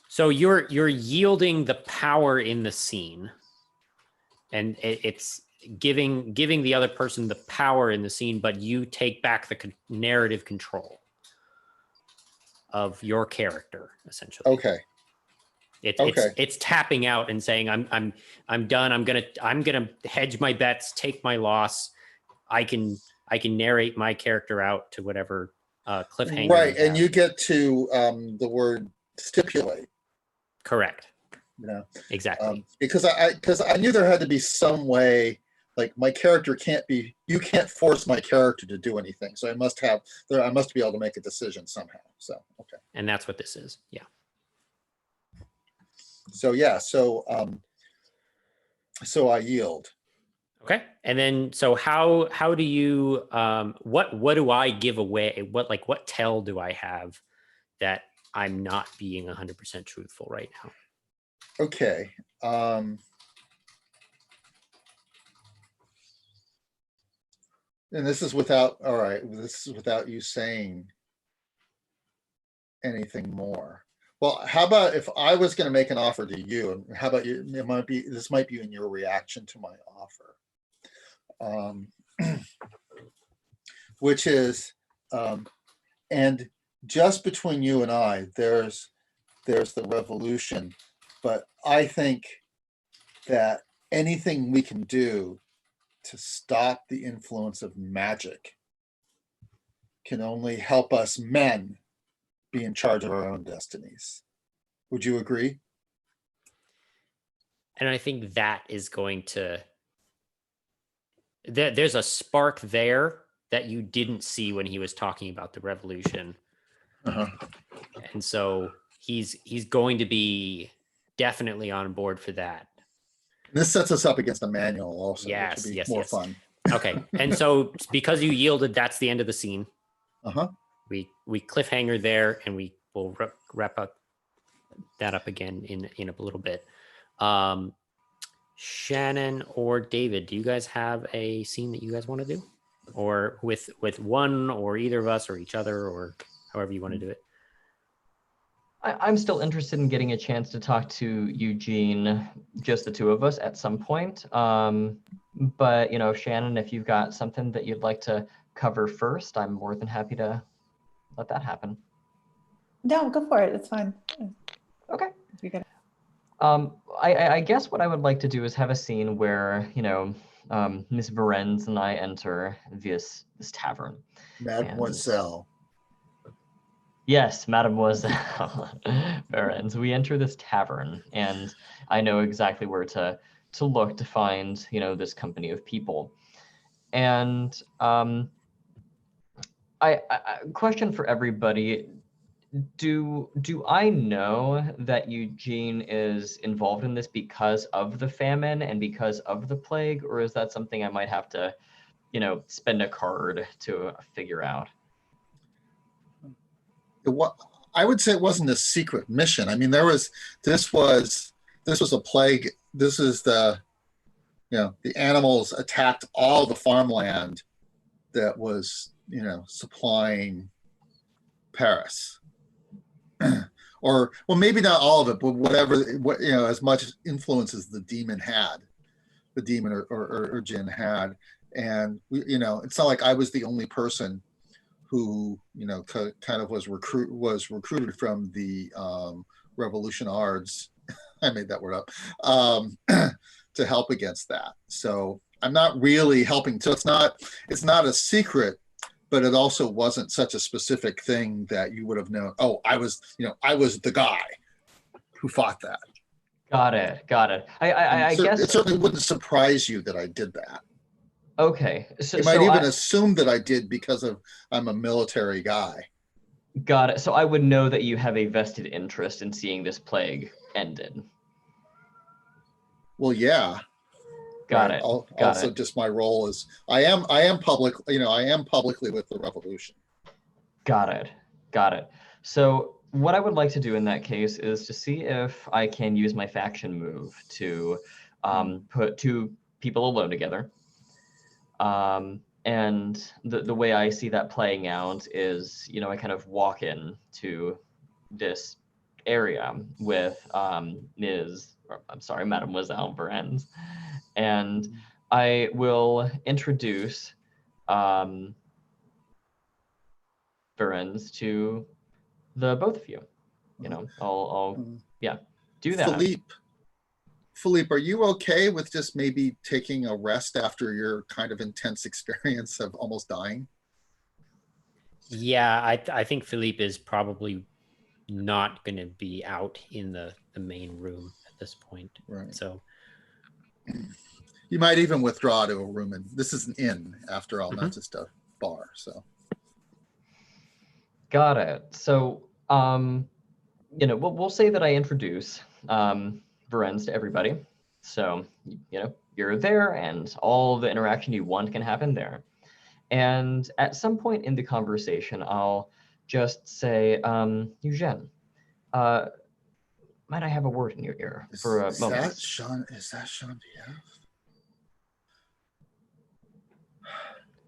So you're yielding the power in the scene, and it's giving the other person the power in the scene, but you take back the narrative control of your character, essentially. Okay. It's tapping out and saying I'm done. I'm gonna hedge my bets, take my loss. I can narrate my character out to whatever cliffhanger. Right, and you get to the word stipulate. Correct. You know, exactly. Because I knew there had to be some way. Like my character you can't force my character to do anything. So I must be able to make a decision somehow. So okay. And that's what this is. Yeah. So yeah, so I yield. Okay. And then so how do you what do I give away? What tell do I have that I'm not being 100% truthful right now? Okay. And this is without you saying anything more. Well, how about if I was going to make an offer to you, and how about you? This might be in your reaction to my offer, which is, and just between you and I, there's the revolution, but I think that anything we can do to stop the influence of magic can only help us men be in charge of our own destinies. Would you agree? And I think that is going to, there's a spark there that you didn't see when he was talking about the revolution. Uh-huh. And so he's going to be definitely on board for that. This sets us up against the manual also, Yes, which would be yes, more yes. fun. Okay. And so because you yielded, that's the end of the scene. Uh-huh. We cliffhanger there, and we will wrap up that up again in a little bit. Shannon or David, do you guys have a scene that you guys want to do, or with one or either of us or each other, or however you want to do it? I'm still interested in getting a chance to talk to Eugene, just the two of us at some point. But, Shannon, if you've got something that you'd like to cover first, I'm more than happy to let that happen. No, go for it. It's fine. Okay. You got it. I guess what I would like to do is have a scene where, Miss Varenz and I enter this tavern. Mademoiselle. Yes, Mademoiselle Varenz. We enter this tavern, and I know exactly where to look to find, this company of people. And I question for everybody: do I know that Eugene is involved in this because of the famine and because of the plague, or is that something I might have to, spend a card to figure out? I would say it wasn't a secret mission. I mean, this was a plague. This is the animals attacked all the farmland that was, supplying Paris. Or, well, maybe not all of it, but as much influence as the demon or Jin had. And it's not like I was the only person who kind of was recruited from the Révolution ards. I made that word up, to help against that. So I'm not really helping. So it's not a secret, but it also wasn't such a specific thing that you would have known. Oh, I was the guy who fought that. Got it. I guess it certainly wouldn't surprise you that I did that. Okay. You might even assume that I did because I'm a military guy. Got it. So I would know that you have a vested interest in seeing this plague ended. Well, yeah. Got it. Also, just my role is I am public. I am publicly with the Revolution. Got it. So what I would like to do in that case is to see if I can use my faction move to put two people alone together. And the way I see that playing out is, I kind of walk in to this area with Mademoiselle Varenz, and I will introduce Varenz to the both of you. I'll do that. Philippe, are you okay with just maybe taking a rest after your kind of intense experience of almost dying? Yeah, I think Philippe is probably not going to be out in the main room at this point. Right. So you might even withdraw to a room, and this is an inn after all, not just a bar. So got it. So we'll say that I introduce Varenz to everybody. So, you're there, and all the interaction you want can happen there. And at some point in the conversation, I'll just say, Eugene, might I have a word in your ear for a moment? Is that Jean-Pierre?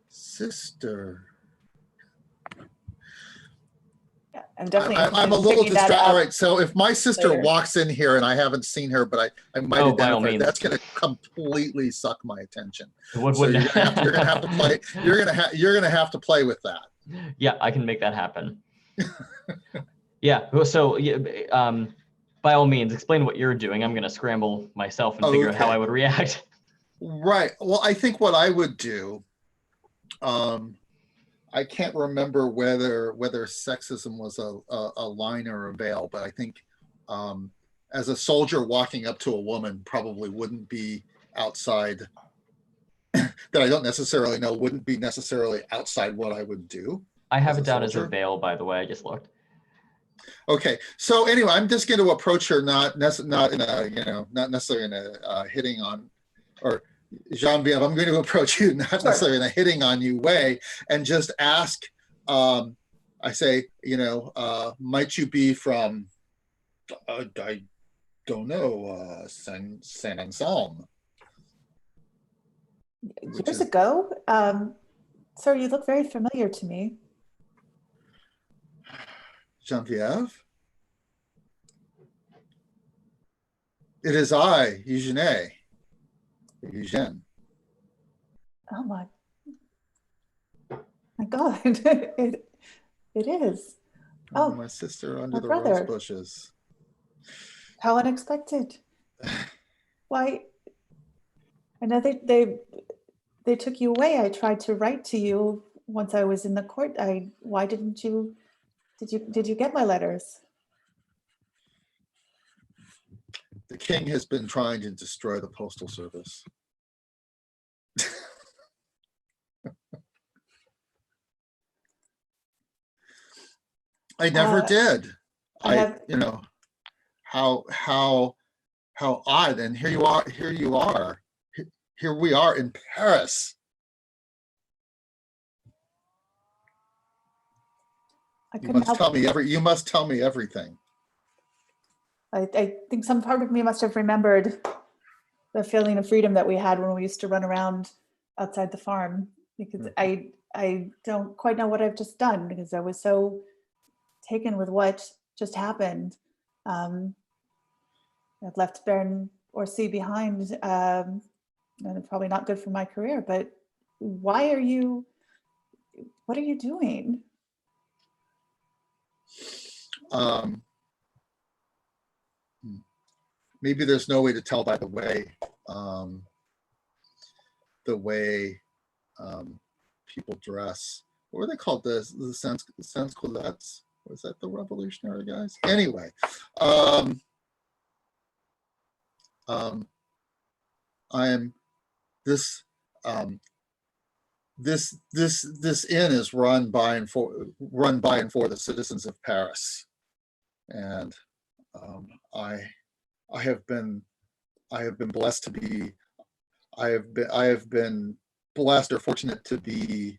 Sister. Yeah, I'm definitely. I'm a little distracted. All right, so if my sister later. walks in here and I haven't seen her, but I might identify, that's going to completely suck my attention. So you're going to have to play. You're going to have to play with that. Yeah, I can make that happen. Yeah. So, by all means, explain what you're doing. I'm going to scramble myself and figure out how I would react. Right. Well, I think what I would do, I can't remember whether sexism was a line or a veil, but I think as a soldier walking up to a woman probably wouldn't be outside that I don't necessarily know wouldn't be necessarily outside what I would do. I have as it a down as a soldier. veil, by the way. I just looked. Okay, so anyway, I'm just going to approach her not in a not necessarily in a hitting on, or Genevieve, I'm going to approach you not necessarily in a hitting on you way, and just ask. I say, might you be from? I don't know, Saint Anselme. Years ago, sir, you look very familiar to me. Genevieve? It is I, Eugene. Oh my God, it is. Oh, my sister under the brother. rose bushes. How unexpected. Why, I know they took you away. I tried to write to you once I was in the court. Why didn't you, did you get my letters? The king has been trying to destroy the postal service. I never did. How odd. And here you are. Here we are in Paris. You must tell me everything. I think some part of me must have remembered the feeling of freedom that we had when we used to run around outside the farm, because I don't quite know what I've just done, because I was so taken with what just happened. I've left Baron Orsi behind, and it's probably not good for my career, but what are you doing? Maybe there's no way to tell by the way people dress. What were they called? The sans culottes? Was that the revolutionary guys? Anyway, this inn is run by and for the citizens of Paris, and I have been blessed to be. I have been blessed or fortunate to be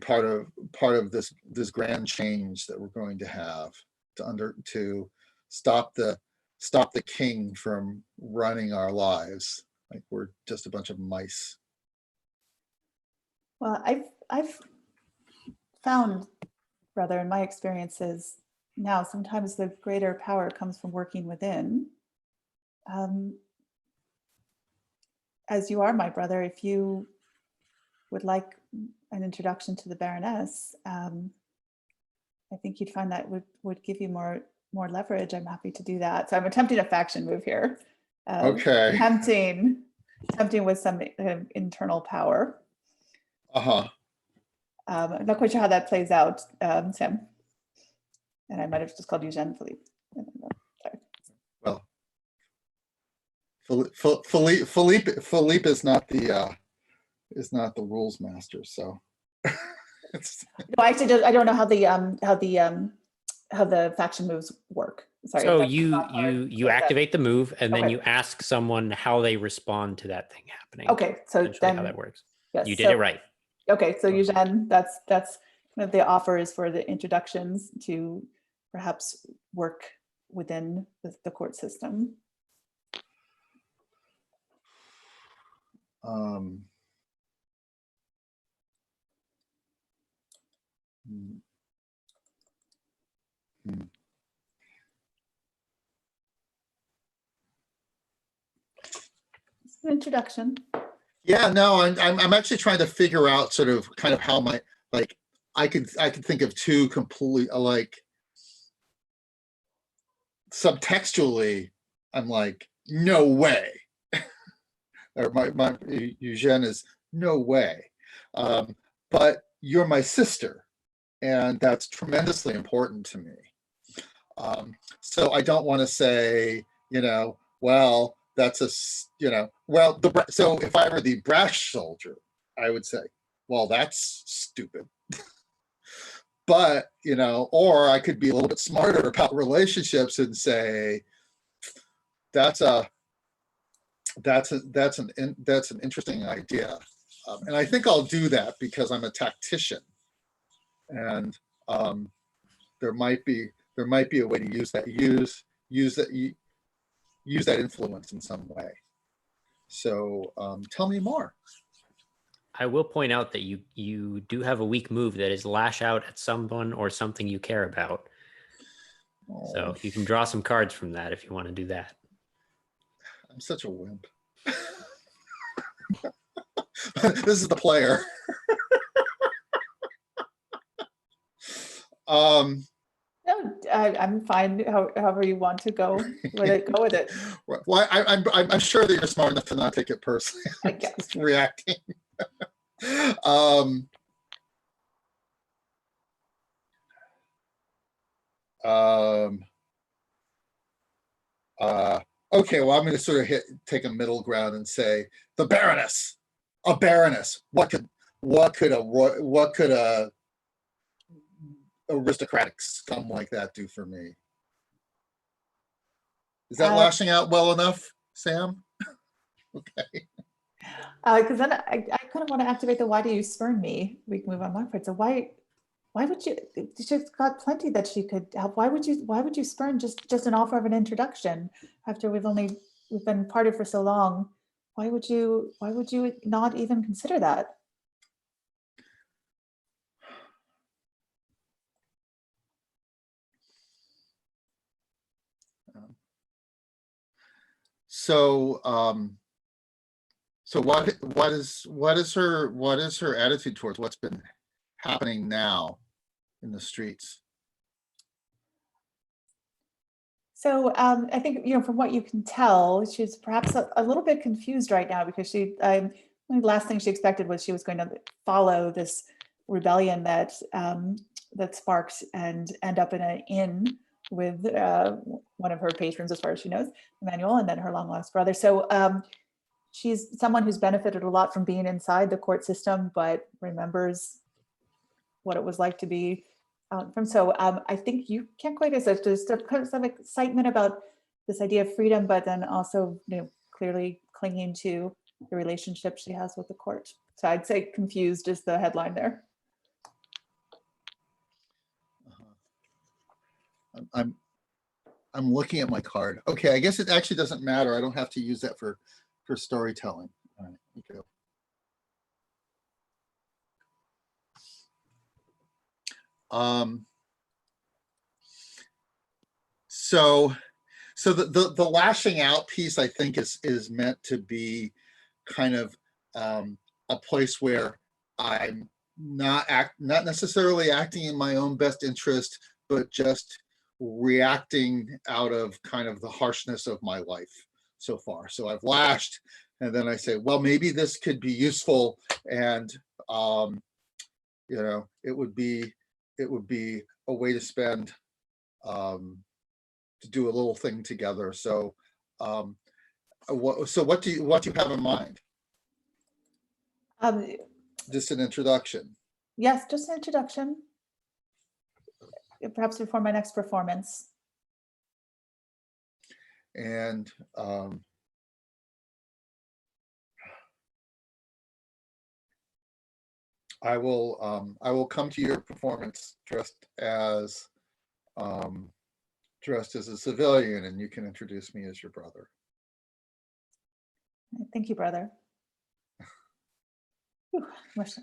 part of this grand change that we're going to have to stop the king from running our lives like we're just a bunch of mice. Well, I've found, brother, in my experiences now, sometimes the greater power comes from working within. As you are my brother, if you would like an introduction to the Baroness, I think you'd find that would give you more leverage. I'm happy to do that. So I'm attempting a faction move here. Okay. Tempting with some internal power. Uh-huh. I'm not quite sure how that plays out, Sam. And I might have just called you Philippe. Well, Philippe is not the rules master, so. No, actually, I don't know how the faction moves work. Sorry. So you activate the move, and then Okay. you ask someone how they respond to that thing happening. Okay, so then how that works. Yes, You did it right. Okay, so Eugene, that's kind of the offer is for the introductions to perhaps work within the court system. It's an introduction. Yeah, no, I'm actually trying to figure out sort of kind of how my, like, I could think of two completely like subtextually. I'm like, no way. Or my Eugene is no way. but you're my sister, and that's tremendously important to me. So I don't want to say, well, that's so if I were the brash soldier, I would say, well, that's stupid. But, or I could be a little bit smarter about relationships and say, that's an interesting idea. And I think I'll do that because I'm a tactician, and there might be a way to use that influence in some way. So tell me more. I will point out that you do have a weak move that is lash out at someone or something you care about. Oh, so you can draw some cards from that if you want to do that. I'm such a wimp. This is the player. No, I'm fine. However you want to go with it, go with it. Well, I'm sure that you're smart enough to not take it personally. I guess. Just reacting. Okay, well, I'm going to sort of take a middle ground and say the Baroness, a Baroness. What could a aristocratic scum like that do for me? Is that lashing out well enough, Sam? Okay. Because then I kind of want to activate the why do you spurn me? We can move on my part. So why would you? She's got plenty that she could help. Why would you spurn just an offer of an introduction after we've been parted for so long? Why would you not even consider that? So what is her attitude towards what's been happening now in the streets? So I think, from what you can tell, she's perhaps a little bit confused right now because the last thing she expected was she was going to follow this rebellion that sparked and end up in an inn with one of her patrons, as far as she knows, Emmanuel, and then her long lost brother. So she's someone who's benefited a lot from being inside the court system, but remembers what it was like to be from. So I think you can't quite as just kind of some excitement about this idea of freedom, but then also clearly clinging to the relationship she has with the court. So I'd say confused is the headline there. I'm looking at my card. Okay, I guess it actually doesn't matter. I don't have to use that for storytelling. All right, okay. So the lashing out piece, I think, is meant to be kind of a place where I'm not necessarily acting in my own best interest, but just reacting out of kind of the harshness of my life so far. So I've lashed, and then I say, well, maybe this could be useful, and it would be a way to spend to do a little thing together. So what do you have in mind? Just an introduction. Yes, just an introduction. Perhaps before my next performance. And I will come to your performance dressed as a civilian, and you can introduce me as your brother. Thank you, brother. Whew, let's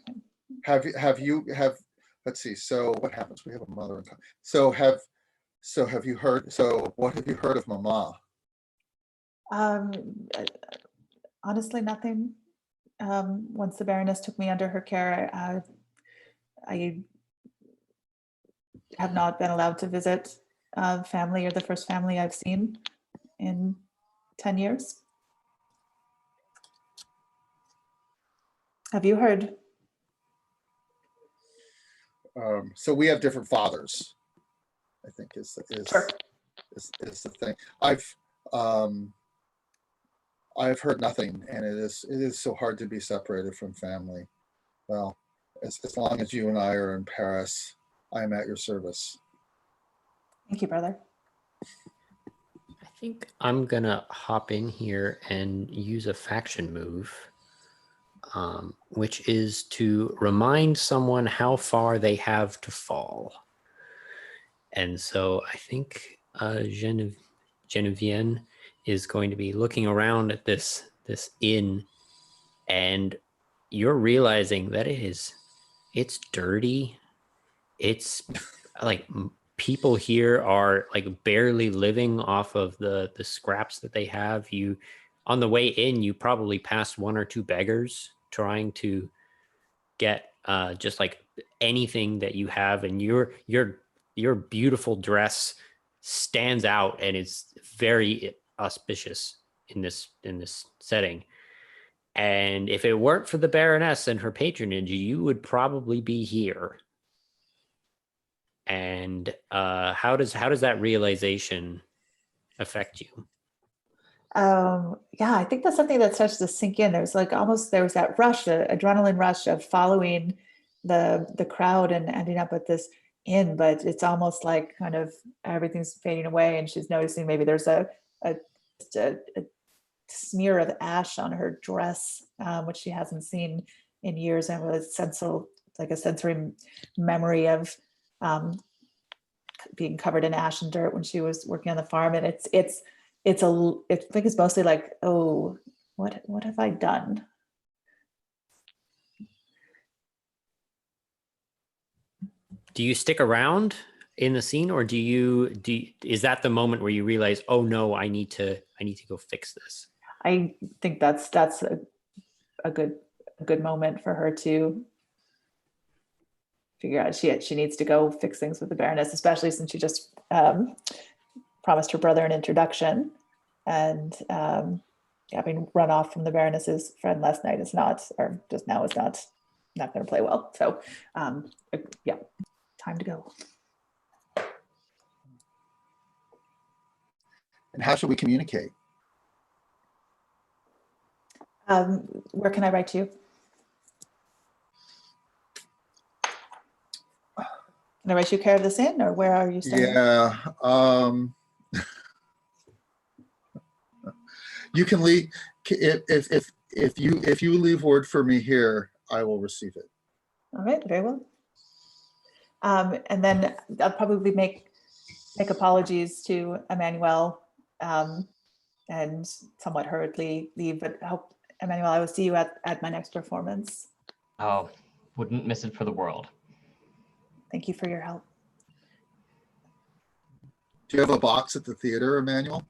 see. So what happens? We have a mother. So have you heard? So what have you heard of Mama? Honestly, nothing. Once the Baroness took me under her care, I have not been allowed to visit family, or the first family I've seen in 10 years. Have you heard? So we have different fathers, I think is Sure. the thing. I've heard nothing, and it is so hard to be separated from family. Well, as long as you and I are in Paris, I am at your service. Thank you, brother. I think I'm gonna hop in here and use a faction move, which is to remind someone how far they have to fall. And so I think Genevieve is going to be looking around at this inn, and you're realizing that it's dirty. It's like people here are like barely living off of the scraps that they have. You, on the way in, you probably passed one or two beggars trying to get just like anything that you have, and your beautiful dress stands out and it's very auspicious in this setting. And if it weren't for the Baroness and her patronage, you would probably be here. And how does that realization affect you? Yeah, I think that's something that starts to sink in. There was that rush, adrenaline rush of following the crowd and ending up at this inn, but it's almost like kind of everything's fading away, and she's noticing maybe there's a smear of ash on her dress, which she hasn't seen in years, and with a sensory memory of being covered in ash and dirt when she was working on the farm. And I think it's mostly like, oh, what have I done? Do you stick around in the scene, or is that the moment where you realize, oh no, I need to go fix this? I think that's a good moment for her to figure out she needs to go fix things with the Baroness, especially since she just promised her brother an introduction, and having run off from the Baroness's friend last night is not going to play well. So yeah, time to go. And how should we communicate? Where can I write to you? Can I write you care of this inn, or where are you staying? Yeah. You can leave if you leave word for me here, I will receive it. All right, very well. And then I'll probably make apologies to Emmanuel, and somewhat hurriedly leave, but I hope, Emmanuel, I will see you at my next performance. Oh, wouldn't miss it for the world. Thank you for your help. Do you have a box at the theater, Emmanuel?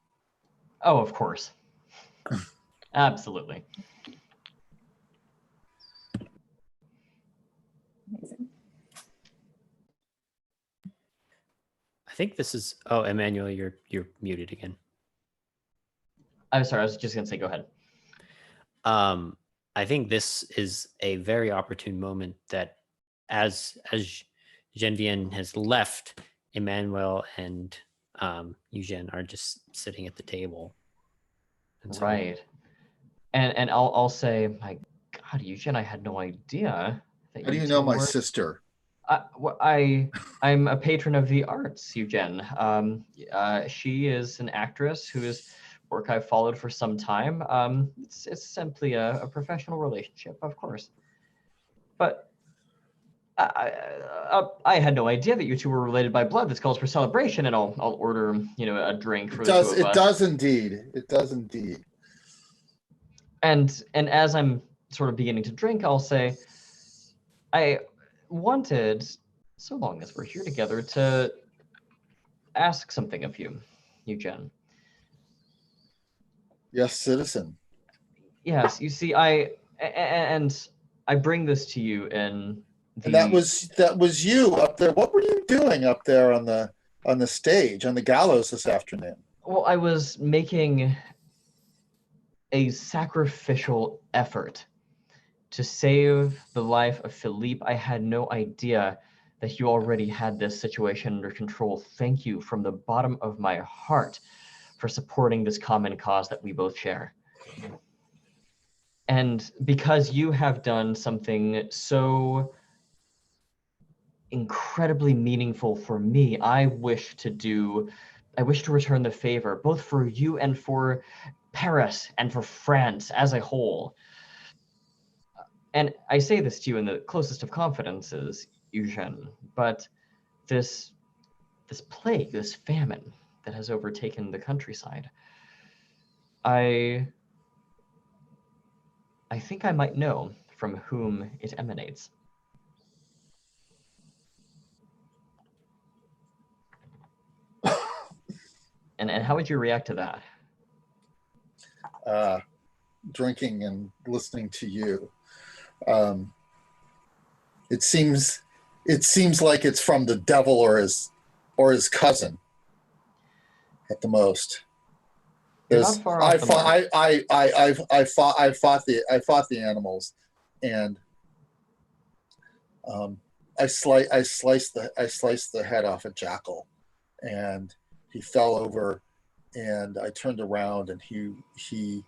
Oh, of course. Absolutely. Amazing. I think this is, oh, Emmanuel, you're muted again. I'm sorry, I was just gonna say, go ahead. I think this is a very opportune moment that as Genevieve has left, Emmanuel and Eugene are just sitting at the table. And so, Right. And I'll say, my God, Eugene, I had no idea that How do you know my sister? I'm a patron of the arts, Eugene. She is an actress whose work I've followed for some time. It's simply a professional relationship, of course. But I had no idea that you two were related by blood. This calls for celebration, and I'll order a drink for the two of us. It does indeed. It does indeed. And as I'm sort of beginning to drink, I'll say, I wanted, so long as we're here together, to ask something of you, Eugene. Yes, citizen. Yes, you see, I bring this to you in the... And that was you up there. What were you doing up there on the stage, on the gallows this afternoon? Well, I was making a sacrificial effort to save the life of Philippe. I had no idea that you already had this situation under control. Thank you from the bottom of my heart for supporting this common cause that we both share. And because you have done something so incredibly meaningful for me, I wish to return the favor, both for you and for Paris and for France as a whole. And I say this to you in the closest of confidences, Eugène, but this plague, this famine that has overtaken the countryside, I think I might know from whom it emanates. And how would you react to that? Drinking and listening to you. It seems like it's from the devil or his cousin at the most. You're not far off the mark. I fought the animals, and I sliced the head off a jackal, and he fell over, and I turned around, and he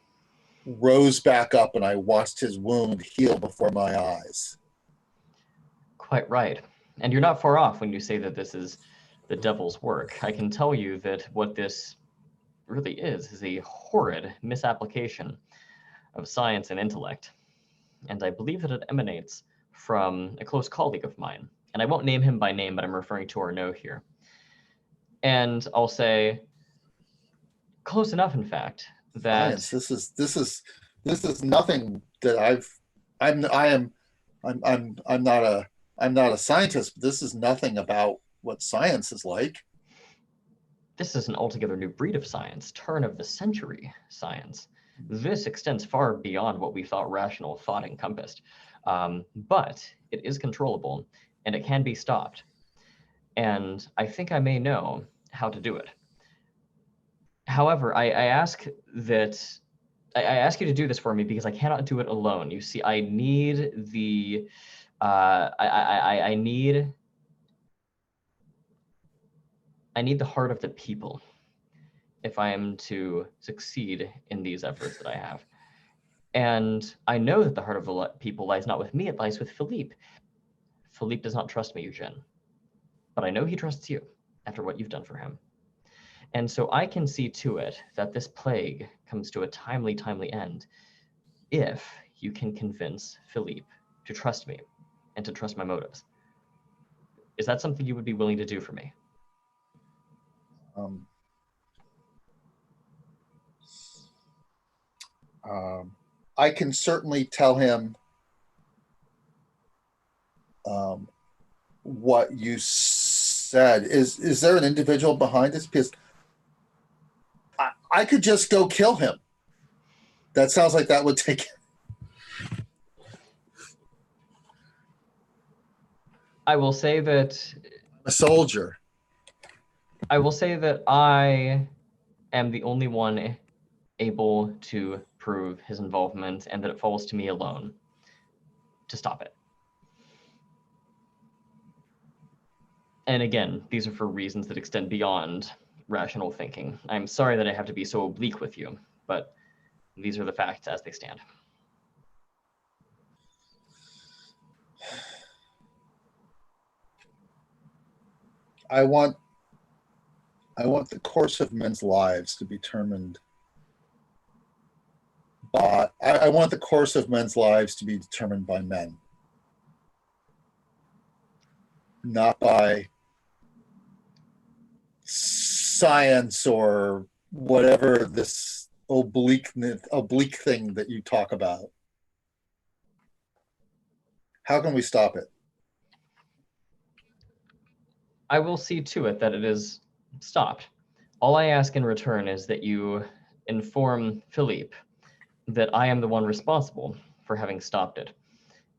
rose back up, and I watched his wound heal before my eyes. Quite right. And you're not far off when you say that this is the devil's work. I can tell you that what this really is a horrid misapplication of science and intellect. And I believe that it emanates from a close colleague of mine. And I won't name him by name, but I'm referring to our note here. And I'll say, close enough, in fact, that science. This is nothing that I'm not a scientist, but this is nothing about what science is like. This is an altogether new breed of science, turn of the century science. This extends far beyond what we thought rational thought encompassed. But it is controllable, and it can be stopped. And I think I may know how to do it. However, I ask you to do this for me because I cannot do it alone. You see, I need the I need the heart of the people if I am to succeed in these efforts that I have. And I know that the heart of the people lies not with me, it lies with Philippe. Philippe does not trust me, Eugène, but I know he trusts you after what you've done for him. And so I can see to it that this plague comes to a timely end if you can convince Philippe to trust me and to trust my motives. Is that something you would be willing to do for me? I can certainly tell him what you said. Is there an individual behind this? Because I could just go kill him. That sounds like that would take. I will say that A soldier. I will say that I am the only one able to prove his involvement, and that it falls to me alone to stop it. And again, these are for reasons that extend beyond rational thinking. I'm sorry that I have to be so oblique with you, but these are the facts as they stand. I want the course of men's lives to be determined by, I want the course of men's lives to be determined by men, not by science or whatever this oblique thing that you talk about. How can we stop it? I will see to it that it is stopped. All I ask in return is that you inform Philippe that I am the one responsible for having stopped it.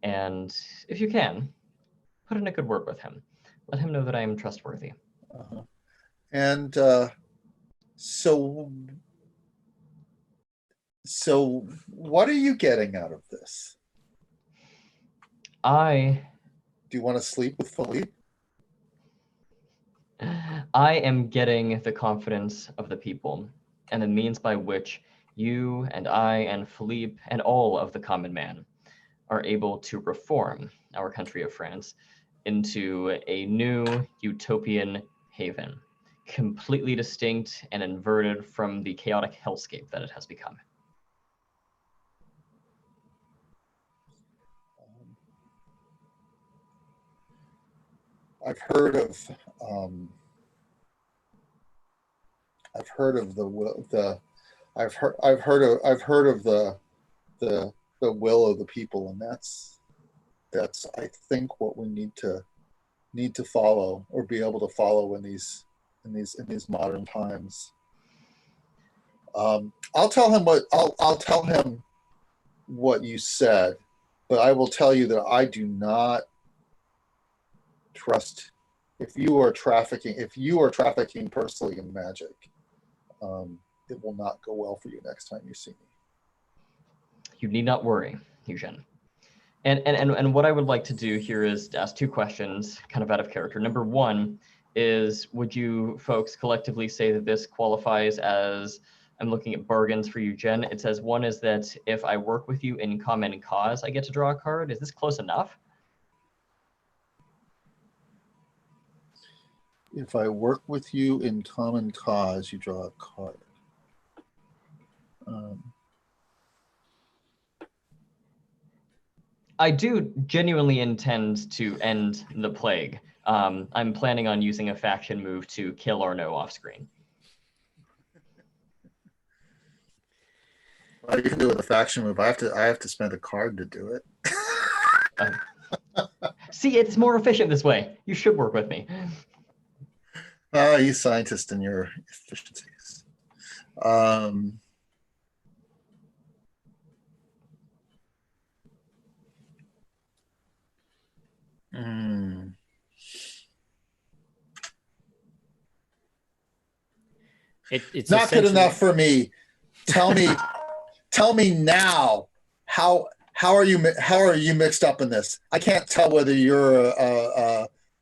And if you can, put in a good word with him. Let him know that I am trustworthy. Uh-huh. And so what are you getting out of this? Do you want to sleep with Philippe? I am getting the confidence of the people and the means by which you and I and Philippe and all of the common man are able to reform our country of France into a new utopian haven, completely distinct and inverted from the chaotic hellscape that it has become. I've heard of the will of the people, and that's I think what we need to follow, or be able to follow in these modern times. I'll tell him what you said, but I will tell you that I do not trust if you are trafficking personally in magic. It will not go well for you next time you see me. You need not worry, Eugene. And what I would like to do here is to ask two questions, kind of out of character. Number one is, would you folks collectively say that this qualifies as, I'm looking at bargains for you, Jen. It says one is that if I work with you in common cause, I get to draw a card. Is this close enough? If I work with you in common cause, you draw a card. I do genuinely intend to end the plague. I'm planning on using a faction move to kill Arno off screen. Well, you can do it with a faction move. I have to spend a card to do it. See, it's more efficient this way. You should work with me. You scientists and your efficiencies. It's not good enough for me. Tell me now. How are you mixed up in this? I can't tell whether you're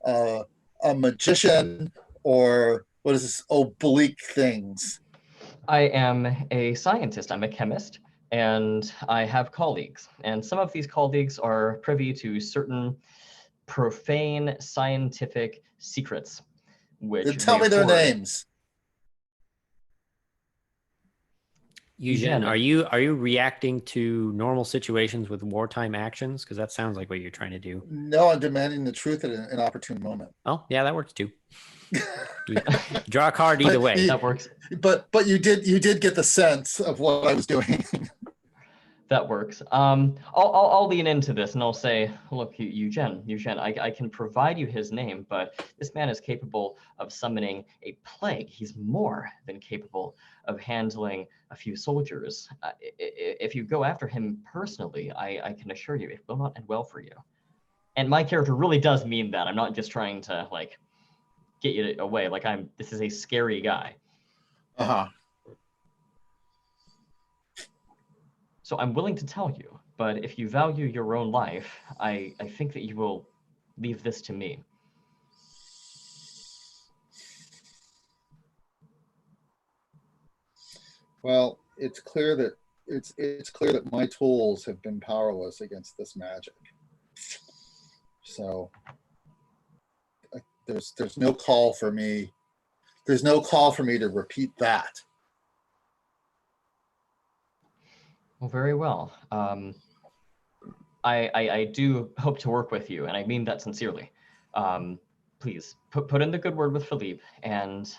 a magician or what is this oblique things. I am a scientist. I'm a chemist, and I have colleagues. And some of these colleagues are privy to certain profane scientific secrets. Which tell me their names. Eugene, are you reacting to normal situations with wartime actions? Because that sounds like what you're trying to do. No, I'm demanding the truth at an opportune moment. Oh, yeah, that works too. Draw a card either way. That works. But you did get the sense of what I was doing. That works. I'll lean into this and I'll say, look, Eugene, I can provide you his name, but this man is capable of summoning a plague. He's more than capable of handling a few soldiers. If you go after him personally, I can assure you it will not end well for you. And my character really does mean that. I'm not just trying to like get you away. Like this is a scary guy. Uh-huh. So I'm willing to tell you, but if you value your own life, I think that you will leave this to me. Well, it's clear that my tools have been powerless against this magic. So there's no call for me. There's no call for me to repeat that. Well, very well. I do hope to work with you, and I mean that sincerely. Please put in the good word with Philippe, and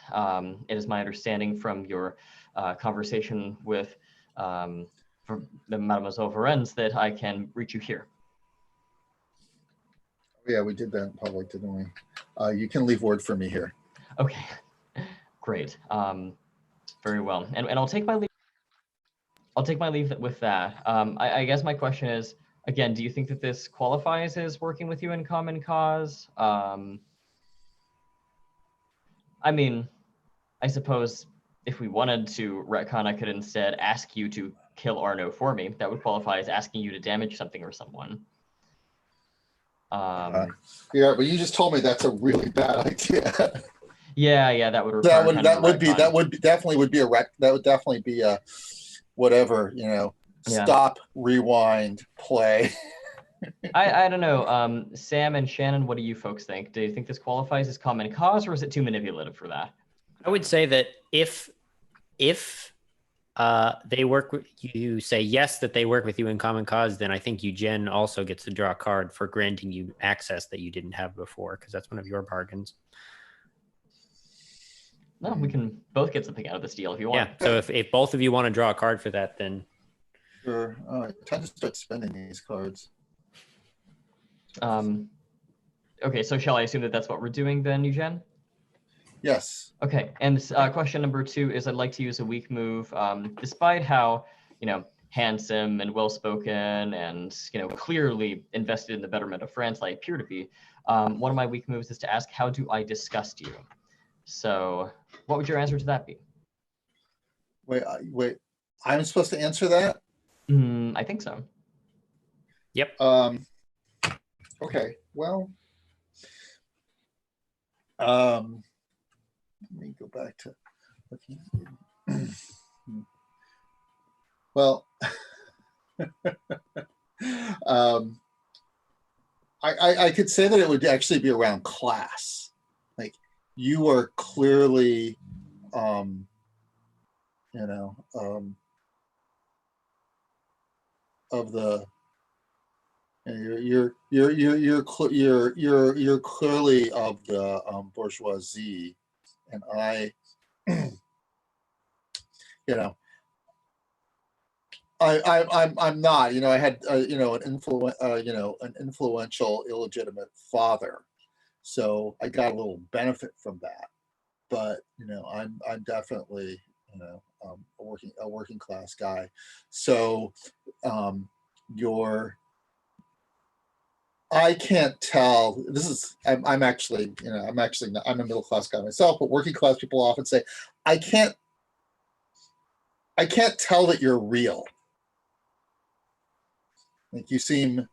it is my understanding from your conversation with the Mademoiselle Varennes that I can reach you here. Yeah, we did that in public, didn't we? You can leave word for me here. Okay, great. Very well, and I'll take my leave. I'll take my leave with that. I guess my question is, again, do you think that this qualifies as working with you in common cause? I mean, I suppose if we wanted to retcon, I could instead ask you to kill Arno for me. That would qualify as asking you to damage something or someone. Yeah, but you just told me that's a really bad idea. Yeah, that would require kind of a retcon. That would definitely be a whatever, stop, rewind, play. I don't know. Sam and Shannon, what do you folks think? Do you think this qualifies as common cause, or is it too manipulative for that? I would say that if they work with you, say yes that they work with you in common cause, then I think Eugen also gets to draw a card for granting you access that you didn't have before, because that's one of your bargains. No, we can both get something out of this deal if you want. Yeah. So if both of you want to draw a card for that, then sure. I tend to start spending these cards. Okay, so shall I assume that that's what we're doing then, Eugen? Yes. Okay, and question number 2 is I'd like to use a weak move, despite how, handsome and well-spoken and, clearly invested in the betterment of France I appear to be. One of my weak moves is to ask, how do I disgust you? So what would your answer to that be? Wait, I'm supposed to answer that? I think so. Yep. Okay, well, let me go back to looking. Well, I could say that it would actually be around class. Like, you are clearly, of the. You're clearly of the bourgeoisie, and I, I'm not. I had an influential illegitimate father, so I got a little benefit from that. But I'm definitely a working class guy. So I can't tell. I'm actually not, I'm a middle class guy myself, but working class people often say, I can't tell that you're real. Like, you seem,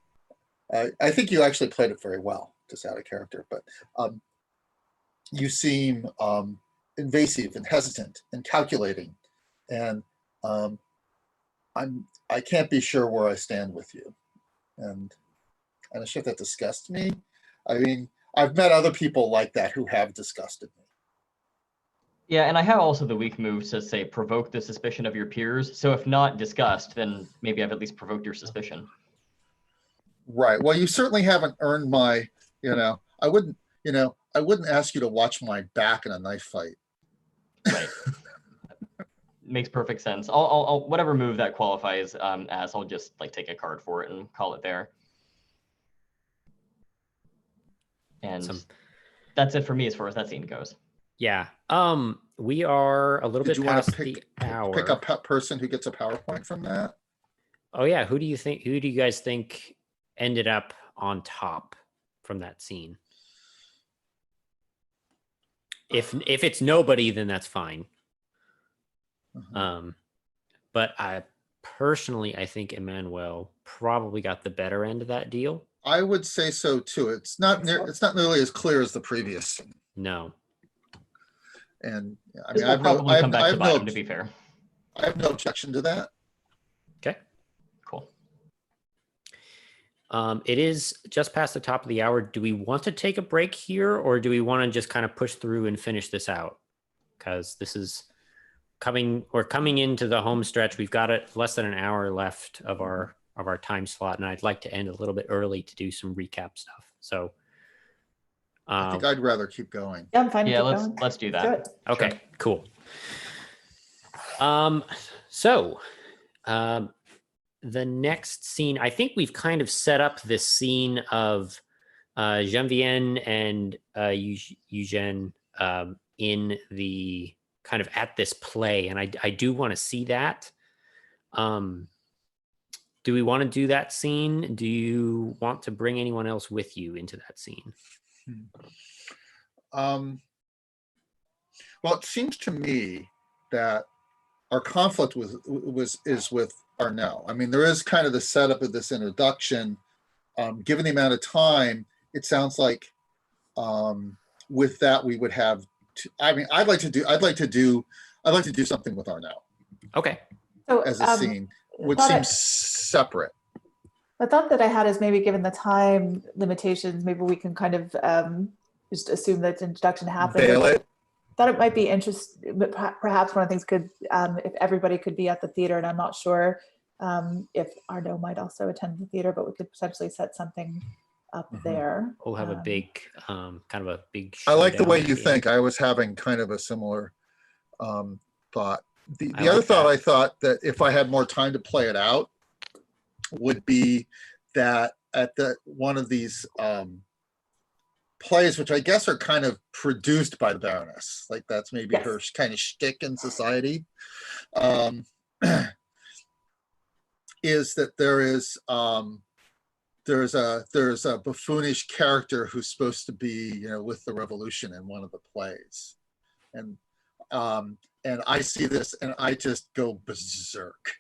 I think you actually played it very well, just out of character, but you seem invasive and hesitant and calculating, and I can't be sure where I stand with you, and I'm sure that disgusts me. I mean, I've met other people like that who have disgusted me. Yeah, and I have also the weak move to say provoke the suspicion of your peers. So if not disgust, then maybe I've at least provoked your suspicion. Right. Well, you certainly haven't earned my, I wouldn't ask you to watch my back in a knife fight. Right. Makes perfect sense. I'll whatever move that qualifies as, I'll just take a card for it and call it there. And that's it for me as far as that scene goes. Yeah. We are a little bit past the hour. Pick a pet person who gets a PowerPoint from that? Oh yeah. Who do you guys think ended up on top from that scene? If it's nobody, then that's fine. But I think Emmanuel probably got the better end of that deal. I would say so too. It's not nearly as clear as the previous scene. No. And I mean, I've probably come back to bottom, to be fair. I have no objection to that. Okay. Cool. It is just past the top of the hour. Do we want to take a break here, or do we want to just kind of push through and finish this out? Because this is coming into the home stretch. We've got less than an hour left of our time slot, and I'd like to end a little bit early to do some recap stuff. So I think I'd rather keep going. Yeah, I'm fine. Yeah, let's do that. Do okay, sure. Cool. So the next scene, I think we've kind of set up this scene of Jean-Vienne and Eugen in the kind of at this play, and I do want to see that. Do we want to do that scene? Do you want to bring anyone else with you into that scene? Well, it seems to me that our conflict is with Arnell. I mean, there is kind of the setup of this introduction. Given the amount of time, it sounds like with that we would have I'd like to do something with Arnaud Okay. So, as a scene, which thought I- seems separate. The thought that I had is maybe given the time limitations, maybe we can kind of just assume that introduction happened. Veil it. Thought it might be interesting, but perhaps one of the things could, if everybody could be at the theater, and I'm not sure if Arnaud might also attend the theater, but we could potentially set something up there. We'll have a big, kind of a big. I like the showdown way at you the think. end. I was having kind of a similar thought. The I other like thought that. I thought that if I had more time to play it out would be that at one of these plays, which I guess are kind of produced by the Baroness, like that's maybe Yes. her kind of shtick in society, is that there's a buffoonish character who's supposed to be, with the Revolution in one of the plays, and I see this and I just go berserk.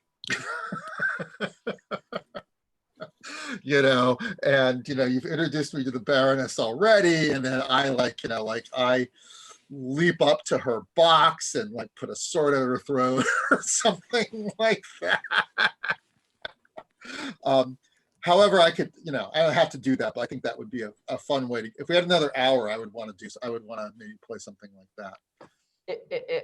You've introduced me to the Baroness already, and then I I leap up to her box and put a sword at her throat or something like that. However, I could, I don't have to do that, but I think that would be a fun way to, if we had another hour, I would want to maybe play something like that.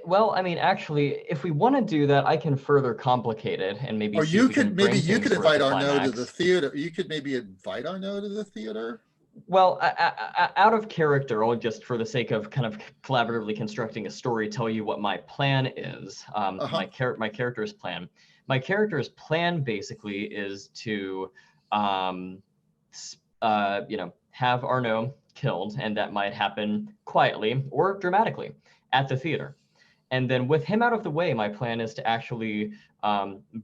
Well, I mean, actually, if we want to do that, I can further complicate it and maybe. Or you could invite Arnaud to climax. the theater. You could maybe invite Arnaud to the theater. Well, out of character, I'll just, for the sake of kind of collaboratively constructing a story, tell you what my plan is. My character's plan. My character's plan basically is to, have Arnaud killed, and that might happen quietly or dramatically at the theater. And then with him out of the way, my plan is to actually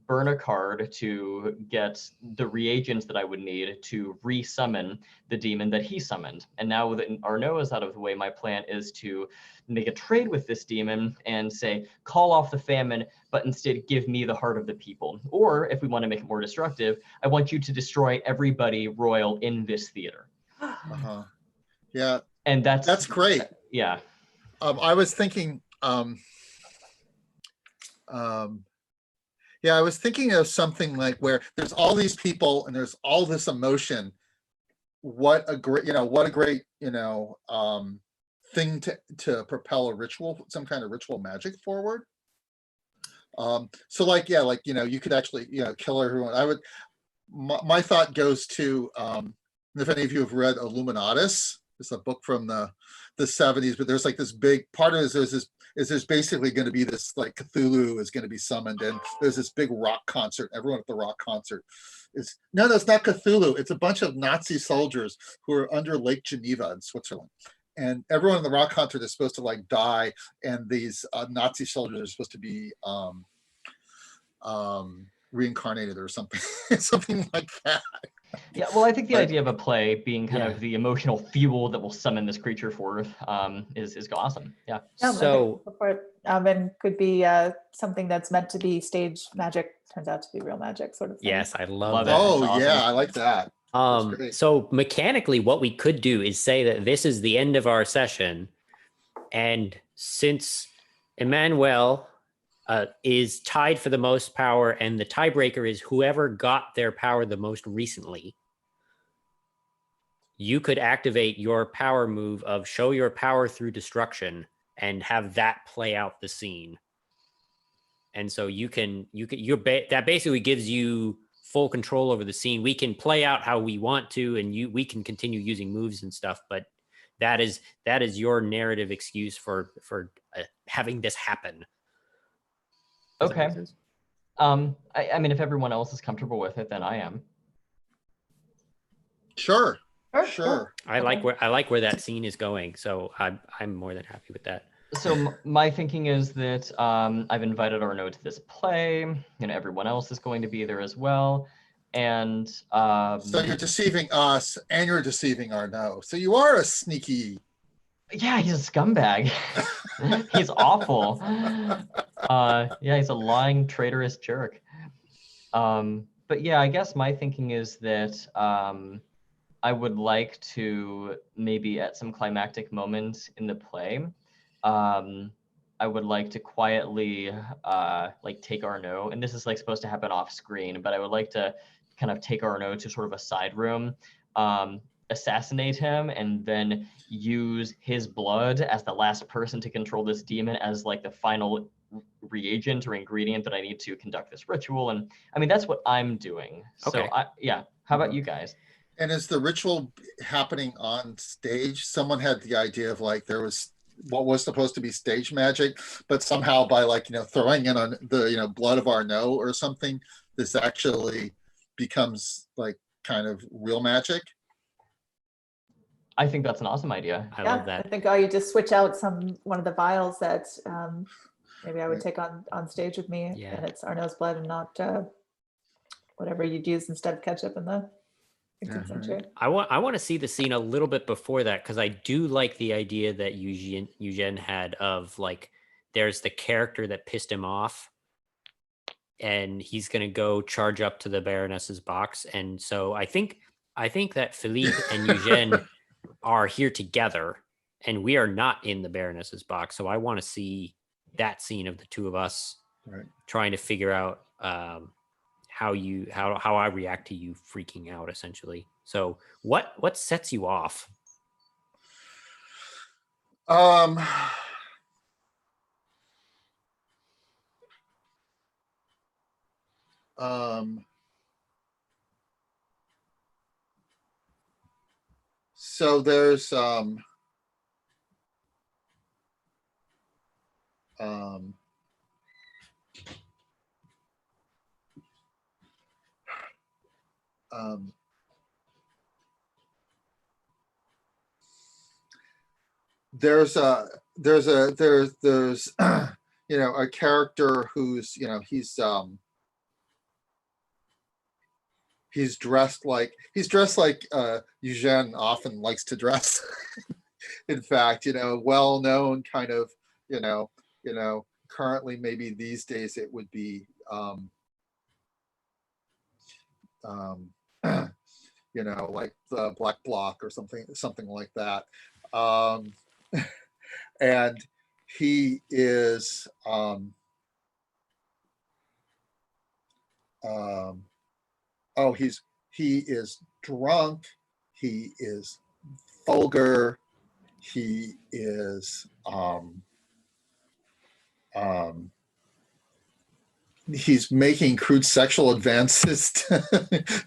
burn a card to get the reagents that I would need to re-summon the demon that he summoned. And now that Arnaud is out of the way, my plan is to make a trade with this demon and say, call off the famine, but instead give me the heart of the people. Or if we want to make it more destructive, I want you to destroy everybody royal in this theater. Yeah. And that's great. Yeah. I was thinking, I was thinking of something like where there's all these people and there's all this emotion. What a great thing to propel a ritual, some kind of ritual magic forward. You could actually, kill everyone. My thought goes to, if any of you have read Illuminatus, it's a book from the 70s, but there's this big part of it there's basically going to be this Cthulhu is going to be summoned, and there's this big rock concert. Everyone at the rock concert it's not Cthulhu. It's a bunch of Nazi soldiers who are under Lake Geneva in Switzerland. And everyone in the rock concert is supposed to die, and these Nazi soldiers are supposed to be reincarnated or something, something like that. Yeah, well, I think the idea of a play being kind of the emotional fuel that will summon this creature forth is awesome. Yeah. So, and could be something that's meant to be stage magic turns out to be real magic, sort of thing. yes, I love that. Oh, Awesome. yeah, I like that. So mechanically, what we could do is say that this is the end of our session, and since Emmanuel is tied for the most power, and the tiebreaker is whoever got their power the most recently, you could activate your power move of show your power through destruction and have that play out the scene. And so that basically gives you full control over the scene. We can play out how we want to, and we can continue using moves and stuff, but that is your narrative excuse for having this happen. Does that Okay. make sense? I mean, if everyone else is comfortable with it, then I am. Sure. I like where that scene is going, so I'm more than happy with that. So my thinking is that I've invited Arnaud to this play. Everyone else is going to be there as well, and so you're deceiving us, and you're deceiving Arnaud. So you are a sneaky. Yeah, he's a scumbag. He's awful. Yeah, he's a lying, traitorous jerk. But yeah, I guess my thinking is that I would like to maybe at some climactic moment in the play I would like to quietly like take Arnaud, and this is like supposed to happen off screen, but I would like to kind of take Arnaud to sort of a side room, assassinate him, and then use his blood as the last person to control this demon as like the final reagent or ingredient that I need to conduct this ritual. And I mean, that's what I'm doing. Okay. So yeah, how about you guys? And is the ritual happening on stage? Someone had the idea of like there was what was supposed to be stage magic, but somehow by like, throwing in on the, blood of Arnaud or something, this actually becomes like kind of real magic. I think that's an awesome idea. I love that. I think you just switch out one of the vials that maybe I would take on stage with me, Yeah. and it's Arnaud's blood and not whatever you'd use instead of ketchup in the 16th century. I want to see the scene a little bit before that, because I do like the idea that Eugene had of like, there's the character that pissed him off, and he's gonna go charge up to the Baroness's box, and so I think that Philippe and Eugene are here together, and we are not in the Baroness's box. So I want to see that scene of the two of us trying to figure out how I react to you freaking out, essentially. So what sets you off? So there's a character who's he's dressed like Eugene often likes to dress. In fact, well-known kind of, currently maybe these days it would be, like the Black Bloc or something like that. And he is, he is drunk, he is vulgar, he is he's making crude sexual advances to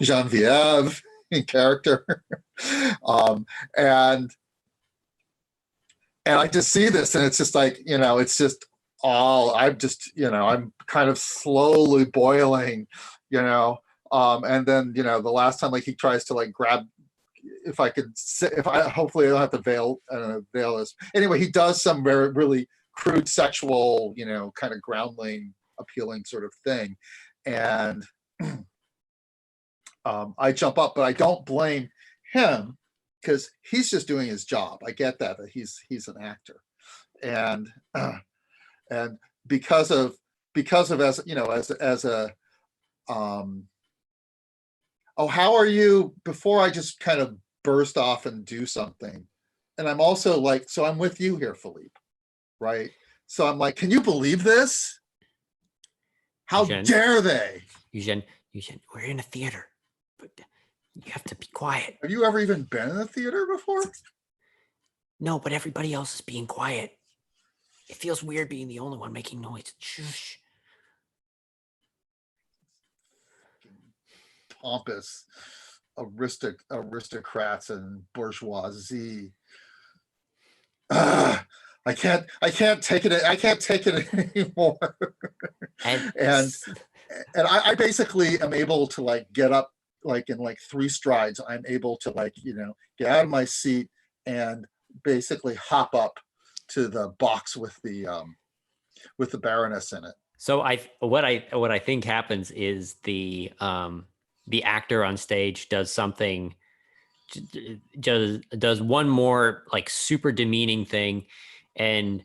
Genevieve in character. And I just see this, and it's just like, it's just all, I'm kind of slowly boiling, and then, the last time, like, he tries to like grab, hopefully I don't have to veil this. Anyway, he does some very, really crude sexual, kind of groundling, appealing sort of thing. And I jump up, but I don't blame him, because he's just doing his job. I get that he's an actor, and because of as a how are you, before I just kind of burst off and do something. And I'm also like, so I'm with you here, Philippe, right? So I'm like, can you believe this? How dare they? Eugene, we're in a theater, but you have to be quiet. Have you ever even been in a theater before? No, but everybody else is being quiet. It feels weird being the only one making noise. Shush. Pompous aristocrats and bourgeoisie. I can't take it. I can't take it anymore. And I basically am able to like get up, like in like 3 strides. I'm able to like, get out of my seat and basically hop up to the box with the Baroness in it. So what I think happens is the actor on stage does something, does one more like super demeaning thing, and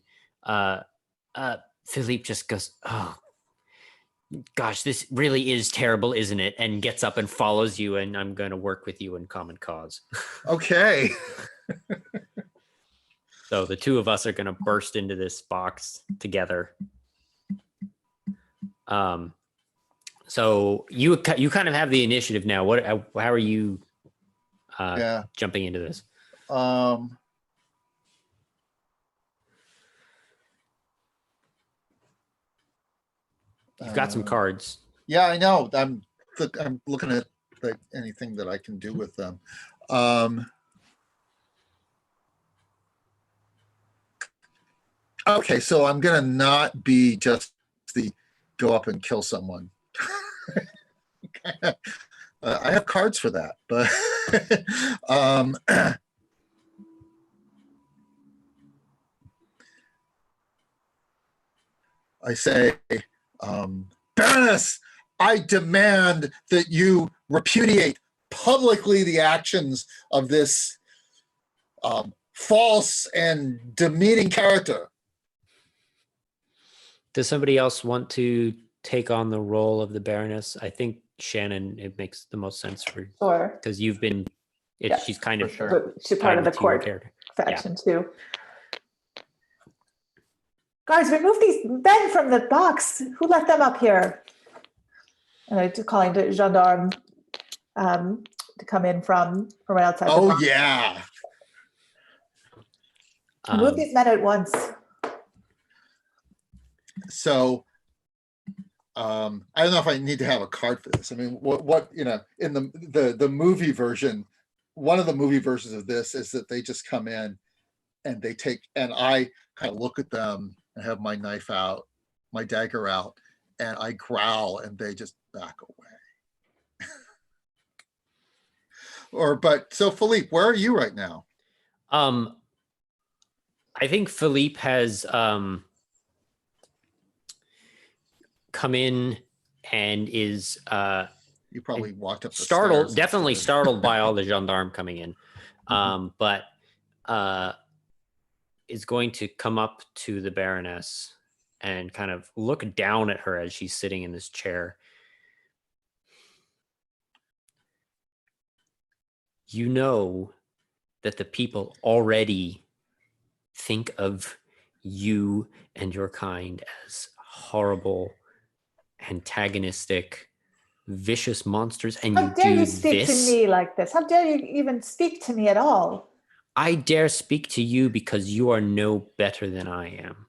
Philippe just goes, "Oh gosh, this really is terrible, isn't it?" and gets up and follows you, and I'm going to work with you in common cause. Okay. So the two of us are going to burst into this box together. So you kind of have the initiative now. How are you jumping into this? You've got some cards. Yeah, I know. I'm looking at anything that I can do with them. Okay, so I'm gonna not be just the go up and kill someone. I have cards for that, but I say, Baroness, I demand that you repudiate publicly the actions of this false and demeaning character. Does somebody else want to take on the role of the Baroness? I think Shannon, it makes the most sense for Sure. because you've been. She's kind of sure. She's part of the court faction too. Guards, remove these men from the box. Who let them up here? And I'm calling to gendarme to come in from right outside. Oh, the box. yeah. Remove these men at once. So I don't know if I need to have a card for this. I mean, what in the movie version, one of the movie versions of this is that they just come in and they take, and I kind of look at them and have my knife out, my dagger out, and I growl and they just back away. So Philippe, where are you right now? I think Philippe has come in and is You probably walked up the startled, stairs. definitely startled by all the gendarme coming in, but is going to come up to the Baroness and kind of look down at her as she's sitting in this chair. You know that the people already think of you and your kind as horrible, antagonistic, vicious monsters, and How you dare do you speak this. to me like this? How dare you even speak to me at all? I dare speak to you because you are no better than I am.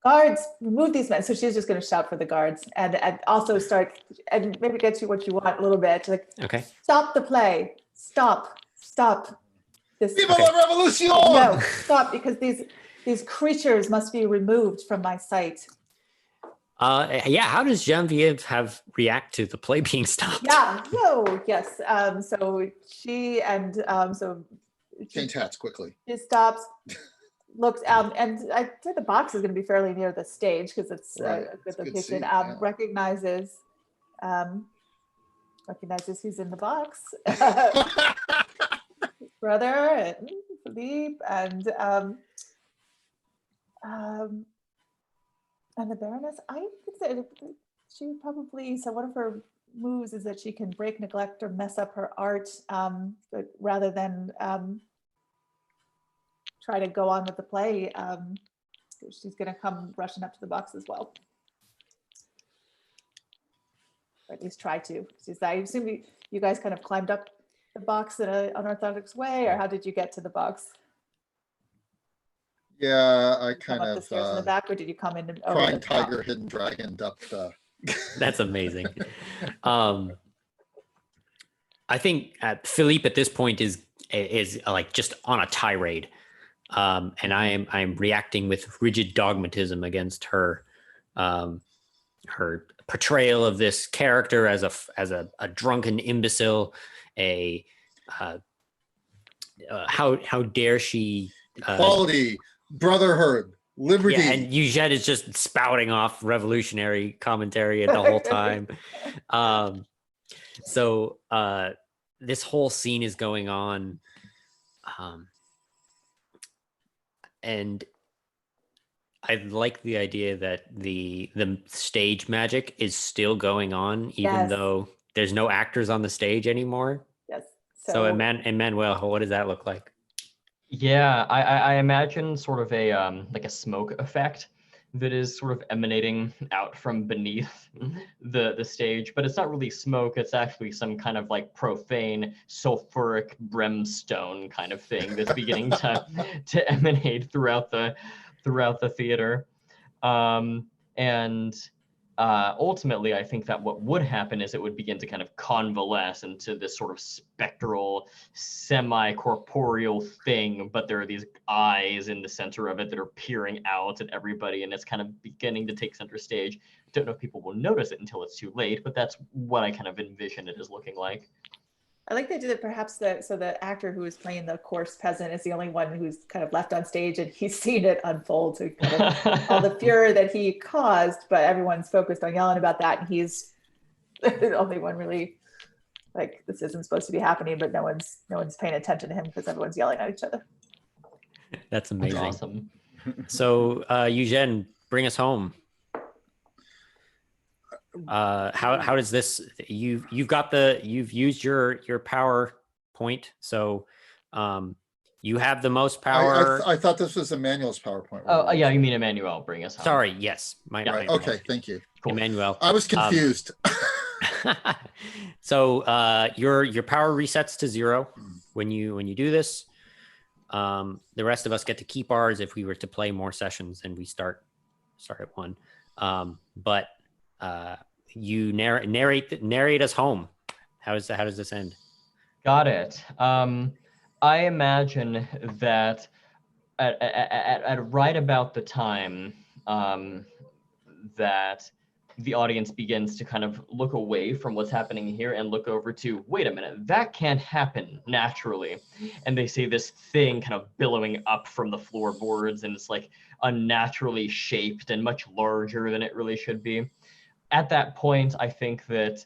Guards, remove these men. So she's just going to shout for the guards and also start and maybe get you what you want a little bit. Like, Okay. Stop the play. Stop. This. Viva la Révolution! No, stop, because these creatures must be removed from my sight. Yeah, how does Genevieve react to the play being stopped? Yeah, no, yes. So she Change hats quickly. she stops, looks and I think the box is going to be fairly near the stage because it's Right. a It's good good location. seat, yeah. Recognizes who's in the box. Brother and Philippe and the Baroness. I think that she would probably, so one of her moves is that she can break, neglect, or mess up her art, but rather than try to go on with the play, she's going to come rushing up to the box as well. Or at least try to. I assume you guys kind of climbed up the box in an unorthodox way, or how did you get to the box? Yeah, I Come kind up the stairs in the of back, or did you come in? crying tiger, hidden dragon up the. That's amazing. I think Philippe at this point is like just on a tirade, and I'm reacting with rigid dogmatism against her her portrayal of this character as a drunken imbecile. How dare she? Equality, brotherhood, liberty. Yeah, and Eugene is just spouting off revolutionary commentary the whole time. So this whole scene is going on, and I like the idea that the stage magic is still going on, even though there's no actors on the stage anymore. Yes. So Emmanuel, what does that look like? Yeah, I imagine sort of a like a smoke effect that is sort of emanating out from beneath the stage, but it's not really smoke, it's actually some kind of like profane sulfuric brimstone kind of thing that's beginning to emanate throughout the theater. And ultimately, I think that what would happen is it would begin to kind of convalesce into this sort of spectral, semi-corporeal thing, but there are these eyes in the center of it that are peering out at everybody, and it's kind of beginning to take center stage. Don't know if people will notice it until it's too late, but that's what I kind of envision it as looking like. I like the idea that perhaps so the actor who is playing the coarse peasant is the only one who's kind of left on stage and he's seen it unfold. So kind of all the furor that he caused, but everyone's focused on yelling about that. And he's the only one really like, this isn't supposed to be happening, but no one's paying attention to him because everyone's yelling at each other. That's amazing. That's awesome. So Eugene, bring us home. How does this, you've used your PowerPoint, so you have the most power. I thought this was Emmanuel's PowerPoint. Oh, yeah, you mean Emmanuel, bring us home. Sorry, yes. Right. Okay, thank you. Cool. Emmanuel. I was confused. So your power resets to 0 when you do this. The rest of us get to keep ours if we were to play more sessions and we start at 1. But you narrate us home. How does this end? Got it. I imagine that at right about the time that the audience begins to kind of look away from what's happening here and look over to, wait a minute, that can't happen naturally. And they see this thing kind of billowing up from the floorboards, and it's like unnaturally shaped and much larger than it really should be. At that point, I think that,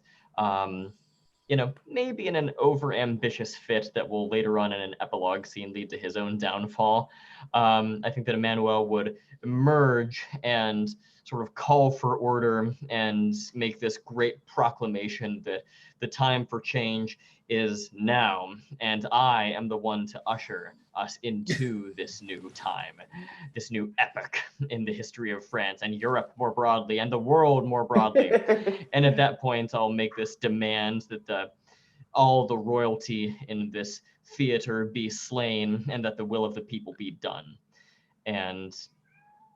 maybe in an over-ambitious fit that will later on in an epilogue scene lead to his own downfall, I think that Emmanuel would emerge and sort of call for order and make this great proclamation that the time for change is now, and I am the one to usher us into this new time, this new epoch in the history of France and Europe more broadly and the world more broadly. And at that point, I'll make this demand that all the royalty in this theater be slain and that the will of the people be done. And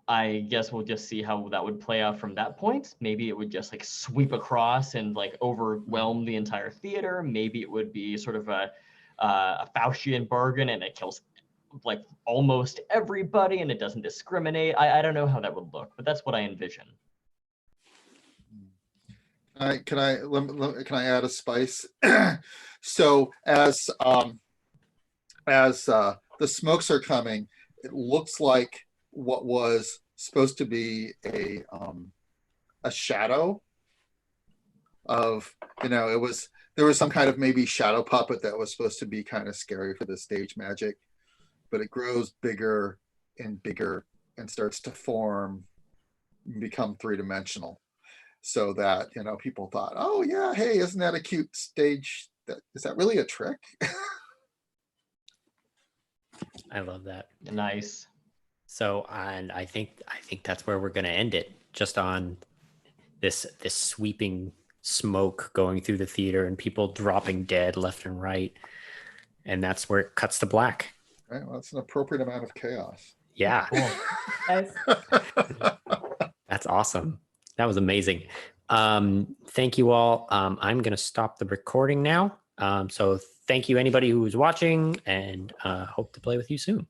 I guess we'll just see how that would play out from that point. Maybe it would just like sweep across and like overwhelm the entire theater. Maybe it would be sort of a Faustian bargain and it kills like almost everybody and it doesn't discriminate. I don't know how that would look, but that's what I envision. Can I add a spice? So as the smokes are coming, it looks like what was supposed to be a shadow of, there was some kind of maybe shadow puppet that was supposed to be kind of scary for the stage magic, but it grows bigger and bigger and starts to form and become 3-dimensional, so that people thought, oh yeah, hey, isn't that a cute stage? Is that really a trick? I love that. Nice. So, and I think that's where we're going to end it, just on this sweeping smoke going through the theater and people dropping dead left and right, and that's where it cuts to black. Right, well, that's an appropriate amount of chaos. Yeah. Cool. Nice. That's awesome. That was amazing. Thank you all. I'm going to stop the recording now. So thank you anybody who was watching, and hope to play with you soon.